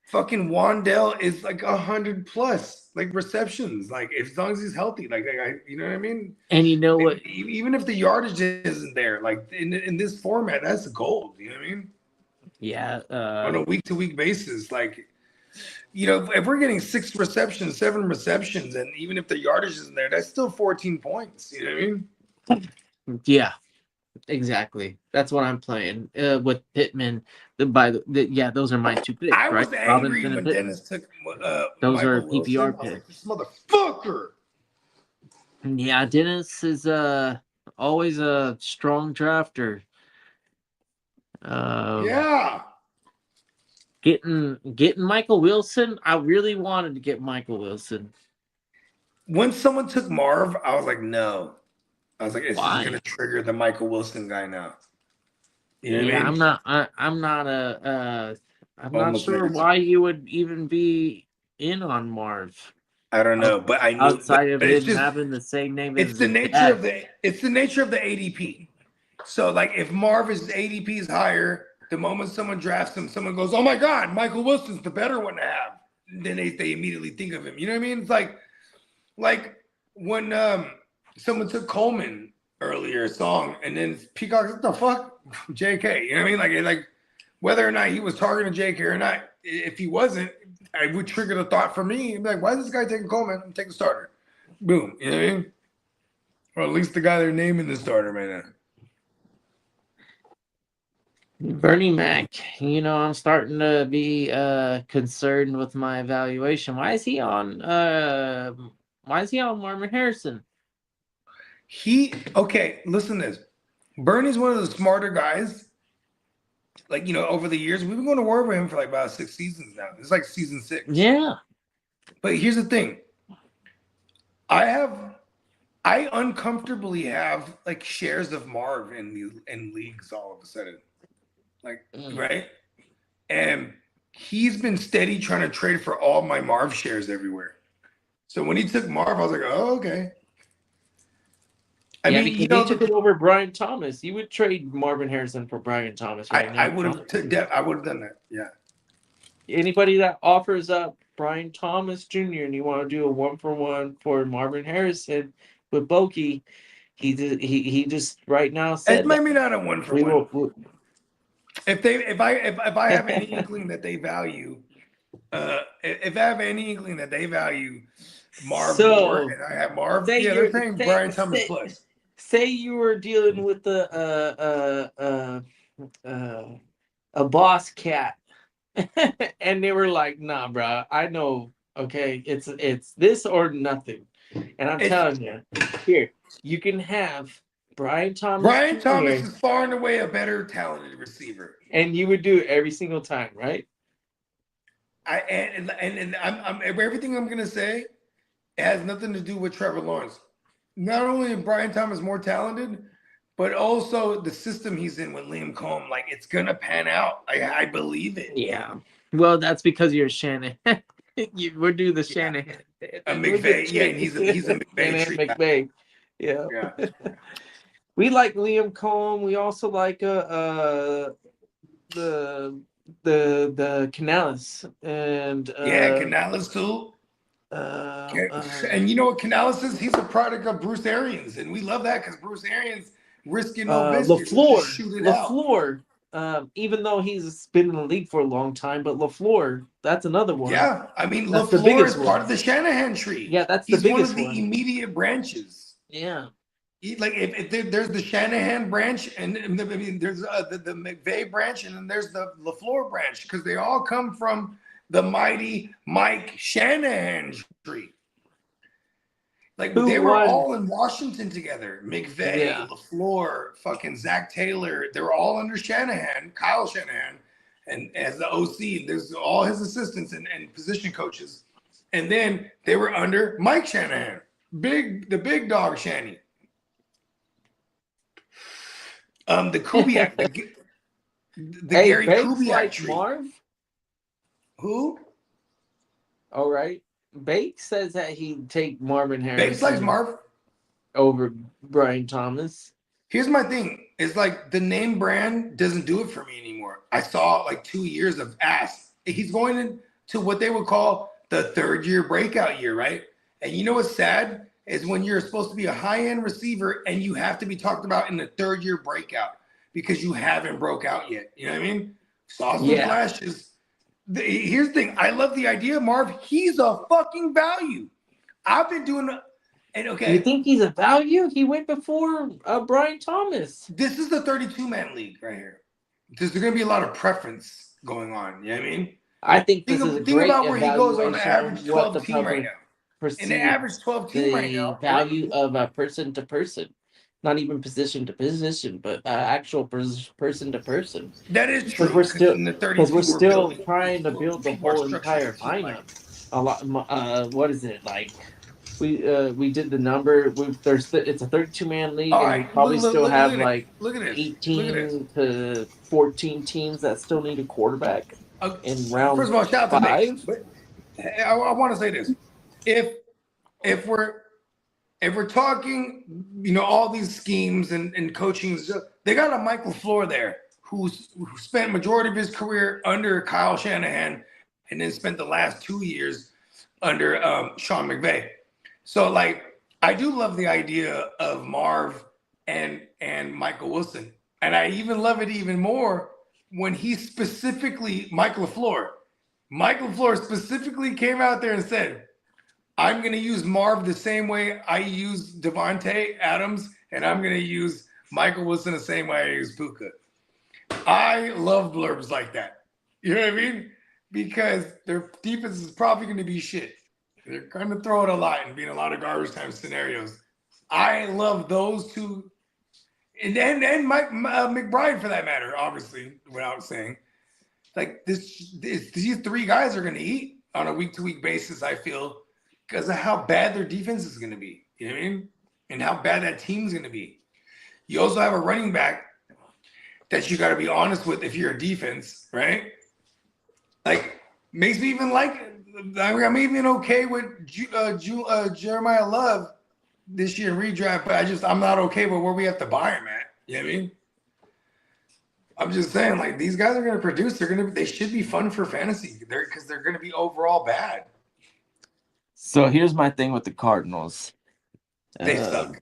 fucking Wandale is like 100+ like receptions, like as long as he's healthy, like you know what I mean. And you know what? Even if the yardage isn't there, like in this format, that's gold. You know what I mean? Yeah. On a week-to-week basis, like. If we're getting 6 receptions, 7 receptions, and even if the yardage isn't there, that's still 14 points. You know what I mean? Yeah, exactly. That's what I'm playing with Pittman. Those are my 2 picks. I was right? angry when Dennis took. Those Michael are PPR Wilson. picks. This motherfucker. Yeah, Dennis is always a strong drafter. Getting Michael Wilson. I really wanted to get Michael Wilson. When someone took Marv, I was like, no. I was like, it's Why? just gonna trigger the Michael Wilson guy now. You know what I mean? I'm not sure why you would even be in on Marv. I don't know, but I knew outside of him having the same name. It's the nature of the ADP. So like, if Marv's ADP is higher, the moment someone drafts him, someone goes, "Oh my God, Michael Wilson's the better one to have." Then they immediately think of him. You know what I mean? It's like when someone took Coleman earlier song, and then Peacock, what the fuck, JK. You know what I mean? Like whether or not he was targeting JK or not, if he wasn't, I would trigger the thought for me. I'd be like, why is this guy taking Coleman? I'm taking starter. Boom. You know what I mean? Or at least the guy they're naming the starter right now. Bernie Mac, I'm starting to be concerned with my evaluation. Why is he on Marvin Harrison? Okay, listen to this. Bernie's one of the smarter guys. Like, over the years, we've been going to war with him for like about 6 seasons now. It's like season 6. Yeah. But here's the thing. I uncomfortably have like shares of Marv in leagues all of a sudden. Like, right? And he's been steady trying to trade for all my Marv shares everywhere. So when he took Marv, I was like, oh, okay. I mean, because he took it over Brian Thomas. You would trade Marvin Harrison for Brian Thomas right now. I would have done that. Yeah. Anybody that offers up Brian Thomas Jr. and you want to do a 1-for-1 for Marvin Harrison with Bogey, he just right now said it's maybe not a 1-for-1. If I have any inkling that they value, Marv more, and I have Marv, they're saying Brian Thomas plus. Say you were dealing with a boss cat, and they were like, "Nah, bro, I know. Okay, it's this or nothing." And I'm telling you, here you can have Brian Thomas. Brian Thomas is far and away a better talented receiver, and you would do it every single time, right? I'm everything I'm gonna say has nothing to do with Trevor Lawrence. Not only is Brian Thomas more talented, but also the system he's in with Liam Cohn, like it's gonna pan out. I believe it. Yeah. Well, that's because you're Shanahan. We'll do the Shanahan. McVay. Yeah, and he's a McVay. Yeah. We like Liam Cohn. We also like the Canales and Canales too. And you know what Canales is? He's a product of Bruce Arians, and we love that because Bruce Arians risking no business. LaFleur, even though he's been in the league for a long time, but LaFleur, that's another one. Yeah, I mean LaFleur is part of the Shanahan tree. Yeah, he's the one biggest of the immediate branches. Yeah. If there's the Shanahan branch, and I mean there's the McVay branch, and then there's the LaFleur branch, because they all come from the mighty Mike Shanahan tree. Like they were all in Washington together. McVay, LaFleur, fucking Zach Taylor. They were all under Shanahan, Kyle Shanahan, and as the OC, there's all his assistants and position coaches. And then they were under Mike Shanahan, the big dog Shanny. The Kubiak, the Gary Kubiak tree. Marv? Who? All right. Bake says that he'd take Marvin Harrison. Bake likes Marv over Brian Thomas. Here's my thing. It's like the name brand doesn't do it for me anymore. I saw like 2 years of ass. He's going into what they would call the third year breakout year, right? And you know what's sad is when you're supposed to be a high-end receiver and you have to be talked about in the third year breakout because you haven't broke out yet. You know what I mean? Saw some flashes. Here's the thing. I love the idea of Marv. He's a fucking value. I've been doing and okay. You think he's a value? He went before Brian Thomas. This is the 32-man league right here. There's going to be a lot of preference going on. You know what I mean? I think this is a think great about where he goes on the average 12 team right now. In the average 12 team right now. Value of a person to person. Not even position to position, but actual person to person. That is true. Because we're still trying to build the whole entire lineup. A lot. What is it like? We did the number. It's a 32-man league, and we probably still have like 18 to 14 teams that still need a quarterback in round. First of all, shout out to 5. Nick. I want to say this: if we're talking, all these schemes and coaching, they got a Mike LaFleur there who spent majority of his career under Kyle Shanahan and then spent the last 2 years under Sean McVay. So, like, I do love the idea of Marv and Michael Wilson. And I even love it even more when he specifically, Mike LaFleur specifically came out there and said, I'm going to use Marv the same way I use Devontae Adams, and I'm going to use Michael Wilson the same way I use Puka. I love blurbs like that. You know what I mean? Because their defense is probably going to be shit. They're going to throw it a lot and be in a lot of garbage time scenarios. I love those two. And Mike McBride, for that matter, obviously, without saying. Like, these three guys are going to eat on a week-to-week basis, I feel, because of how bad their defense is going to be. You know what I mean? And how bad that team's going to be. You also have a running back that you got to be honest with if you're a defense, right? Like, makes me even like I'm even okay with Jeremiah Love this year in redraft, but I'm not okay with where we have to buy him at. You know what I mean? I'm just saying, like, these guys are going to produce. They should be fun for fantasy because they're going to be overall bad. So here's my thing with the Cardinals. They suck.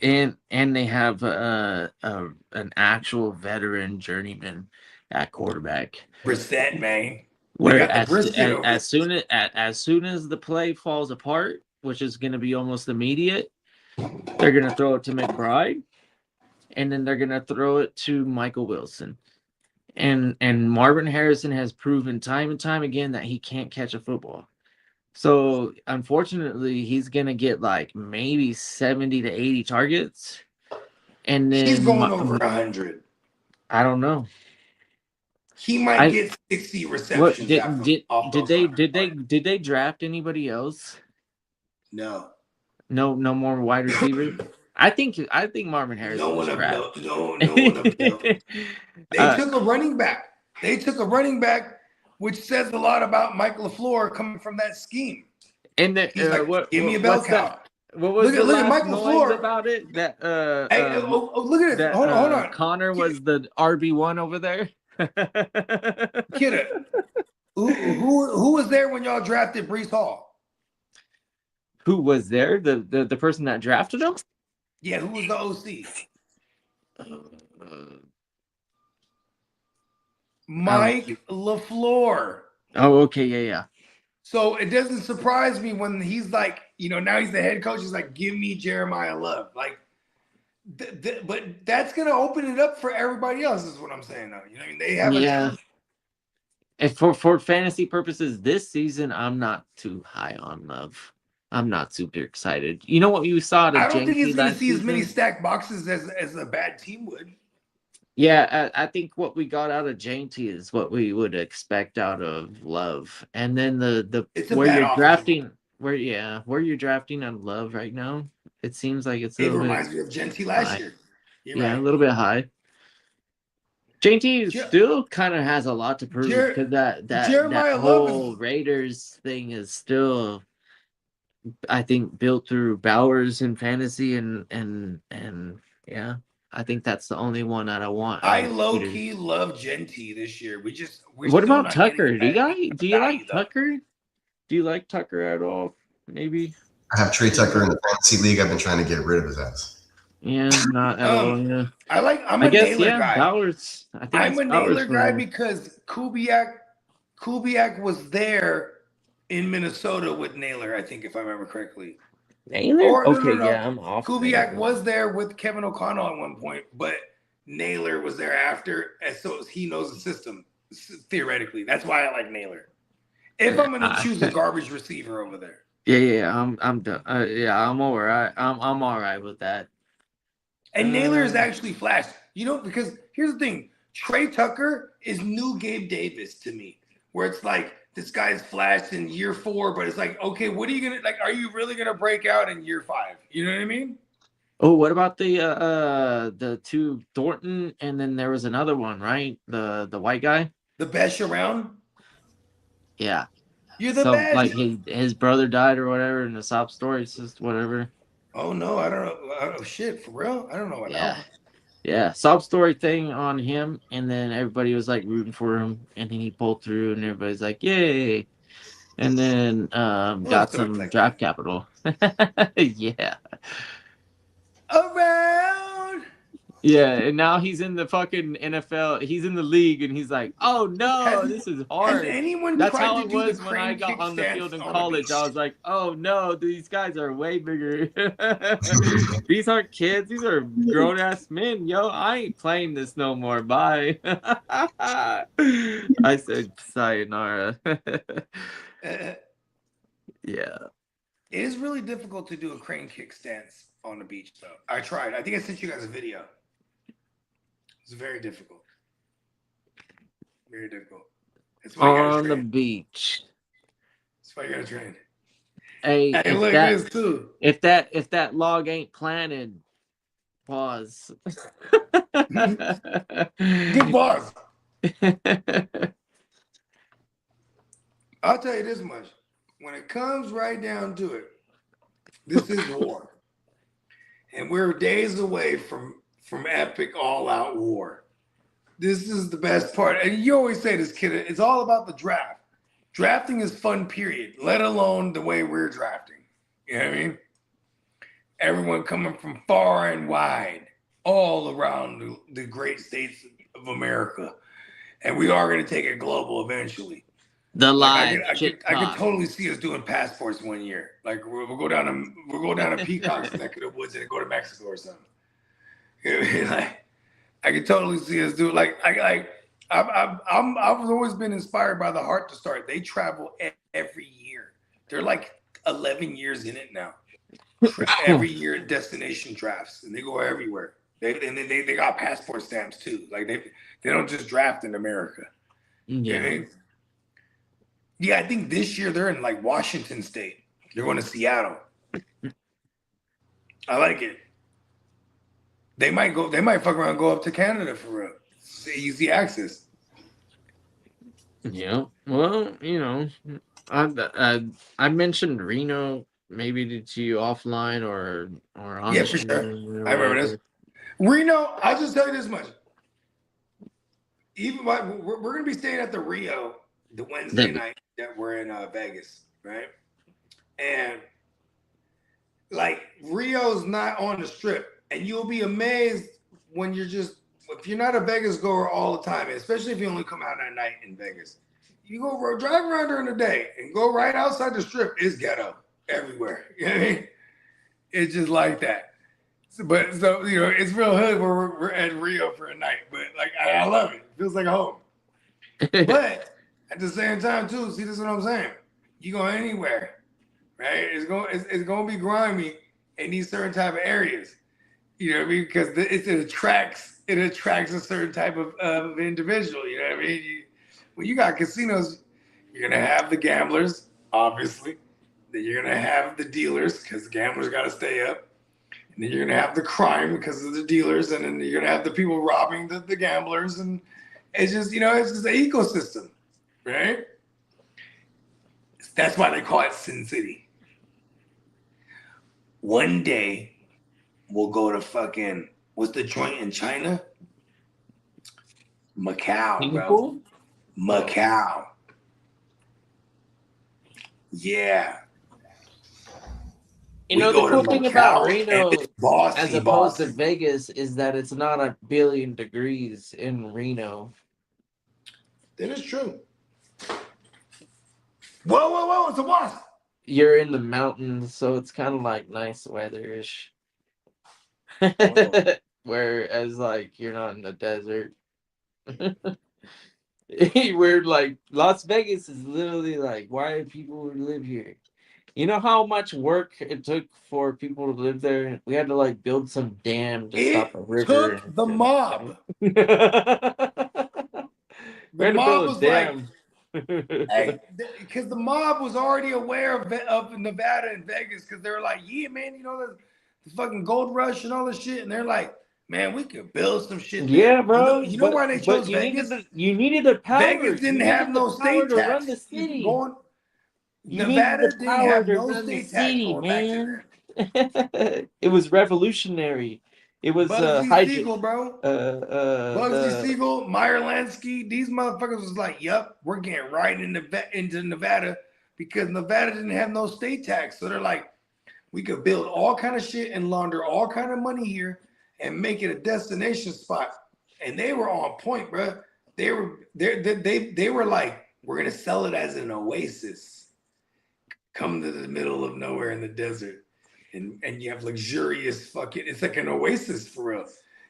And they have an actual veteran journeyman at quarterback. Brissett, man. Where as soon as the play falls apart, which is going to be almost immediate, they're going to throw it to McBride, and then they're going to throw it to Michael Wilson. And Marvin Harrison has proven time and time again that he can't catch a football. So unfortunately, he's going to get like maybe 70 to 80 targets, and then he's going over 100. I don't know. He might get 60 receptions. Did they draft anybody else? No more wide receivers. I think Marvin Harrison. No one of them. They took a running back. Which says a lot about Mike LaFleur coming from that scheme. And then give me a bell cow. Look at Mike LaFleur about it. That look at this. Hold on. Connor was the RB1 over there. Kitteh. Who was there when y'all drafted Breece Hall? Who was there? The person that drafted him? Yeah, who was the OC? Mike LaFleur. Oh, okay, yeah. So it doesn't surprise me when he's like, now he's the head coach. He's like, give me Jeremiah Love. Like, but that's gonna open it up for everybody else. Is what I'm saying, though. You know what I mean? They have And for fantasy purposes this season, I'm not too high on Love. I'm not super excited. You know what you saw? I don't think he's gonna see as many stacked boxes as a bad team would. Yeah, I think what we got out of Jainty is what we would expect out of Love. And then where you're drafting on Love right now, it seems like it reminds me of Jainty last year. A little bit high. Jainty still kind of has a lot to prove because that whole Raiders thing is still, I think, built through Bowers in fantasy and yeah. I think that's the only one that I want. I low-key love Jainty this year. What about Tucker? Do you like Tucker? Do you like Tucker at all? Maybe. I have Trey Tucker in the fantasy league. I've been trying to get rid of his ass. Yeah, not at all. Yeah. I'm a Naylor guy. Bowers. I'm a Naylor guy because Kubiak was there in Minnesota with Naylor, I think, if I remember correctly. Naylor? Yeah, I'm off. Kubiak was there with Kevin O'Connell at one point, but Naylor was there after, and so he knows the system, theoretically. That's why I like Naylor. If I'm going to choose a garbage receiver over there. Yeah, I'm done. I'm all right. I'm all right with that. And Naylor is actually flashed. Because here's the thing. Trey Tucker is new Gabe Davis to me, where it's like, this guy's flashed in year 4, but it's like, okay, what are you gonna like? Are you really gonna break out in year 5? You know what I mean? Oh, what about the two Thornton, and then there was another one, right? The white guy, the best around. Yeah, you're the best. Like his brother died or whatever, and the sob story, it's just whatever. Oh no, I don't know. Oh shit, for real? I don't know what. Yeah, sob story thing on him, and then everybody was like rooting for him, and then he pulled through, and everybody's like, "Yay!" And then got some draft capital. Yeah. Around. Yeah, and now he's in the fucking NFL. He's in the league, and he's like, "Oh no, this is hard." That's how it was when I got on the field in college. I was like, "Oh no, these guys are way bigger. These aren't kids. These are grown ass men. Yo, I ain't playing this no more. Bye." I said, "Sayonara." Yeah. It is really difficult to do a crane kick stance on the beach, though. I tried. I think I sent you guys a video. It's very difficult. Very difficult. On the beach. That's why you gotta train. Hey, Hey, look at this too. If that log ain't planted, pause. Good pause. I'll tell you this much. When it comes right down to it, this is war. And we're days away from epic all-out war. This is the best part. And you always say this, kid, it's all about the draft. Drafting is fun, period, let alone the way we're drafting. You know what I mean? Everyone coming from far and wide, all around the great states of America. And we are going to take it global eventually. I could totally see us doing passports one year. Like we'll go down to Peacock's neck of the woods and go to Mexico or something. You know what I mean? Like I could totally see us do it. I've always been inspired by the Heart to Start. They travel every year. They're like 11 years in it now. Every year destination drafts, and they go everywhere. They got passport stamps too. Like they don't just draft in America. Yeah. Okay? Yeah, I think this year they're in like Washington State. They're going to Seattle. I like it. They might fuck around and go up to Canada for real. It's easy access. Yeah. Well, I mentioned Reno maybe to you offline or on Yeah, for sure. I remember this. Reno, I'll just tell you this much. Even we're going to be staying at the Rio the Wednesday night that we're in Vegas, right? And like Rio's not on the Strip, and you'll be amazed when if you're not a Vegas goer all the time, especially if you only come out at night in Vegas. You go drive around during the day and go right outside the Strip. It's ghetto everywhere. You know what I mean? It's just like that. So it's real hood where we're at Rio for a night, but like I love it. It feels like a home. But at the same time, too, see, this is what I'm saying. You go anywhere, right? It's going to be grimy in these certain type of areas. You know what I mean? Because it attracts a certain type of individual. You know what I mean? When you got casinos, you're going to have the gamblers, obviously. Then you're going to have the dealers because the gamblers got to stay up. And then you're going to have the crime because of the dealers. And then you're going to have the people robbing the gamblers. And it's just, it's just an ecosystem. Right? That's why they call it Sin City. One day, we'll go to fucking, what's the joint in China? Macau, bro. Macau. Yeah. The cool thing about Reno, as opposed to Vegas, is that it's not 1 billion degrees in Reno. That is true. Whoa, it's a wasp. You're in the mountains, so it's kind of like nice weather-ish. Whereas, like, you're not in the desert. We're like, Las Vegas is literally like, why do people live here? You know how much work it took for people to live there? We had to, like, build some dam to stop a river. Took the mob. The mob was like, hey, because the mob was already aware of Nevada and Vegas because they were like, yeah, man, the fucking gold rush and all this shit. And they're like, man, we could build some shit there. Yeah, bro. You know why they chose Vegas? You needed the power. Vegas didn't have no state to tax. run the city. Nevada didn't have no state tax going man. It was revolutionary. It was Bugsy Siegel, bro. Bugsy Siegel, Meyer Lansky, these motherfuckers was like, "Yup, we're getting right into Nevada because Nevada didn't have no state tax." So they're like, "We could build all kind of shit and launder all kind of money here and make it a destination spot." And they were on point, bro. They were like, "We're gonna sell it as an oasis. Come to the middle of nowhere in the desert." And you have luxurious fucking, it's like an oasis for real.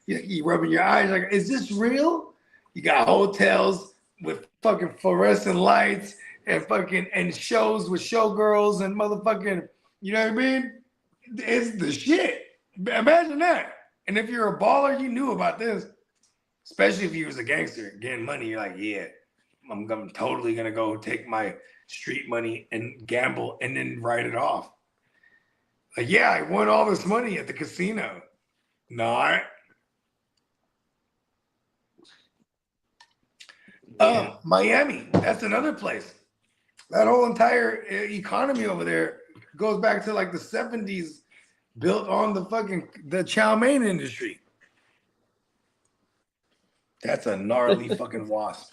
You rubbing your eyes like, is this real? You got hotels with fucking fluorescent lights and shows with showgirls and motherfucking, you know what I mean? It's the shit. Imagine that. And if you're a baller, you knew about this. Especially if you was a gangster getting money, you're like, yeah, I'm totally gonna go take my street money and gamble and then write it off. Like, yeah, I won all this money at the casino. Not. Miami, that's another place. That whole entire economy over there goes back to like the 70s, built on the chow mein industry. That's a gnarly fucking wasp.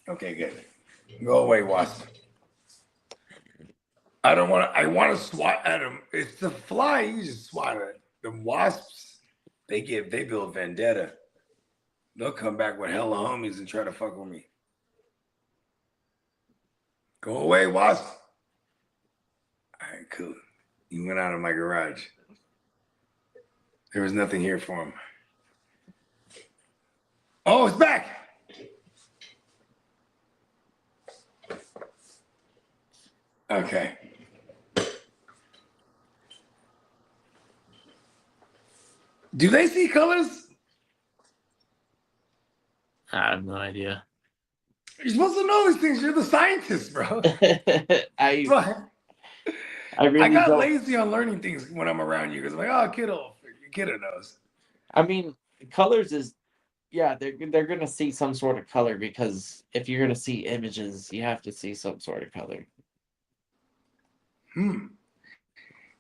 Okay, good. Go away, wasp. I want to swat at them. It's the fly, you just swat at it. The wasps, they build vendetta. They'll come back with hella homies and try to fuck with me. Go away, wasp. All right, cool. You went out of my garage. There was nothing here for him. Oh, it's back. Okay. Do they see colors? I have no idea. You're supposed to know these things. You're the scientist, bro. I I got lazy on learning things when I'm around you because I'm like, oh, Kitteh knows. I mean, colors is, yeah, they're gonna see some sort of color because if you're gonna see images, you have to see some sort of color.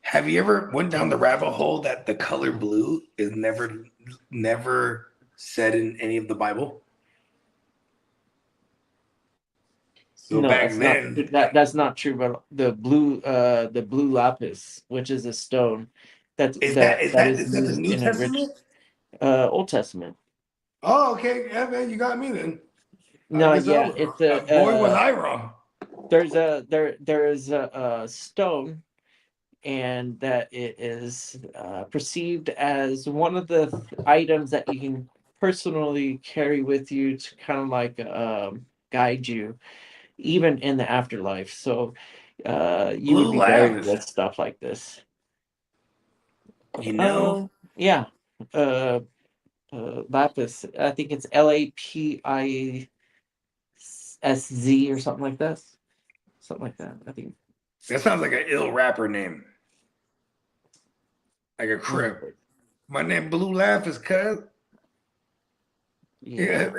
Have you ever went down the rabbit hole that the color blue is never said in any of the Bible? So No, back then, that's not true. But the blue lapis, which is a stone, is that the New Testament? Old Testament. Oh, okay, yeah, man, you got me then. No, yeah, it's a boy, was I wrong. There is a stone, and that it is perceived as one of the items that you can personally carry with you to kind of like guide you, even in the afterlife. So you would be buried with stuff like this. You know? Yeah. Lapis. I think it's LAPISZ or something like that. Something like that, I think. That sounds like an ill rapper name. Like a crip. My name Blue Lapis, cuz. Yeah.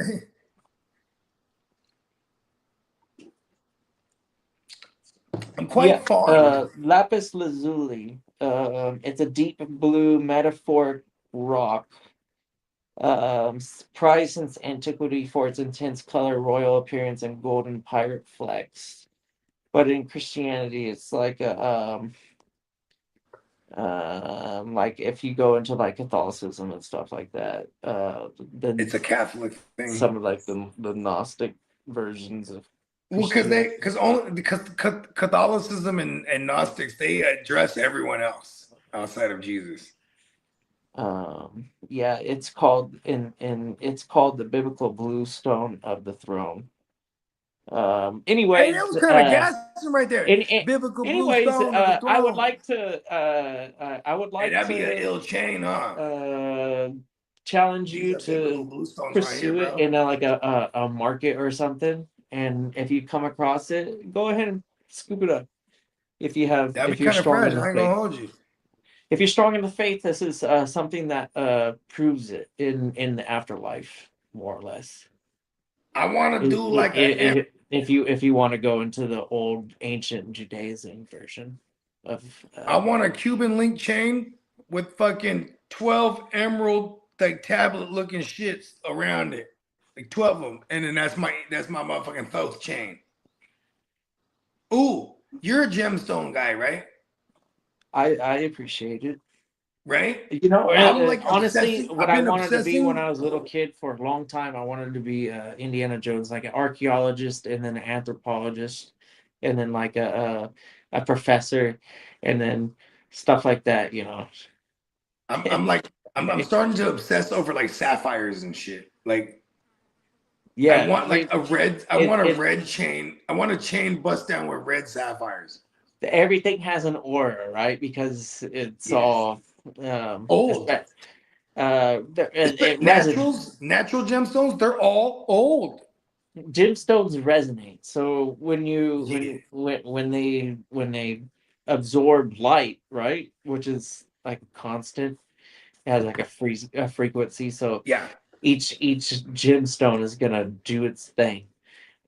I'm quite fond. Lapis lazuli. It's a deep blue metaphoric rock. Prized since antiquity for its intense color, royal appearance, and golden pirate flags. But in Christianity, it's like like if you go into like Catholicism and stuff like that, then it's a Catholic thing. Some of like the Gnostic versions of. Well, because Catholicism and Gnostics, they address everyone else outside of Jesus. Yeah, it's called it's called the biblical blue stone of the throne. Anyways, hey, that was kind of gassing right there. Biblical anyways, blue stone of the throne. I would like to that'd be an ill chain, huh? Challenge you to pursue it in a market or something. And if you come across it, go ahead and scoop it up. If you have, that'd if be you're kind of strong fresh. in the I ain't faith. gonna hold you. If you're strong in the faith, this is something that proves it in the afterlife, more or less. I want to do if you want to go into the old ancient Judaism version of. I want a Cuban link chain with fucking 12 emerald like tablet looking shits around it, like 12 of them, and then that's my motherfucking Thoth chain. Ooh, you're a gemstone guy, right? I appreciate it. Right? You know, I'm honestly, what I wanted to be when I was a little kid for a long time, I wanted to be Indiana Jones, like an archaeologist, and then an anthropologist, and then like a professor, and then stuff like that. You know, I'm starting to obsess over like sapphires and shit. Like, yeah, I want like a red. I want a red chain. I want a chain bust down with red sapphires. Everything has an aura, right? Because it's all old. Natural gemstones, they're all old. gemstones resonate. So when they absorb light, right, which is like a constant, it has like a frequency. So Yeah. each gemstone is gonna do its thing,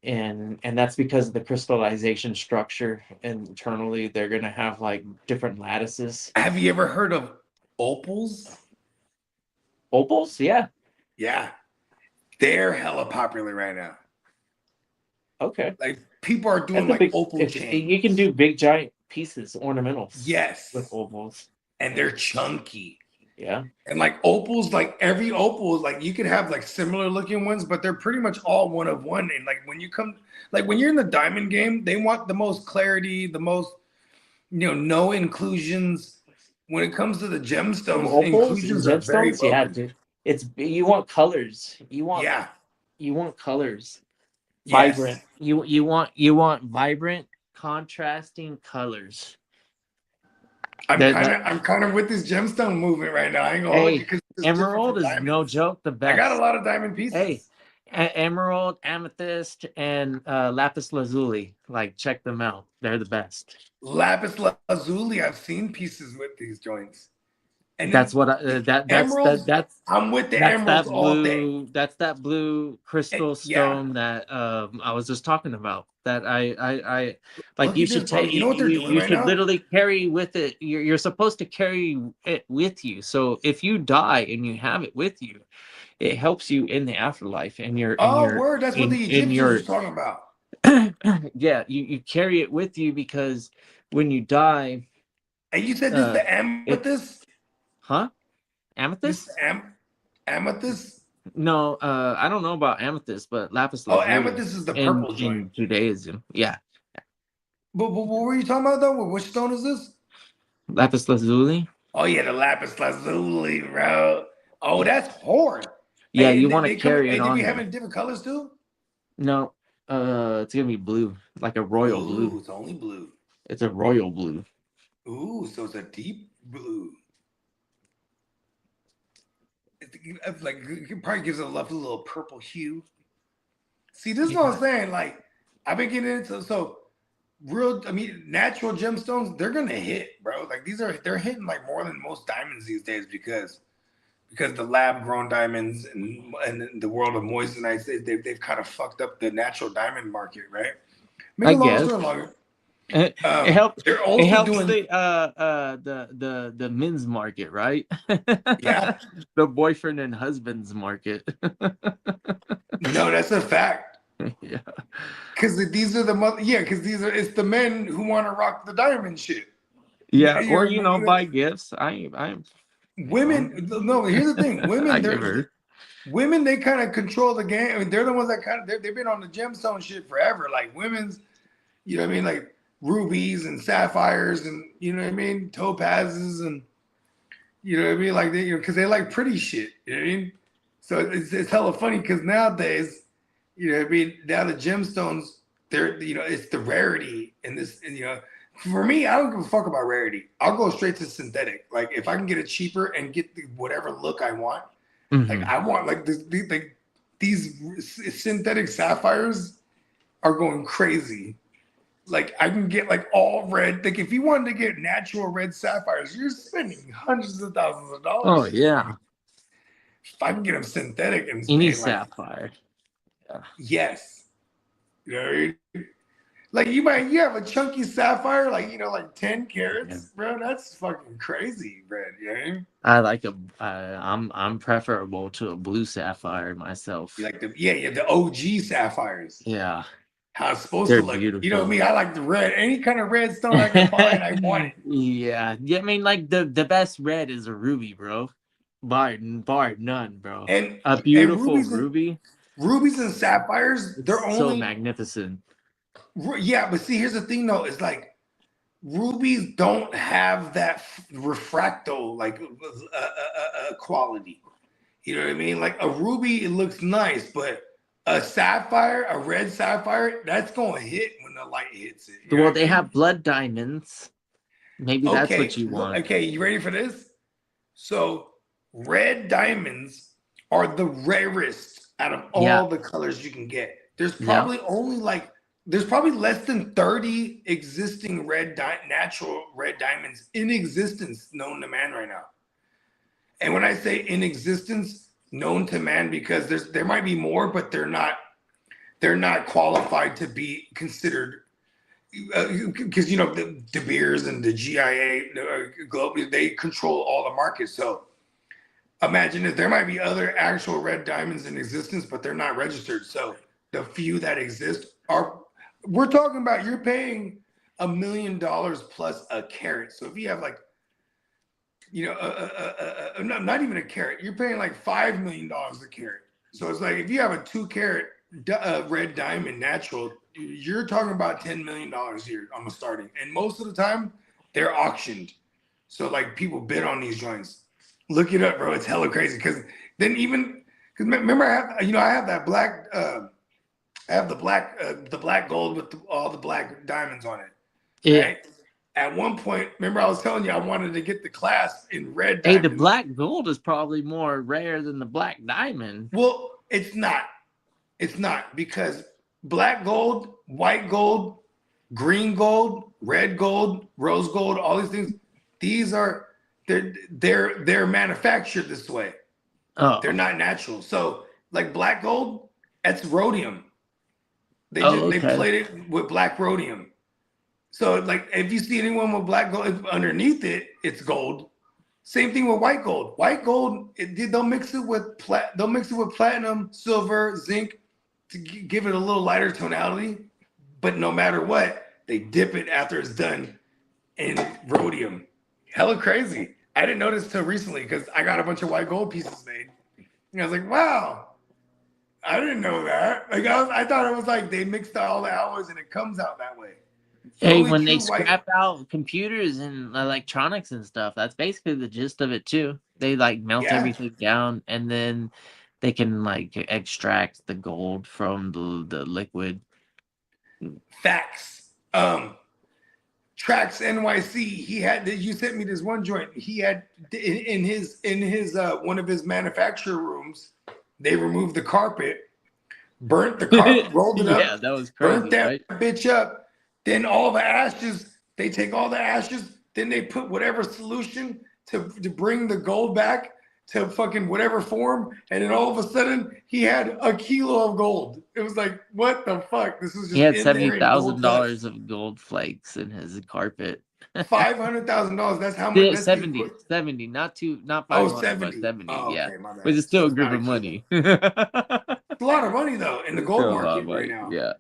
and that's because of the crystallization structure. Internally, they're gonna have like different lattices. Have you ever heard of opals? Opals, yeah. Yeah. They're hella popular right now. Okay. Like people are doing That's like opal chains. You can do big giant pieces, ornamentals. Yes. With opals. And they're chunky. Yeah. And like opals, like every opal is like you could have like similar looking ones, but they're pretty much all one of one. And like when you're in the diamond game, they want the most clarity, the most, no inclusions. When it comes to the gemstones, Opals inclusions and are very gemstones, yeah, focused. dude. You want colors. You want colors. Yes. Vibrant. You want vibrant, contrasting colors. I'm kind of with this gemstone movement right now. I ain't gonna hold you because emerald is no joke the best. I got a lot of diamond pieces. Hey, emerald, amethyst, and lapis lazuli. Like, check them out. They're the best. Lapis lazuli. I've seen pieces with these joints. And that's what that's I'm with the emeralds all day. That's that blue crystal stone that I was just talking about. That I like. You should take. You know what they're doing You right should now? literally carry with it. You're supposed to carry it with you. So if you die and you have it with you, it helps you in the afterlife. And you're word. That's what the Egyptians were talking about. Yeah, you carry it with you because when you die. And you said this is the amethyst. Huh? Amethyst? Amethyst? No, I don't know about amethyst, but lapis lazuli. Oh, amethyst is the purple joint. In Judaism. Yeah. But what were you talking about though? Which stone is this? Lapis lazuli. Oh yeah, the lapis lazuli, bro. Oh, that's hard. Yeah, you want to carry it on. Are we having different colors too? No, it's gonna be blue, like a royal blue. It's only blue. It's a royal blue. Ooh, so it's a deep blue. It's like it probably gives it a lovely little purple hue. See, this is what I'm saying. Like, I've been getting into natural gemstones. They're gonna hit, bro. Like they're hitting like more than most diamonds these days because the lab grown diamonds and the world of moissanites they've kind of fucked up the natural diamond market, right? Make a long story longer. It helps. They're also it helps doing the men's market, right? Yeah. The boyfriend and husband's market. No, that's a fact. Yeah. Because it's the men who want to rock the diamond shit. Yeah, or buy gifts. Women. No, here's the thing. Women, they kind of control the game. I mean, they're the ones that they've been on the gemstone shit forever. Like women's, you know what I mean, like rubies and sapphires and topazes and like they because they like pretty shit. You know what I mean? So it's hella funny because nowadays, now the gemstones it's the rarity in this for me, I don't give a fuck about rarity. I'll go straight to synthetic. Like if I can get it cheaper and get whatever look I want, like I want like these synthetic sapphires are going crazy. Like I can get like all red. Like if you wanted to get natural red sapphires, you're spending hundreds of thousands of dollars. Oh yeah. If I can get them synthetic and any sapphire. Yeah. Yes. You know what I mean? Like you have a chunky sapphire, like 10 carats, bro. That's fucking crazy, bro. You know what I mean? I like I'm preferable to a blue sapphire myself. You like the OG sapphires. Yeah. How it's supposed They're to look. beautiful. You know me, I like the red. Any kind of red stone I can find, I want it. Yeah. I mean, like the best red is a ruby, bro. Bar none, bro. And a beautiful and ruby. Rubies and sapphires, they're so only magnificent. Yeah, but see, here's the thing though, it's like rubies don't have that refracto like quality. You know what I mean? Like a ruby, it looks nice, but a sapphire, a red sapphire, that's gonna hit when the light hits it. Well, they have blood diamonds. Maybe that's what you want. Okay, you ready for this? So red diamonds are the rarest out of all the colors you can get. There's probably there's probably less than 30 existing natural red diamonds in existence known to man right now. And when I say in existence, known to man, because there might be more, but they're not qualified to be considered, because the De Beers and the GIA globally, they control all the markets. So imagine if there might be other actual red diamonds in existence, but they're not registered. So the few that exist we're talking about, you're paying $1 million plus a carat. So if you have not even a carat, you're paying like $5 million a carat. So it's like if you have a 2 carat red diamond natural, you're talking about $10 million here on the starting. And most of the time they're auctioned. So like people bid on these joints. Look it up, bro. It's hella crazy. Because remember I have that black I have the black gold with all the black diamonds on it. Yeah. Right? At one point, remember I was telling you I wanted to get the class in red diamonds. Hey, the black gold is probably more rare than the black diamond. Well, it's not. It's not, because black gold, white gold, green gold, red gold, rose gold, all these things, they're manufactured this way. Oh. They're not natural. So like black gold, that's rhodium. They played it with black rhodium. So like if you see anyone with black gold underneath it, it's gold. Same thing with white gold. White gold, they'll mix it with platinum, silver, zinc to give it a little lighter tonality. But no matter what, they dip it after it's done in rhodium. Hella crazy. I didn't notice till recently because I got a bunch of white gold pieces made. And I was like, wow. I didn't know that. Like I thought it was like they mixed all the alloys and it comes out that way. Hey, when they scrap out computers and electronics and stuff, that's basically the gist of it too. They like melt everything down and then they can like extract the gold from the liquid. Facts. Trax NYC, you sent me this one joint. He had in his one of his manufacturer rooms, they removed the carpet, burnt the carpet, rolled it up. Yeah, that was crazy. Burnt that bitch up. Then all the ashes, they take all the ashes, then they put whatever solution to bring the gold back to fucking whatever form, and then all of a sudden he had a kilo of gold. It was like, what the fuck? This was just he had $70,000 of gold flakes in his carpet. $500,000. That's how much. Yeah, 70, not 500, 70. but 70. Oh, yeah, okay, my bad. which is still a grip of money. It's a lot of money though in the gold market right now. Yeah.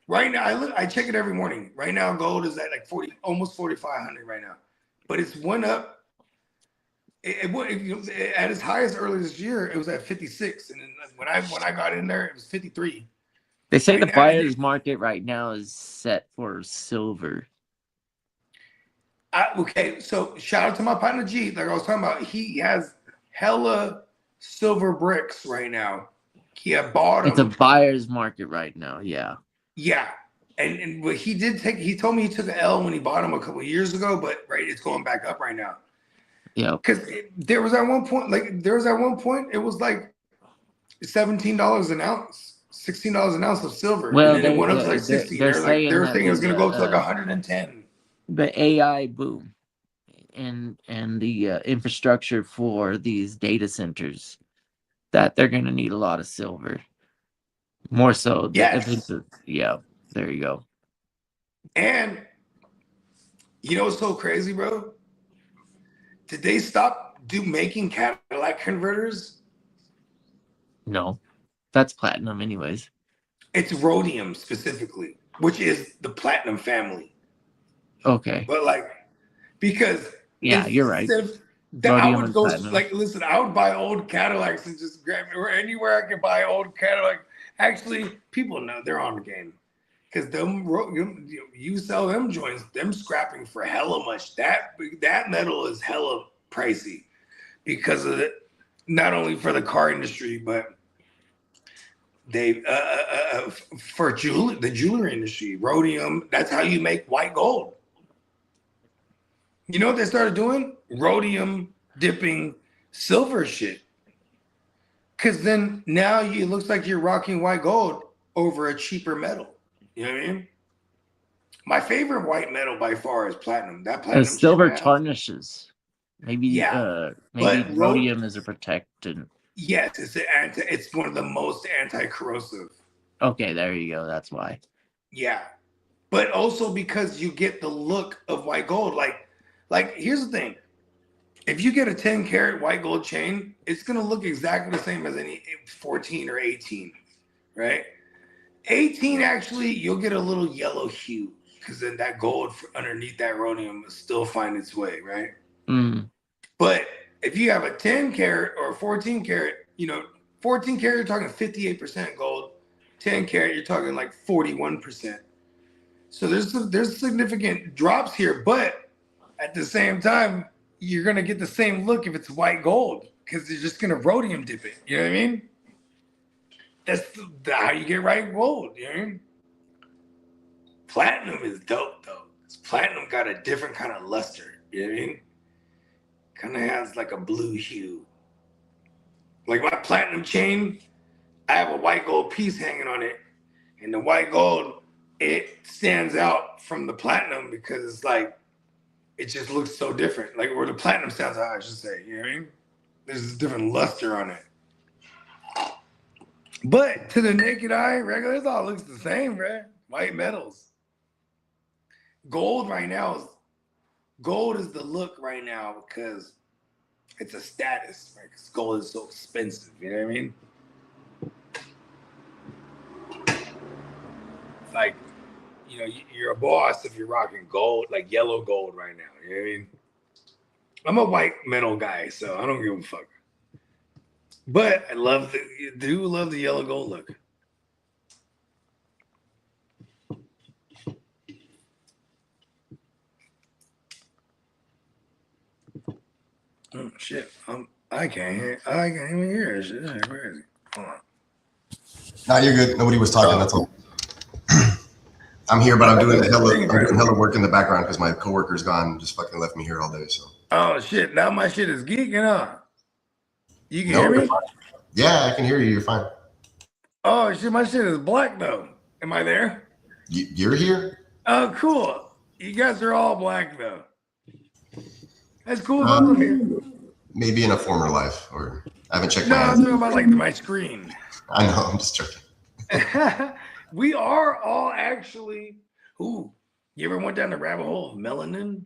Right now, I check it every morning. Right now, gold is at like 40, almost 4,500 right now, but it's went up. At its highest earlier this year, it was at 56, and then when I got in there, it was 53. They say the buyer's market right now is set for silver. Okay, so shout out to my partner G. Like I was talking about, he has hella silver bricks right now. He had bought them. It's a buyer's market right now. Yeah. Yeah, and what he did he told me he took an L when he bought them a couple of years ago, but it's going back up right now. Yeah, because there was at one point it was like $17 an ounce, $16 an ounce of silver. Well, and then it went up to like 60. They're saying it was going to go up to like 110. The AI boom and the infrastructure for these data centers, that they're going to need a lot of silver. More so. Yes. Yeah, there you go. And you know what's so crazy, bro? Did they stop making Cadillac converters? No, that's platinum anyways. It's rhodium specifically, which is the platinum family. Okay. But because you're right. I would go listen, I would buy old Cadillacs and just grab it, or anywhere I could buy old Cadillac. Actually, people know they're on the game because you sell them joints, them scrapping for hella much. That metal is hella pricey because of it, not only for the car industry, but they for the jewelry industry, rhodium. That's how you make white gold. You know what they started doing? Rhodium dipping silver shit. Because then now it looks like you're rocking white gold over a cheaper metal. You know what I mean? My favorite white metal by far is platinum. That platinum silver shit I have- tarnishes. Maybe but rhodium is a protectant. Yes, it's one of the most anti-corrosive. Okay, there you go. That's why. Yeah. But also because you get the look of white gold. Like here's the thing. If you get a 10 karat white gold chain, it's going to look exactly the same as any 14 or 18, right? 18, actually, you'll get a little yellow hue because then that gold underneath that rhodium will still find its way, right? Mm. But if you have a 10 karat or a 14 karat, 14 karat, you're talking 58% gold. 10 karat, you're talking like 41%. So there's significant drops here, but at the same time, you're gonna get the same look if it's white gold because you're just gonna rhodium dip it. You know what I mean? That's how you get white gold. You know what I mean? Platinum is dope though. Platinum got a different kind of luster. You know what I mean? Kind of has like a blue hue. Like my platinum chain, I have a white gold piece hanging on it, and the white gold, it stands out from the platinum because it's like, it just looks so different. Like where the platinum stands out, I should say. You know what I mean? There's a different luster on it. But to the naked eye, regular, it all looks the same, right? White metals. Gold right now gold is the look right now because it's a status, right? Because gold is so expensive. You know what I mean? Like, you're a boss if you're rocking gold, like yellow gold right now. You know what I mean? I'm a white metal guy, so I don't give a fuck. But I do love the yellow gold look. Oh shit! I can't even hear it. Shit, this is crazy. Hold on. No, you're good. Nobody was talking. That's all. I'm here, but I'm doing hella work in the background because my coworker's gone. Just fucking left me here all day. So. Oh shit! Now my shit is geeking up. You can hear me? Yeah, I can hear you. You're fine. Oh shit! My shit is black though. Am I there? You're here? Oh, cool. You guys are all black though. That's cool. I'm here. Maybe in a former life, or I haven't checked. No, I'm talking about like my screen. I know. I'm just joking. We are all actually. Ooh, you ever went down the rabbit hole of melanin?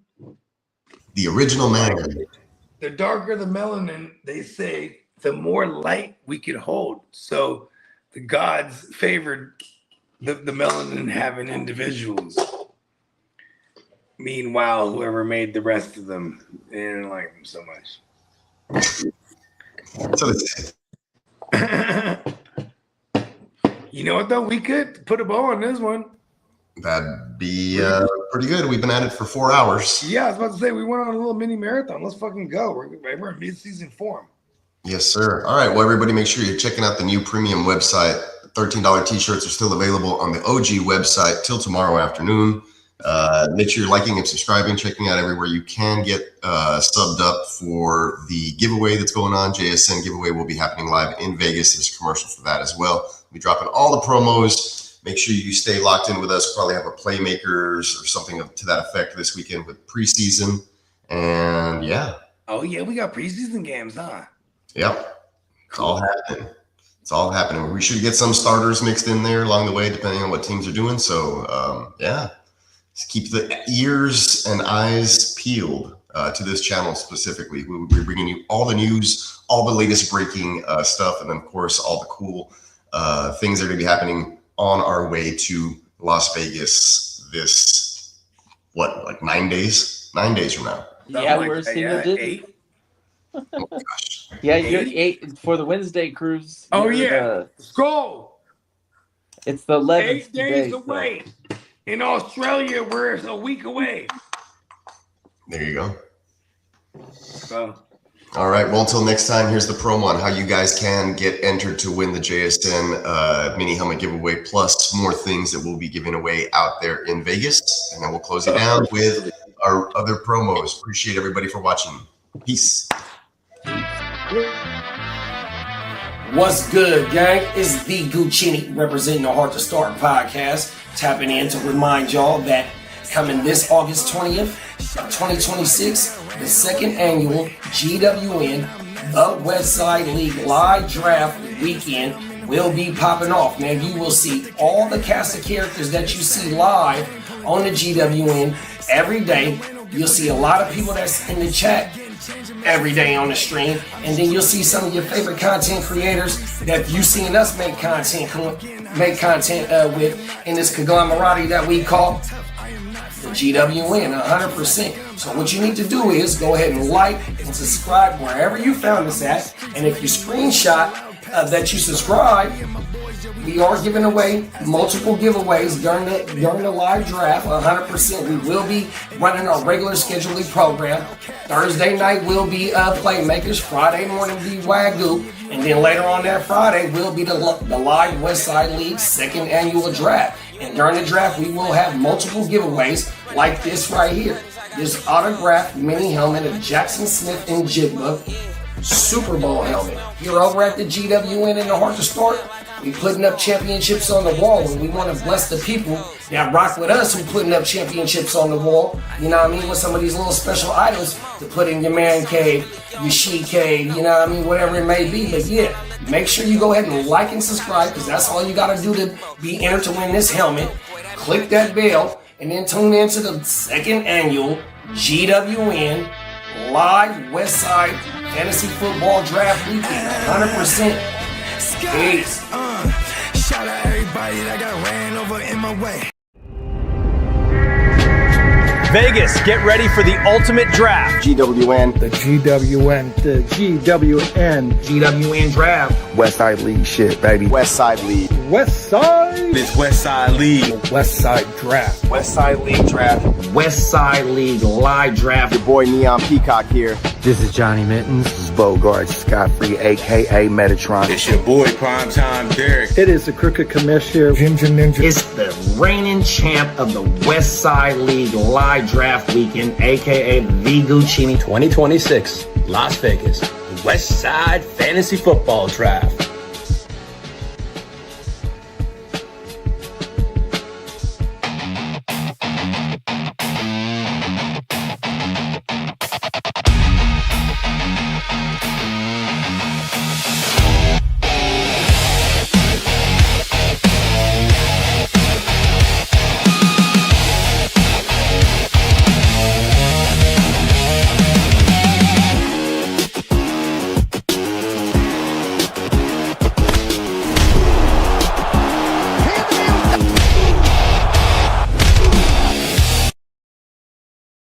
The original melanin. The darker the melanin, they say, the more light we could hold. So the gods favored the melanin having individuals. Meanwhile, whoever made the rest of them, they didn't like them so much. So it's. You know what though? We could put a bow on this one. That'd be pretty good. We've been at it for 4 hours. Yeah, I was about to say we went on a little mini marathon. Let's fucking go. We're in mid-season form. Yes, sir. All right. Well, everybody, make sure you're checking out the new premium website. $13 t-shirts are still available on the OG website till tomorrow afternoon. Make sure you're liking and subscribing, checking out everywhere you can. Get subbed up for the giveaway that's going on. JSN giveaway will be happening live in Vegas. There's a commercial for that as well. We'll be dropping all the promos. Make sure you stay locked in with us. Probably have a Playmakers or something to that effect this weekend with preseason. And yeah. Oh, yeah. We got preseason games, huh? Yep. It's all happening. It's all happening. We should get some starters mixed in there along the way, depending on what teams are doing. So, yeah. Just keep the ears and eyes peeled to this channel specifically. We'll be bringing you all the news, all the latest breaking stuff, and then, of course, all the cool things that are going to be happening on our way to Las Vegas this, like 9 days? 9 days from now. Yeah, we're single digit. 8. Oh my gosh. Yeah, you're 8 for the Wednesday cruise. Oh, yeah. Let's go. It's the 11th 8 days away. In Australia, we're a week away. There you go. So. All right. Well, until next time, here's the promo on how you guys can get entered to win the JSN mini helmet giveaway, plus more things that we'll be giving away out there in Vegas. And then we'll close it down with our other promos. Appreciate everybody for watching. Peace. What's good, gang? It's the Guchinni representing the Hard to Start podcast, tapping in to remind y'all that coming this August 20th of 2026, the second annual GWN, the Westside League live draft weekend will be popping off. Man, you will see all the cast of characters that you see live on the GWN every day. You'll see a lot of people that's in the chat every day on the stream, and then you'll see some of your favorite content creators that you've seen us make content with in this conglomerate that we call the GWN 100%. So what you need to do is go ahead and like and subscribe wherever you found us at, and if you screenshot that you subscribe, we are giving away multiple giveaways during the live draft. 100%. We will be running our regular scheduling program. Thursday night will be Playmakers. Friday morning will be WYGU. And then later on that Friday will be the live Westside League second annual draft. And during the draft, we will have multiple giveaways like this right here. This autographed mini helmet of Jackson Smith and Jigba Super Bowl helmet. Here over at the GWN in the Hard to Start, we putting up championships on the wall, and we want to bless the people that rock with us who putting up championships on the wall, you know what I mean, with some of these little special items to put in your man cave, your she cave, you know what I mean, whatever it may be. But yeah, make sure you go ahead and like and subscribe, because that's all you got to do to be entered to win this helmet. Click that bell, and then tune in to the second annual GWN live Westside Fantasy Football Draft Weekend, 100%. Peace. Shout out everybody that got ran over in my way. Vegas, get ready for the ultimate draft. GWN. The GWN. The GWN. GWN draft. Westside League shit, baby. Westside League. Westside. It's Westside League. Westside draft. Westside League draft. Westside League live draft. Your boy Neon Peacock here. This is Johnny Mittens. This is Bogard, Scott-Free, a.k.a. Metatron. It's your boy Primetime Derek. It is the Crooked Commissioner, Ginger Ninja. It's the reigning champ of the Westside League live draft weekend, aka the Guchinni 2026 Las Vegas, the Westside Fantasy Football Draft.